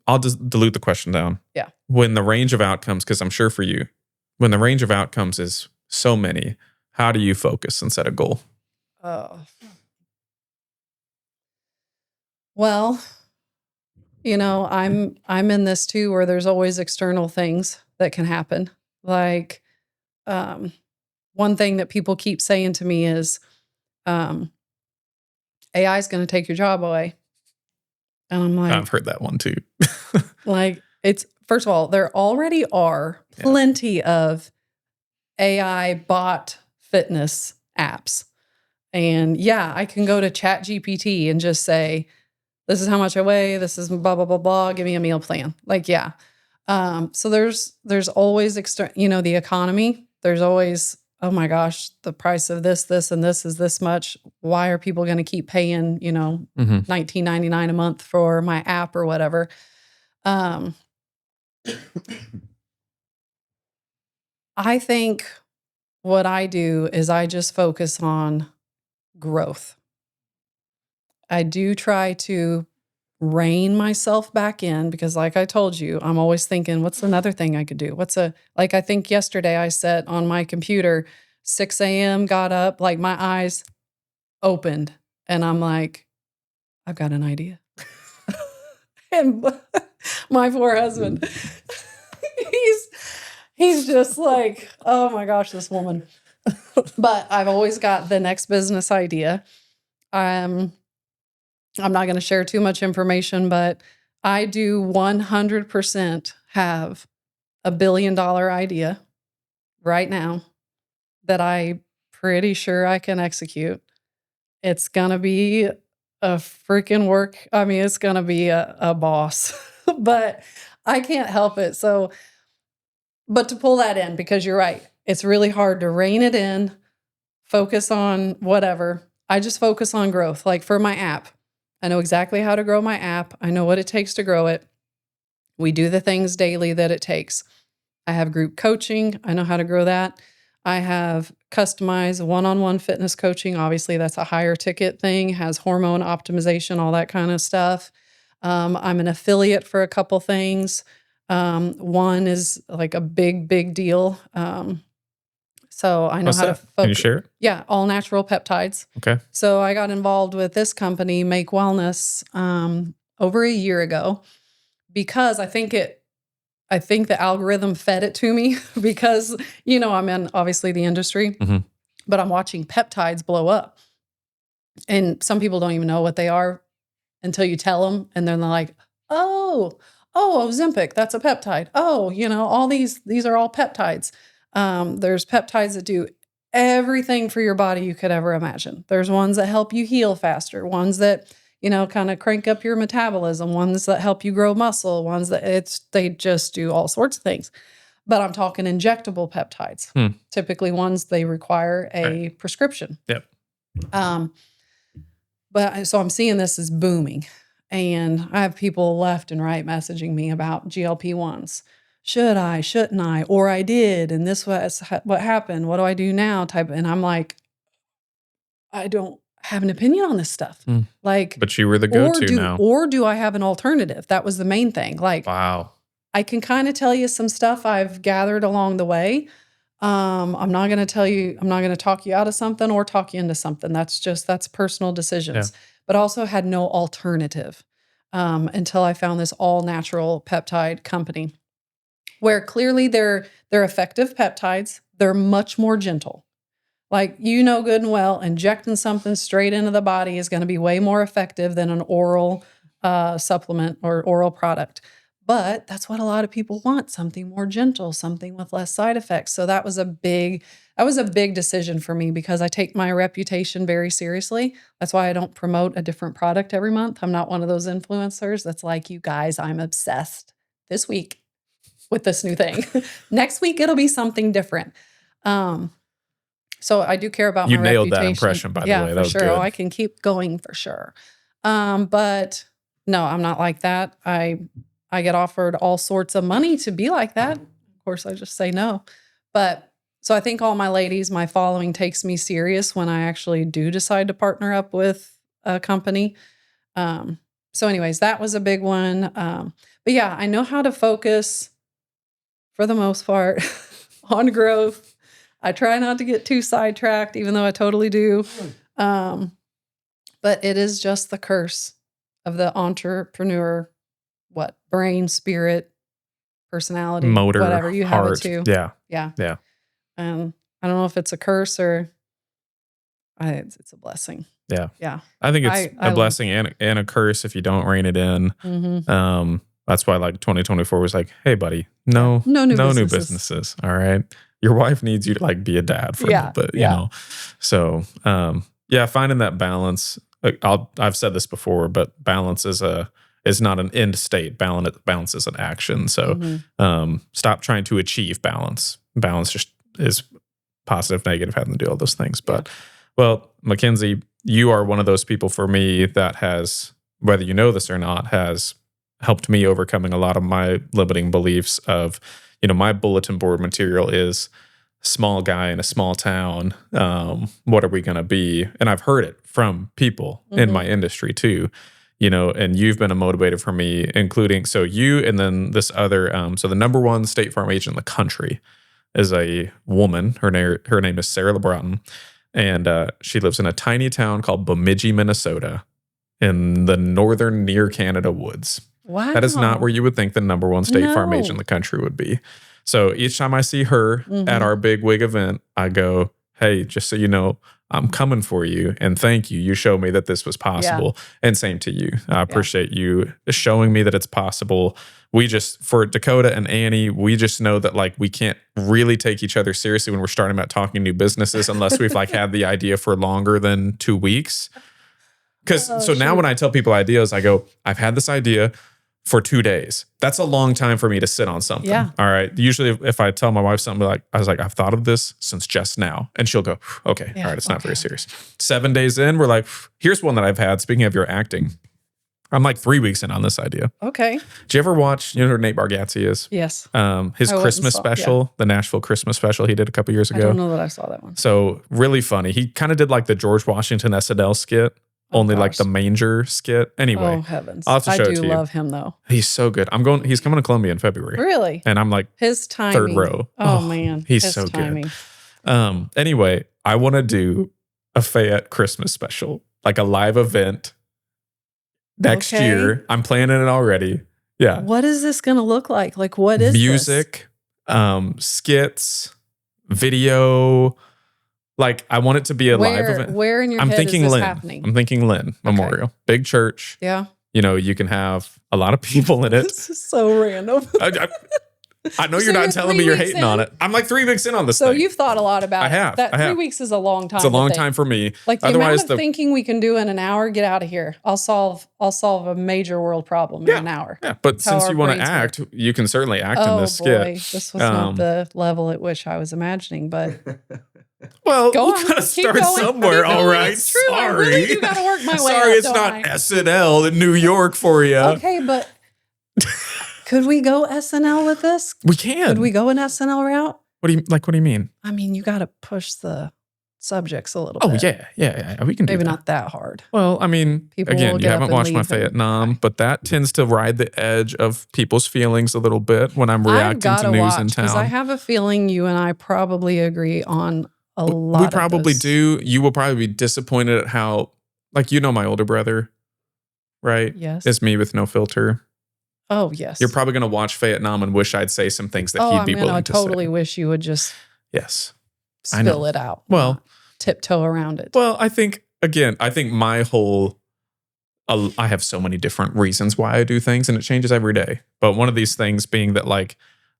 I'll just dilute the question down. Yeah. When the range of outcomes, because I'm sure for you, when the range of outcomes is so many, how do you focus and set a goal? Well, I'm in this too, where there's always external things that can happen. Like, one thing that people keep saying to me is, AI is going to take your job away. And I'm like, I've heard that one too. it's, first of all, there already are plenty of AI bot fitness apps. And I can go to ChatGPT and just say, this is how much I weigh. This is blah, blah, blah, blah. Give me a meal plan. So there's always the economy. There's always, oh my gosh, the price of this, and this is this much. Why are people going to keep paying, $19.99 a month for my app or whatever? I think what I do is I just focus on growth. I do try to rein myself back in because, like I told you, I'm always thinking, what's another thing I could do? I think yesterday I sat on my computer, 6 a.m., got up, like my eyes opened, and I'm like, I've got an idea. And my poor husband, he's just like, oh my gosh, this woman. But I've always got the next business idea. I'm not going to share too much information, but I do 100% have a $1 billion idea right now that I'm pretty sure I can execute. It's going to be a freaking work. I mean, it's going to be a boss, but I can't help it. So, but to pull that in, because you're right, it's really hard to rein it in, focus on whatever. I just focus on growth. Like for my app, I know exactly how to grow my app. I know what it takes to grow it. We do the things daily that it takes. I have group coaching. I know how to grow that. I have customized one-on-one fitness coaching. Obviously, that's a higher ticket thing, has hormone optimization, all that kind of stuff. I'm an affiliate for a couple things. One is like a big, big deal. So I know What's how that? to focus. Can you share it? Yeah, all natural peptides. Okay. So I got involved with this company, Make Wellness, over a year ago because I think the algorithm fed it to me because, I'm in obviously the industry, but I'm watching peptides blow up. And some people don't even know what they are until you tell them. And then they're like, oh, Ozempic, that's a peptide. Oh, all these are all peptides. There's peptides that do everything for your body you could ever imagine. There's ones that help you heal faster, ones that, kind of crank up your metabolism, ones that help you grow muscle, ones that they just do all sorts of things. But I'm talking injectable peptides. Typically ones they require a prescription. Yep. But so I'm seeing this is booming. And I have people left and right messaging me about GLP-1s. Should I, shouldn't I? Or I did, and this was what happened. What do I do now? And I'm like, I don't have an opinion on this stuff. But you were the go-to now. Or do I have an alternative? That was the main thing. Wow. I can kind of tell you some stuff I've gathered along the way. I'm not going to talk you out of something or talk you into something. That's personal decisions. Yeah. But also had no alternative until I found this all natural peptide company where clearly they're effective peptides. They're much more gentle. Like, good and well, injecting something straight into the body is going to be way more effective than an oral supplement or oral product. But that's what a lot of people want, something more gentle, something with less side effects. So that was a big decision for me because I take my reputation very seriously. That's why I don't promote a different product every month. I'm not one of those influencers that's like, you guys, I'm obsessed this week with this new thing. Next week, it'll be something different. So I do care about my reputation. You nailed that impression, by the way. That was sure. Good. Oh, I can keep going for sure. But no, I'm not like that. I get offered all sorts of money to be like that. Of course, I just say no. But so I think all my ladies, my following takes me serious when I actually do decide to partner up with a company. So anyways, that was a big one. But yeah, I know how to focus for the most part on growth. I try not to get too sidetracked, even though I totally do. But it is just the curse of the entrepreneur brain, spirit, personality, motor, whatever you have heart. it to. Yeah. Yeah. I don't know if it's a curse or it's a blessing. Yeah. Yeah. I think it's a blessing and a curse if you don't rein it in. Mm-hmm. That's why like 2024 was like, hey buddy, no new new businesses. All right. Your wife needs you to like be a dad for a little bit, you know? So, finding that balance. I've said this before, but balance is not an end state. Balance is an action. So, stop trying to achieve balance. Balance just is positive, negative, having to do all those things. But, well, Mackenzie, you are one of those people for me that has, whether you know this or not, has helped me overcoming a lot of my limiting beliefs of, my bulletin board material is small guy in a small town. What are we going to be? And I've heard it from people in my industry too, and you've been a motivator for me, including, so you, and then this other, so the number one State Farm agent in the country is a woman. Her name is Sarah LeBroughton. And she lives in a tiny town called Bemidji, Minnesota, in the northern near Canada woods. Wow. That is not where you would think the number one State Farm agent in the country would be. So each time I see her at our big wig event, I go, hey, just so you know, I'm coming for you. And thank you. You showed me that this was possible. And same to you. I appreciate you showing me that it's possible. We just, for Dakota and Annie, we just know that like we can't really take each other seriously when we're starting about talking new businesses unless we've like had the idea for longer than 2 weeks. Because now when I tell people ideas, I go, I've had this idea for 2 days. That's a long time for me to sit on something. Yeah. All right. Usually if I tell my wife something I've thought of this since just now. And she'll go, okay, all right, it's not very serious. 7 days in, we're like, here's one that I've had. Speaking of your acting, I'm like 3 weeks in on this idea. Okay. Did you ever watch, you know who Nate Bargatze is? Yes. His Christmas special, the Nashville Christmas special he did a couple years ago. I don't know that I saw that one. So really funny. He kind of did like the George Washington SNL skit. Only like the manger skit. Anyway. Oh, heavens. I'll have to show it to you. I do love him, though. He's so good. He's coming to Columbia in February. Really? And I'm like his timing. third row. Oh man. He's his so timing. good. Anyway, I want to do a Fayette Christmas special, like a live event next year. I'm planning it already. Yeah. What is this going to look like? Like, what is music, skits, video. Like, I want it to be a live event. Where in your head is this happening? I'm thinking Lynn Memorial. Big church. Yeah. You can have a lot of people in it. This is so random. I know you're not telling me you're hating on it. I'm like 3 weeks in on this thing. So you've thought a lot about it. I have. 3 weeks is a long time. It's a long time for me. Like the amount of thinking we can do in an hour, get out of here. I'll solve a major world problem in an hour. Yeah, but since you want to act, you can certainly act in this skit. This was not the level at which I was imagining, but... Well, you gotta start somewhere, all right. It's true. Sorry. I really do gotta work my way Sorry, up, it's not SNL in New York for you. Okay, but could we go SNL with this? We can. Could we go an SNL route? What do you mean? I mean, you gotta push the subjects a little bit. Oh, yeah. We can do Maybe that. not that hard. Well, I mean, People again, will you get haven't up and watched my leave Fayette and- Nom, but that tends to ride the edge of people's feelings a little bit when I'm reacting to news in town. Because I have a feeling you and I probably agree on a lot. We probably of this. do. You will probably be disappointed at how, like, my older brother, right? Yes. It's me with no filter. Oh, yes. You're probably going to watch Fayette Nom and wish I'd say some things that he'd be willing to say. I totally wish you would just spill it out. Well, tiptoe around it. Well, I think my whole, I have so many different reasons why I do things and it changes every day. But one of these things being that like,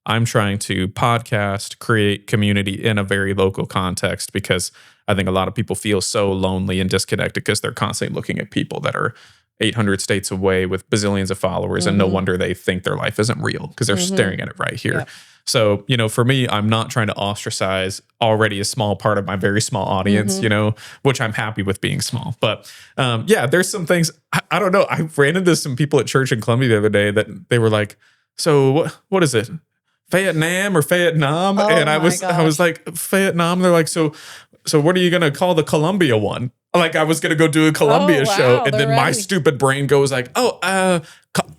I'm trying to podcast, create community in a very local context because I think a lot of people feel so lonely and disconnected because they're constantly looking at people that are 800 states away with bazillions of followers. And no wonder they think their life isn't real because they're staring at it right here. Yep. So, for me, I'm not trying to ostracize already a small part of my very small audience, which I'm happy with being small. But there's some things, I don't know. I ran into some people at church in Columbia the other day that they were like, so what is it? Fayette Nam or Fayette Nom? Oh, and I was like, Fayette Nom. They're like, so what are you going to call the Columbia one? Like I was going to go do a Columbia show. And then my stupid brain goes like,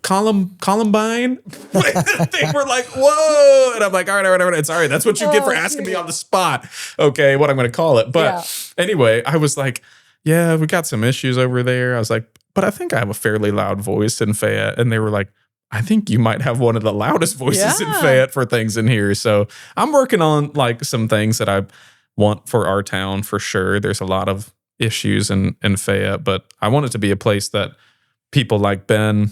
Columbine? They were like, whoa. And I'm like, all right. Sorry. That's what you get for asking me on the spot. Okay, what I'm going to call it. But anyway, I was like, yeah, we got some issues over there. I was like, but I think I have a fairly loud voice in Fayette. And they were like, I think you might have one of the loudest voices in Yeah. Fayette for things in here. So I'm working on like some things that I want for our town for sure. There's a lot of issues in Fayette, but I want it to be a place that people like Ben,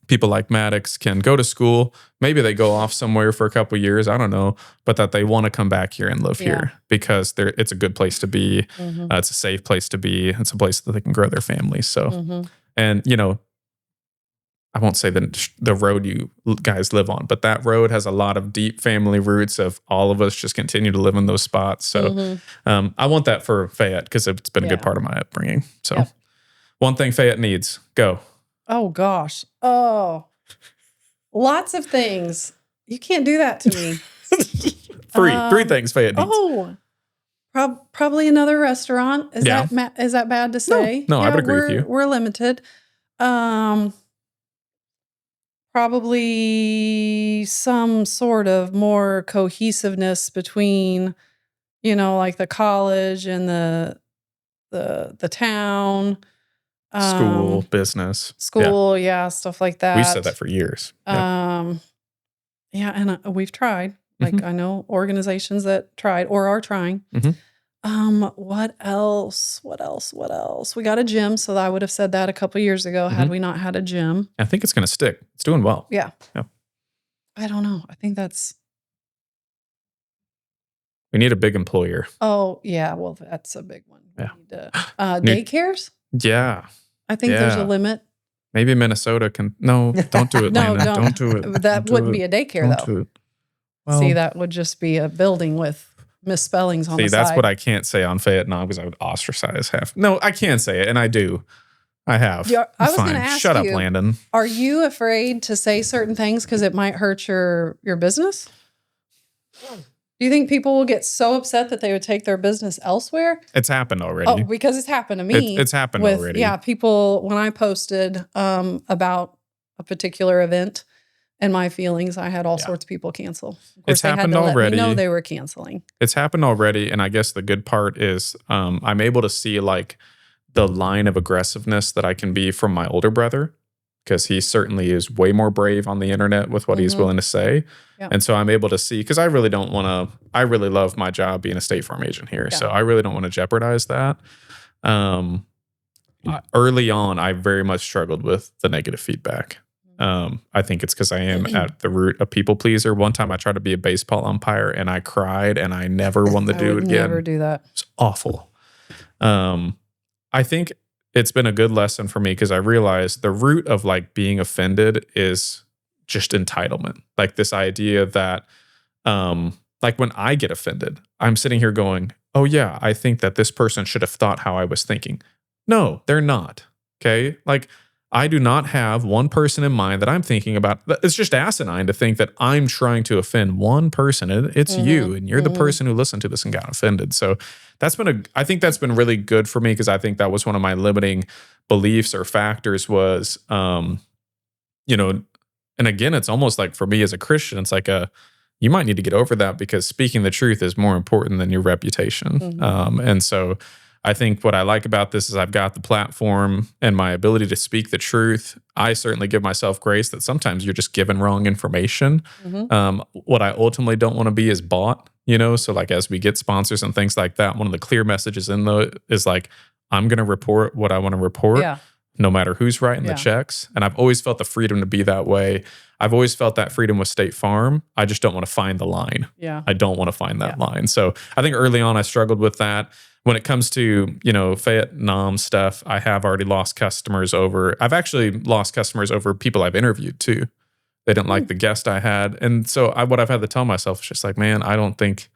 people like Maddox can go to school. Maybe they go off somewhere for a couple of years. I don't know, but that they want to come back here and live here because it's a good place to be. It's a safe place to be. It's a place that they can grow their families. So, and you know, I won't say the road you guys live on, but that road has a lot of deep family roots of all of us just continue to live in those spots. So I want that for Fayette because it's been a good part of my upbringing. So one thing Fayette needs, go. Oh, gosh. Oh, lots of things. You can't do that to me. Three things Fayette needs. Oh, probably another restaurant. Is that bad to say? No, I would agree with you. We're limited. Probably some sort of more cohesiveness between, you know, like the college and the town. School, business. School, stuff like that. We've said that for years. And we've tried. Like I know organizations that tried or are trying. What else? We got a gym, so I would have said that a couple years ago had we not had a gym. I think it's going to stick. It's doing well. Yeah. I don't know. I think we need a big employer. Oh, yeah. Well, that's a big one. We need daycares? Yeah. I think there's a limit. Maybe Minnesota can. No, don't do it, Landon. Don't do it. That wouldn't be a daycare, though. Well, See, that would just be a building with misspellings on the side. See, that's what I can't say on Fayette now because I would ostracize half. No, I can say it, and I do. I have. I was going to ask Shut up, Landon. Are you afraid to say certain things because it might hurt your business? Do you think people will get so upset that they would take their business elsewhere? It's happened already. Oh, because it's happened to me. It's happened already. Yeah, people, when I posted about a particular event and my feelings, I had all sorts of people cancel. Of course, it's happened already. Let me know they were canceling. It's happened already, and I guess the good part is I'm able to see like the line of aggressiveness that I can be from my older brother because he certainly is way more brave on the internet with what he's willing to say. Yeah. And so I'm able to see, because I really don't want to, I really love my job being a State Farm agent here. Yeah. So I really don't want to jeopardize that. Early on, I very much struggled with the negative feedback. I think it's because I am at the root a people pleaser. One time I tried to be a baseball umpire and I cried and I never wanted to do it again. Never do that. It's awful. I think it's been a good lesson for me because I realized the root of like being offended is just entitlement. Like this idea that, like when I get offended, I'm sitting here going, oh yeah, I think that this person should have thought how I was thinking. No, they're not. Okay. Like I do not have one person in mind that I'm thinking about. It's just asinine to think that I'm trying to offend one person. It's you, and you're the person who listened to this and got offended. So I think that's been really good for me because I think that was one of my limiting beliefs or factors was, and again, it's almost like for me as a Christian, it's like you might need to get over that because speaking the truth is more important than your reputation. And so I think what I like about this is I've got the platform and my ability to speak the truth. I certainly give myself grace that sometimes you're just given wrong information. What I ultimately don't want to be is bought, So like as we get sponsors and things like that, one of the clear messages in though is like, I'm going to report what I want to report, no matter who's writing the checks. And I've always felt the freedom to be that way. I've always felt that freedom with State Farm. I just don't want to find the line. I don't want to find that line. So I think early on I struggled with that. When it comes to, Fayette Nom stuff, I have already lost customers over. I've actually lost customers over people I've interviewed too. They didn't like the guest I had. And so what I've had to tell myself is just like, man, I don't think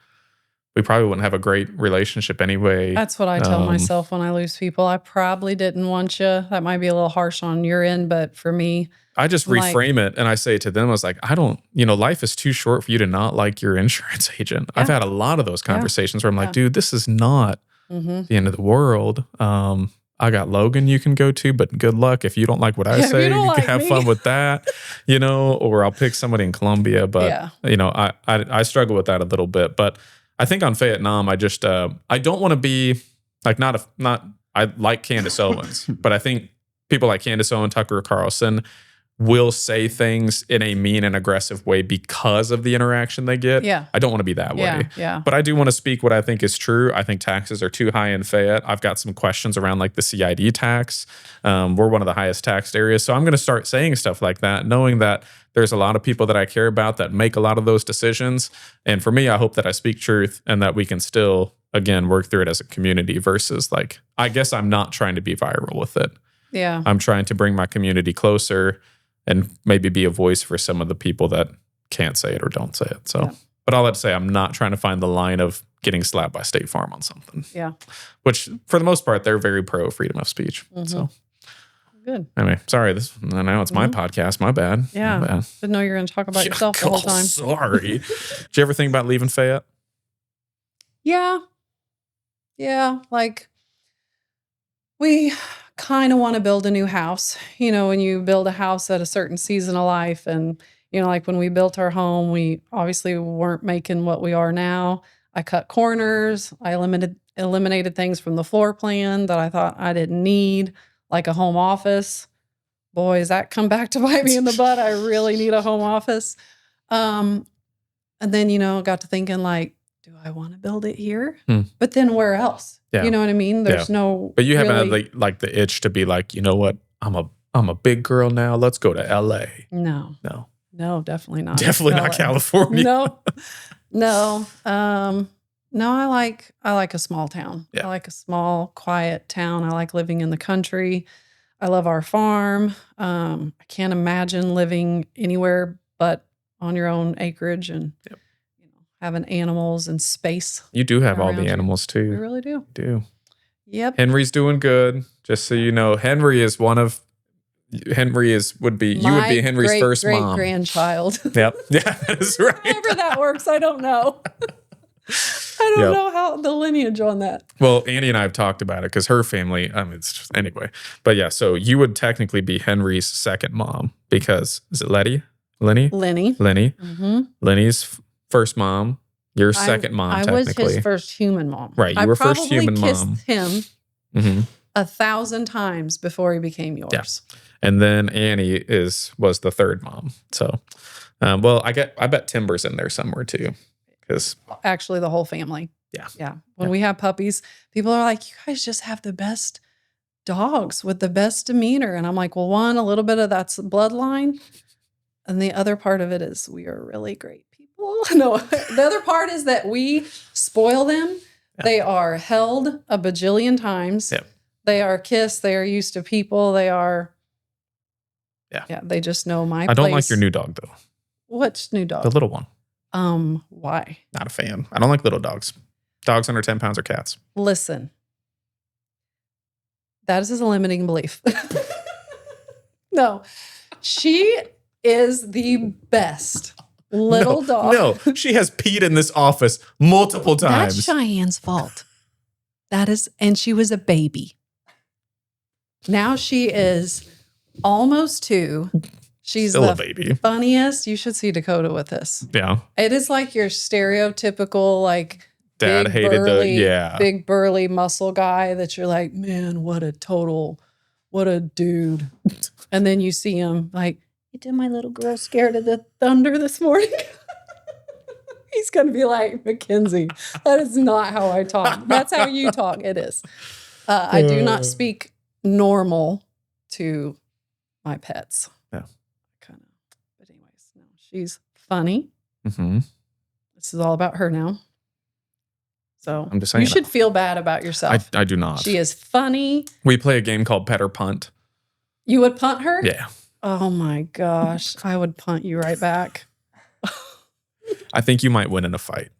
we probably wouldn't have a great relationship anyway. That's what I tell myself when I lose people. I probably didn't want you. That might be a little harsh on your end, but for me, I just reframe it and I say to them, I was like, life is too short for you to not like your insurance agent. I've had a lot of those conversations where I'm like, dude, this is not the end of the world. I got Logan you can go to, but good luck. If you don't like what I say, you can have fun with that, or I'll pick somebody in Columbia. But, I struggle with that a little bit. But I think on Fayette Nom, I just, I don't want to be like, I like Candace Owens, but I think people like Candace Owens, Tucker Carlson, will say things in a mean and aggressive way because of the interaction they get. Yeah. I don't want to be that way. Yeah. But I do want to speak what I think is true. I think taxes are too high in Fayette. I've got some questions around like the CID tax. We're one of the highest taxed areas. So I'm going to start saying stuff like that, knowing that there's a lot of people that I care about that make a lot of those decisions. And for me, I hope that I speak truth and that we can still, again, work through it as a community versus like, I guess I'm not trying to be viral with it. Yeah. I'm trying to bring my community closer and maybe be a voice for some of the people that can't say it or don't say it. So, but all that to say, I'm not trying to find the line of getting slapped by State Farm on something. Yeah. Which, for the most part, they're very pro freedom of speech. So, good. Anyway, sorry. Now it's my podcast. My bad. Yeah. My bad. Didn't know you were going to talk about yourself the whole time. Sorry. Did you ever think about leaving Fayette? Yeah. Like, we kind of want to build a new house. You know, when you build a house at a certain season of life, and, you know, like when we built our home, we obviously weren't making what we are now. I cut corners. I eliminated things from the floor plan that I thought I didn't need, like a home office. Boy, has that come back to bite me in the butt. I really need a home office. And then, you know, got to thinking like, do I want to build it here? But then where else? Yeah. You know what I mean? There's no. But you haven't really, had like the itch to be like, you know what? I'm a big girl now. Let's go to LA. No, definitely not. Definitely not California. No. I like a small town. Yeah. I like a small, quiet town. I like living in the country. I love our farm. I can't imagine living anywhere but on your own acreage and having animals and space. You do have all the around you. animals too. We really do. You do. Yep. Henry's doing good. Just so you know, Henry would be Henry's first mom. Grandchild. Yep. Yeah, that's right. However that works, I don't know. I don't know how the lineage on that. Well, Andy and I have talked about it because her family, it's just, anyway. But yeah, so you would technically be Henry's second mom because, is it Lenny? Lenny. Mm-hmm. Lenny's first mom, your second mom, technically. I was his first human mom. Right, you were first human mom. I probably kissed him 1,000 times before he became yours. Yeah. And then Annie was the third mom. So, I bet Timber's in there somewhere too. Because actually, the whole family. Yeah. When we have puppies, people are like, "You guys just have the best dogs with the best demeanor," and I'm like, "Well, one, a little bit of that's bloodline, and the other part of it is we are really great people." No, the other part is that we spoil them. Yeah. They are held a bajillion times. Yeah. They are kissed. They are used to people. They are. Yeah. They just know my place. I don't like your new dog though. Which new dog? The little one. Why? Not a fan. I don't like little dogs. Dogs under 10 pounds are cats. Listen, that is a limiting belief. No, she is the best little dog. No, she has peed in this office multiple times. That's Cheyenne's fault. And she was a baby. Now she is almost 2. She's still the a baby. Funniest. You should see Dakota with this. Yeah. It is like your stereotypical, like, dad big, hated burly, big burly muscle guy that you're like, man, what a dude. And then you see him like, did my little girl scared of the thunder this morning? He's going to be like, Mackenzie, that is not how I talk. That's how you talk. It is. I do not speak normal to my pets. Yeah. Kind of. But anyways, no, she's funny. Mm-hmm. This is all about her now. So I'm just saying you should feel bad about yourself. I do not. She is funny. We play a game called Pet or Punt. You would punt her? Yeah. Oh my gosh. I would punt you right back. I think you might win in a fight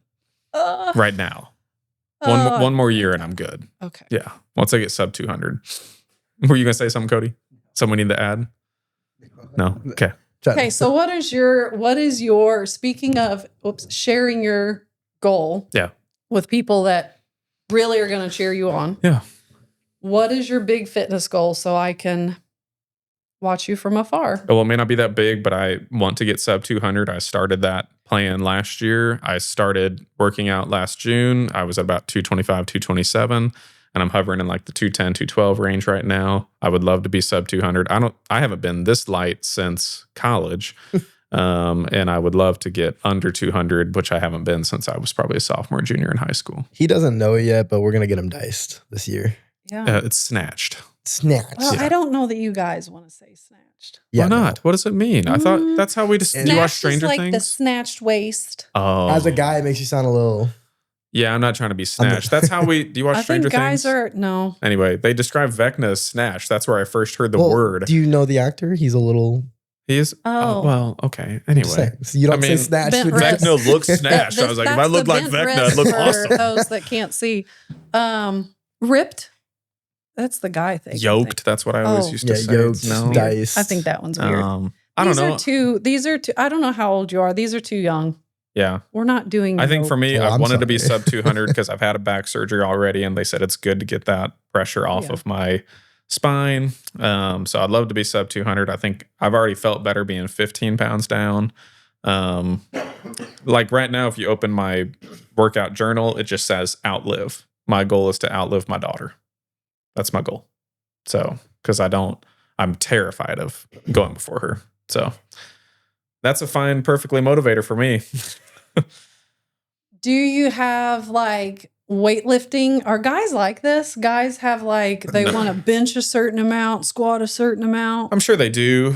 right now. One more year and I'm good. Okay. Yeah. Once I get sub 200. Were you going to say something, Cody? Someone need to add? No? Okay. Okay. So what is your, speaking of, sharing your goal with people that really are going to cheer you on. Yeah. What is your big fitness goal so I can watch you from afar? Well, it may not be that big, but I want to get sub 200. I started that plan last year. I started working out last June. I was at about 225, 227. and I'm hovering in like the 210, 212 range right now. I would love to be sub 200. I haven't been this light since college. And I would love to get under 200, which I haven't been since I was probably a sophomore, junior in high school. He doesn't know it yet, but we're going to get him diced this year. Yeah. It's snatched. Snatched. Well, Yeah. I don't know that you guys want to say snatched. Yeah, Why not? What does it mean? I thought that's how we just. Do you watch Snatched is Stranger like Things? the snatched waist. Oh, As a guy, it makes you sound a little... yeah, I'm not trying to be snatched. That's how we. Do you watch I Stranger think guys Things? are no. Anyway, they describe Vecna as snatched. That's where I first heard the Well, word. Do you know the actor? He's a little... He is. Oh. Well, okay. Just Anyway, saying. So you don't I mean, say snatched. bent with your- wrist. Vecna looks snatched. I was like, if I That's look the like bent Vecna, I'd wrist look for awesome. those that can't see. Ripped. That's the guy thing. I think. Yoked. That's what I always Oh. used to Yeah, say. yoked, No. diced. I think that one's weird. I don't know. These are two. I don't know how old you are. These are too young. Yeah. We're not doing. I think for me, Oh, I I'm wanted to be sorry. sub 200 because I've had a back surgery already, and they said it's good to get that pressure off Yeah. of my spine. So I'd love to be sub 200. I think I've already felt better being 15 pounds down. Like right now, if you open my workout journal, it just says outlive. My goal is to outlive my daughter. That's my goal. So, because I'm terrified of going before her. So that's a fine, perfectly motivator for me. Do you have like weightlifting? Are guys like this? Guys have like they want to bench a certain amount, squat a certain amount. I'm sure they do.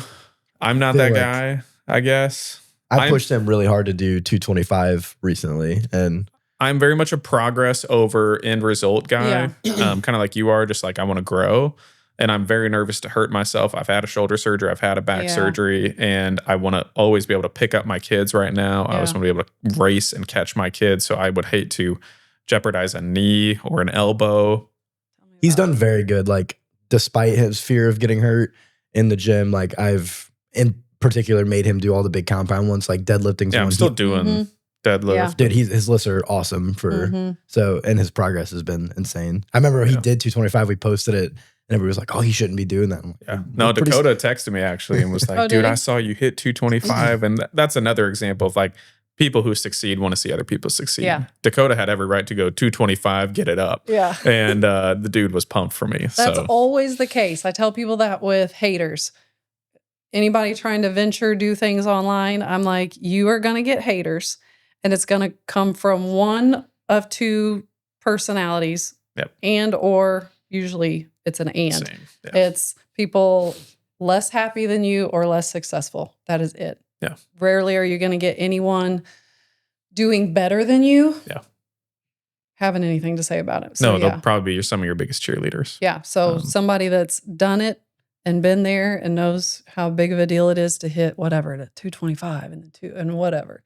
I'm not Feel that like- guy, I guess. I pushed him really hard to do 225 recently. And I'm very much a progress over end result guy. Yeah. Kind of like you are, just like I want to grow. And I'm very nervous to hurt myself. I've had a shoulder surgery. I've had a back Yeah. surgery. And I want to always be able to pick up my kids right now. I always Yeah. want to be able to race and catch my kids. So I would hate to jeopardize a knee or an elbow. he's done very good. Like, despite his fear of getting hurt in the gym, like I've in particular made him do all the big compound ones, like deadlifting. Yeah, I'm still doing Mhm. deadlift. Yeah. Dude, his lifts are awesome for Mhm. so, and his progress has been insane. I remember he Yeah. did 225. We posted it, and everybody was like, "Oh, he shouldn't be doing that." I'm like, Yeah. "We're No, pretty Dakota texted me actually and was like, Oh, did dude, he? I saw you hit 225. And that's another example of like people who succeed want to see other people succeed. Yeah. Dakota had every right to go 225, get it up. Yeah. And the dude was pumped for me. That's so always the case. I tell people that with haters. Anybody trying to venture, do things online, I'm like, you are going to get haters, and it's going to come from one of two personalities. Yep. And or usually it's an and. same. Yeah. It's people less happy than you or less successful. That is it. Yeah. Rarely are you going to get anyone doing better than you. Yeah. Having anything to say about it. No, So, yeah. they'll probably be some of your biggest cheerleaders. Yeah. So somebody that's done it and been there and knows how big of a deal it is to hit whatever, the 225 and the two and whatever.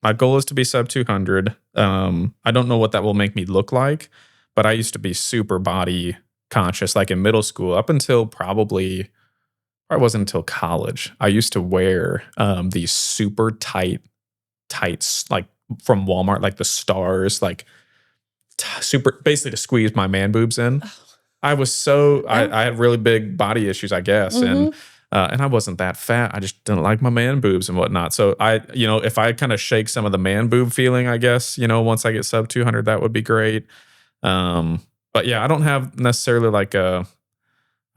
My goal is to be sub 200. I don't know what that will make me look like, but I used to be super body conscious, like in middle school, up until probably, or it wasn't until college. I used to wear these super tight tights, like from Walmart, like the stars, like super, basically to squeeze my man boobs in. I was so, I had really big body issues, I guess. And I wasn't that fat. I just didn't like my man boobs and whatnot. So if I kind of shake some of the man boob feeling, I guess, once I get sub 200, that would be great. But yeah, I don't have necessarily like I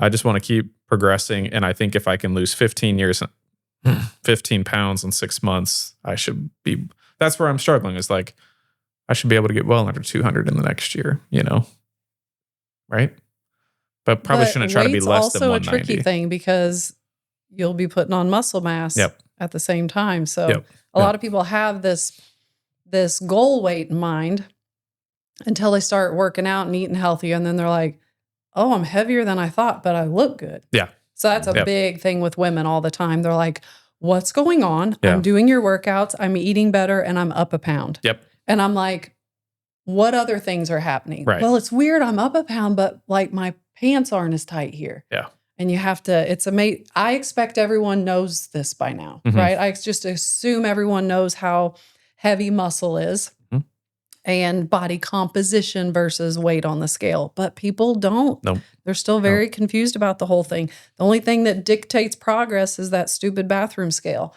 just want to keep progressing. And I think if I can lose 15 pounds in 6 months, that's where I'm struggling, is like, I should be able to get well under 200 in the next year, right? But probably shouldn't try to be weight's less than also 190. a tricky thing because you'll be putting on muscle mass at the same time. So a lot of people have this goal weight in mind until they start working out and eating healthy. And then they're like, oh, I'm heavier than I thought, but I look good. Yeah. So that's a big thing with women all the time. They're like, what's going on? Yeah. I'm doing your workouts. I'm eating better and I'm up a pound. Yep. And I'm like, what other things are happening? Right. Well, it's weird. I'm up a pound, but like my pants aren't as tight here. Yeah. And you have to, it's amazing. I expect everyone knows this by now, Mhm. right? I just assume everyone knows how heavy muscle is Mhm. and body composition versus weight on the scale. But people don't. Nope. They're still very confused about the whole thing. The only thing that dictates progress is that stupid bathroom scale.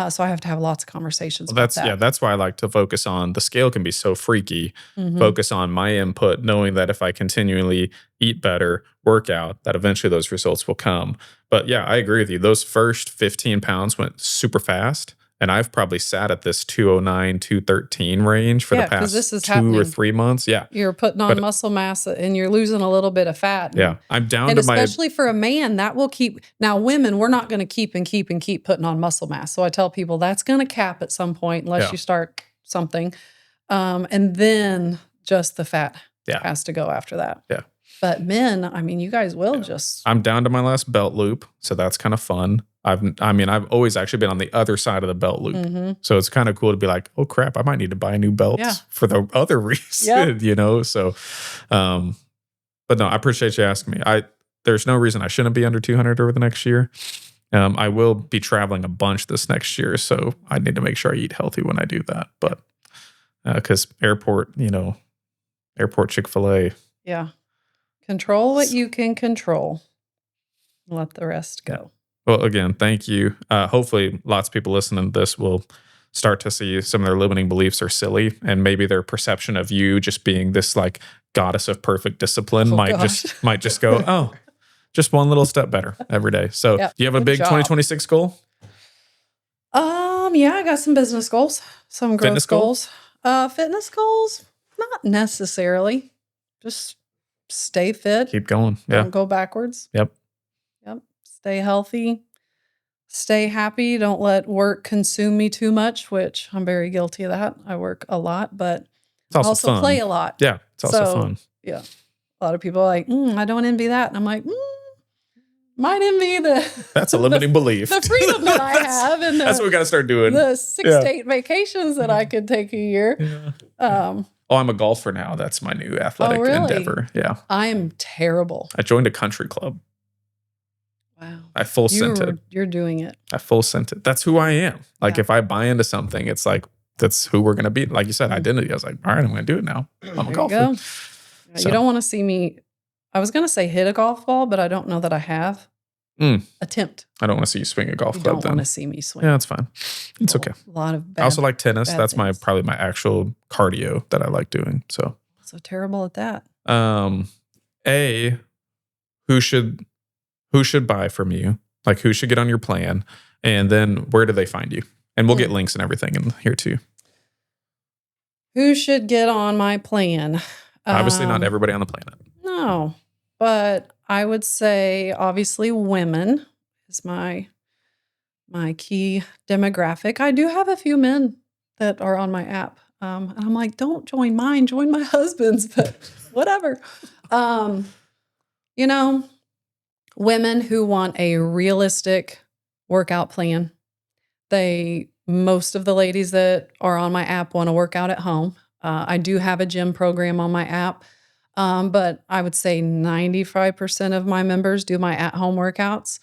So I have to have lots of conversations Well, about that. that's why I like to focus on the scale can be so freaky. Mhm. Focus on my input, knowing that if I continually eat better, work out, that eventually those results will come. But yeah, I agree with you. Those first 15 pounds went super fast. And I've probably sat at this 209, 213 range for the 'cause this past is 2 or happening. 3 months. Yeah. You're putting on But muscle mass and you're losing a little bit of fat. yeah, I'm down And to my especially for a man, that will keep. Now, women, we're not going to keep and keep and keep putting on muscle mass. So I tell people that's going to cap at some point unless Yeah. you start something. And then just the fat Yeah. has to go after that. Yeah. But men, I mean, you guys will just. I'm down to my last belt loop, so that's kind of fun. I've always actually been on the other side of the belt loop. Mhm. So it's kind of cool to be like, oh crap, I might need to buy new belts Yeah. for the other reason, you know? So, but no, I appreciate you asking me. There's no reason I shouldn't be under 200 over the next year. I will be traveling a bunch this next year, so I need to make sure I eat healthy when I do that. But because airport Chick-fil-A. Yeah. Control what you can control. Let the rest go. Well, again, thank you. Hopefully, lots of people listening to this will start to see some of their limiting beliefs are silly, and maybe their perception of you just being this like goddess of perfect discipline might just go, oh, just one little step better every day. So, Yep, do you have a good big job. 2026 goal? Yeah, I got some business goals, some growth Fitness goals? Fitness goals, not necessarily. Just stay fit. Keep going. Yeah. Don't go backwards. Yep. Yep. Stay healthy. Stay happy. Don't let work consume me too much, which I'm very guilty of that. I work a lot, but It's also, also fun. play a lot. Yeah. It's also So, fun. Yeah. A lot of people are like, I don't envy that. And I'm like, might envy That's a limiting belief. the freedom that I have and That's what we got to start doing. the 6 to 8 vacations that I could take a year. Yeah. I'm a golfer now. That's my new athletic really? endeavor. Yeah. I am terrible. I joined a country club. Wow. I full sent it. You're doing it. I full sent it. That's who I am. Like Yeah. if I buy into something, it's like that's who we're gonna be. Like you said, identity. I was like, all right, I'm gonna do it now. I'm a There golfer. you go. So- You don't want to see me. I was going to say hit a golf ball, but I don't know that I have. Attempt. I don't want to see you swing a golf You club don't then. want to see me swing. Yeah, that's fine. It's okay. A lot of bad. I also like tennis. bad That's things. probably my actual cardio that I like doing. So terrible at that. who should buy from you? Like who should get on your plan? And then where do they find you? And we'll get links and everything in here too. Who should get on my plan? Obviously not everybody on the planet. No, but I would say obviously women is my key demographic. I do have a few men that are on my app. And I'm like, don't join mine, join my husband's, but whatever. Women who want a realistic workout plan. Most of the ladies that are on my app want to work out at home. I do have a gym program on my app, but I would say 95% of my members do my at-home workouts.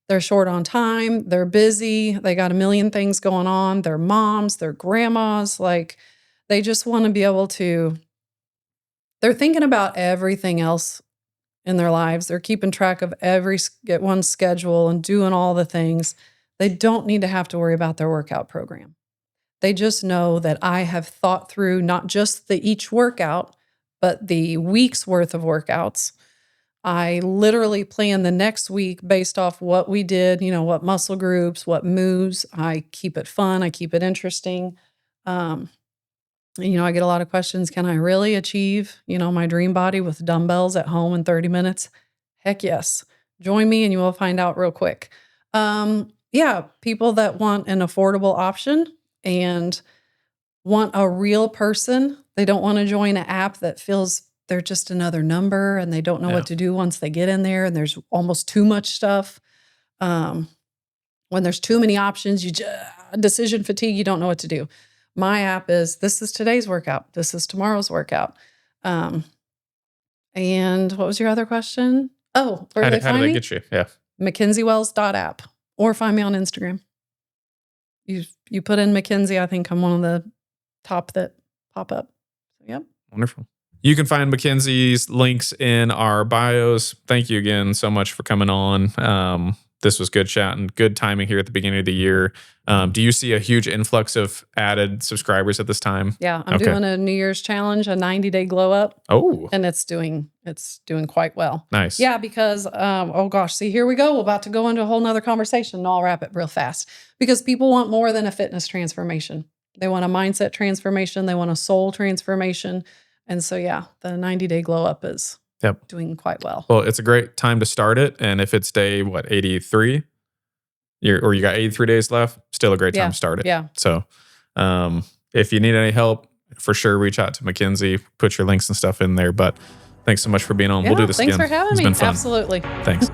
They're short on time. They're busy. They got a million things going on. They're moms. They're grandmas. Like, they just want to be able to. They're thinking about everything else in their lives. They're keeping track of one's schedule and doing all the things. They don't need to have to worry about their workout program. They just know that I have thought through not just each workout, but the week's worth of workouts. I literally plan the next week based off what we did, what muscle groups, what moves. I keep it fun. I keep it interesting. I get a lot of questions. Can I really achieve, my dream body with dumbbells at home in 30 minutes? Heck yes. Join me and you will find out real quick. People that want an affordable option and want a real person. They don't want to join an app that feels they're just another number and they don't know what to do once they get in there and there's almost too much stuff. When there's too many options, decision fatigue, you don't know what to do. My app is, this is today's workout. This is tomorrow's workout. And what was your other question? Oh, where do they find me? How do they get you? Yeah. MackenzieWells.app or find me on Instagram. You put in Mackenzie, I think I'm one of the top that pop up. Yep. Wonderful. You can find Mackenzie's links in our bios. Thank you again so much for coming on. This was good chat and good timing here at the beginning of the year. Do you see a huge influx of added subscribers at this time? Yeah, I'm Okay. doing a New Year's challenge, a 90-day glow up, Oh, and it's doing quite well. nice. Yeah, because oh gosh, see, here we go. We're about to go into a whole nother conversation, and I'll wrap it real fast. Because people want more than a fitness transformation. They want a mindset transformation. They want a soul transformation. And so, yeah, the 90-day glow up is doing quite well. Well, it's a great time to start it. And if it's day, 83? You got 83 days left, still a great time to start it. Yeah. So if you need any help, for sure, reach out to Mackenzie. Put your links and stuff in there. But thanks so much for being on. Yeah, We'll do this thanks again. for having It's me. been fun. Absolutely. Thanks.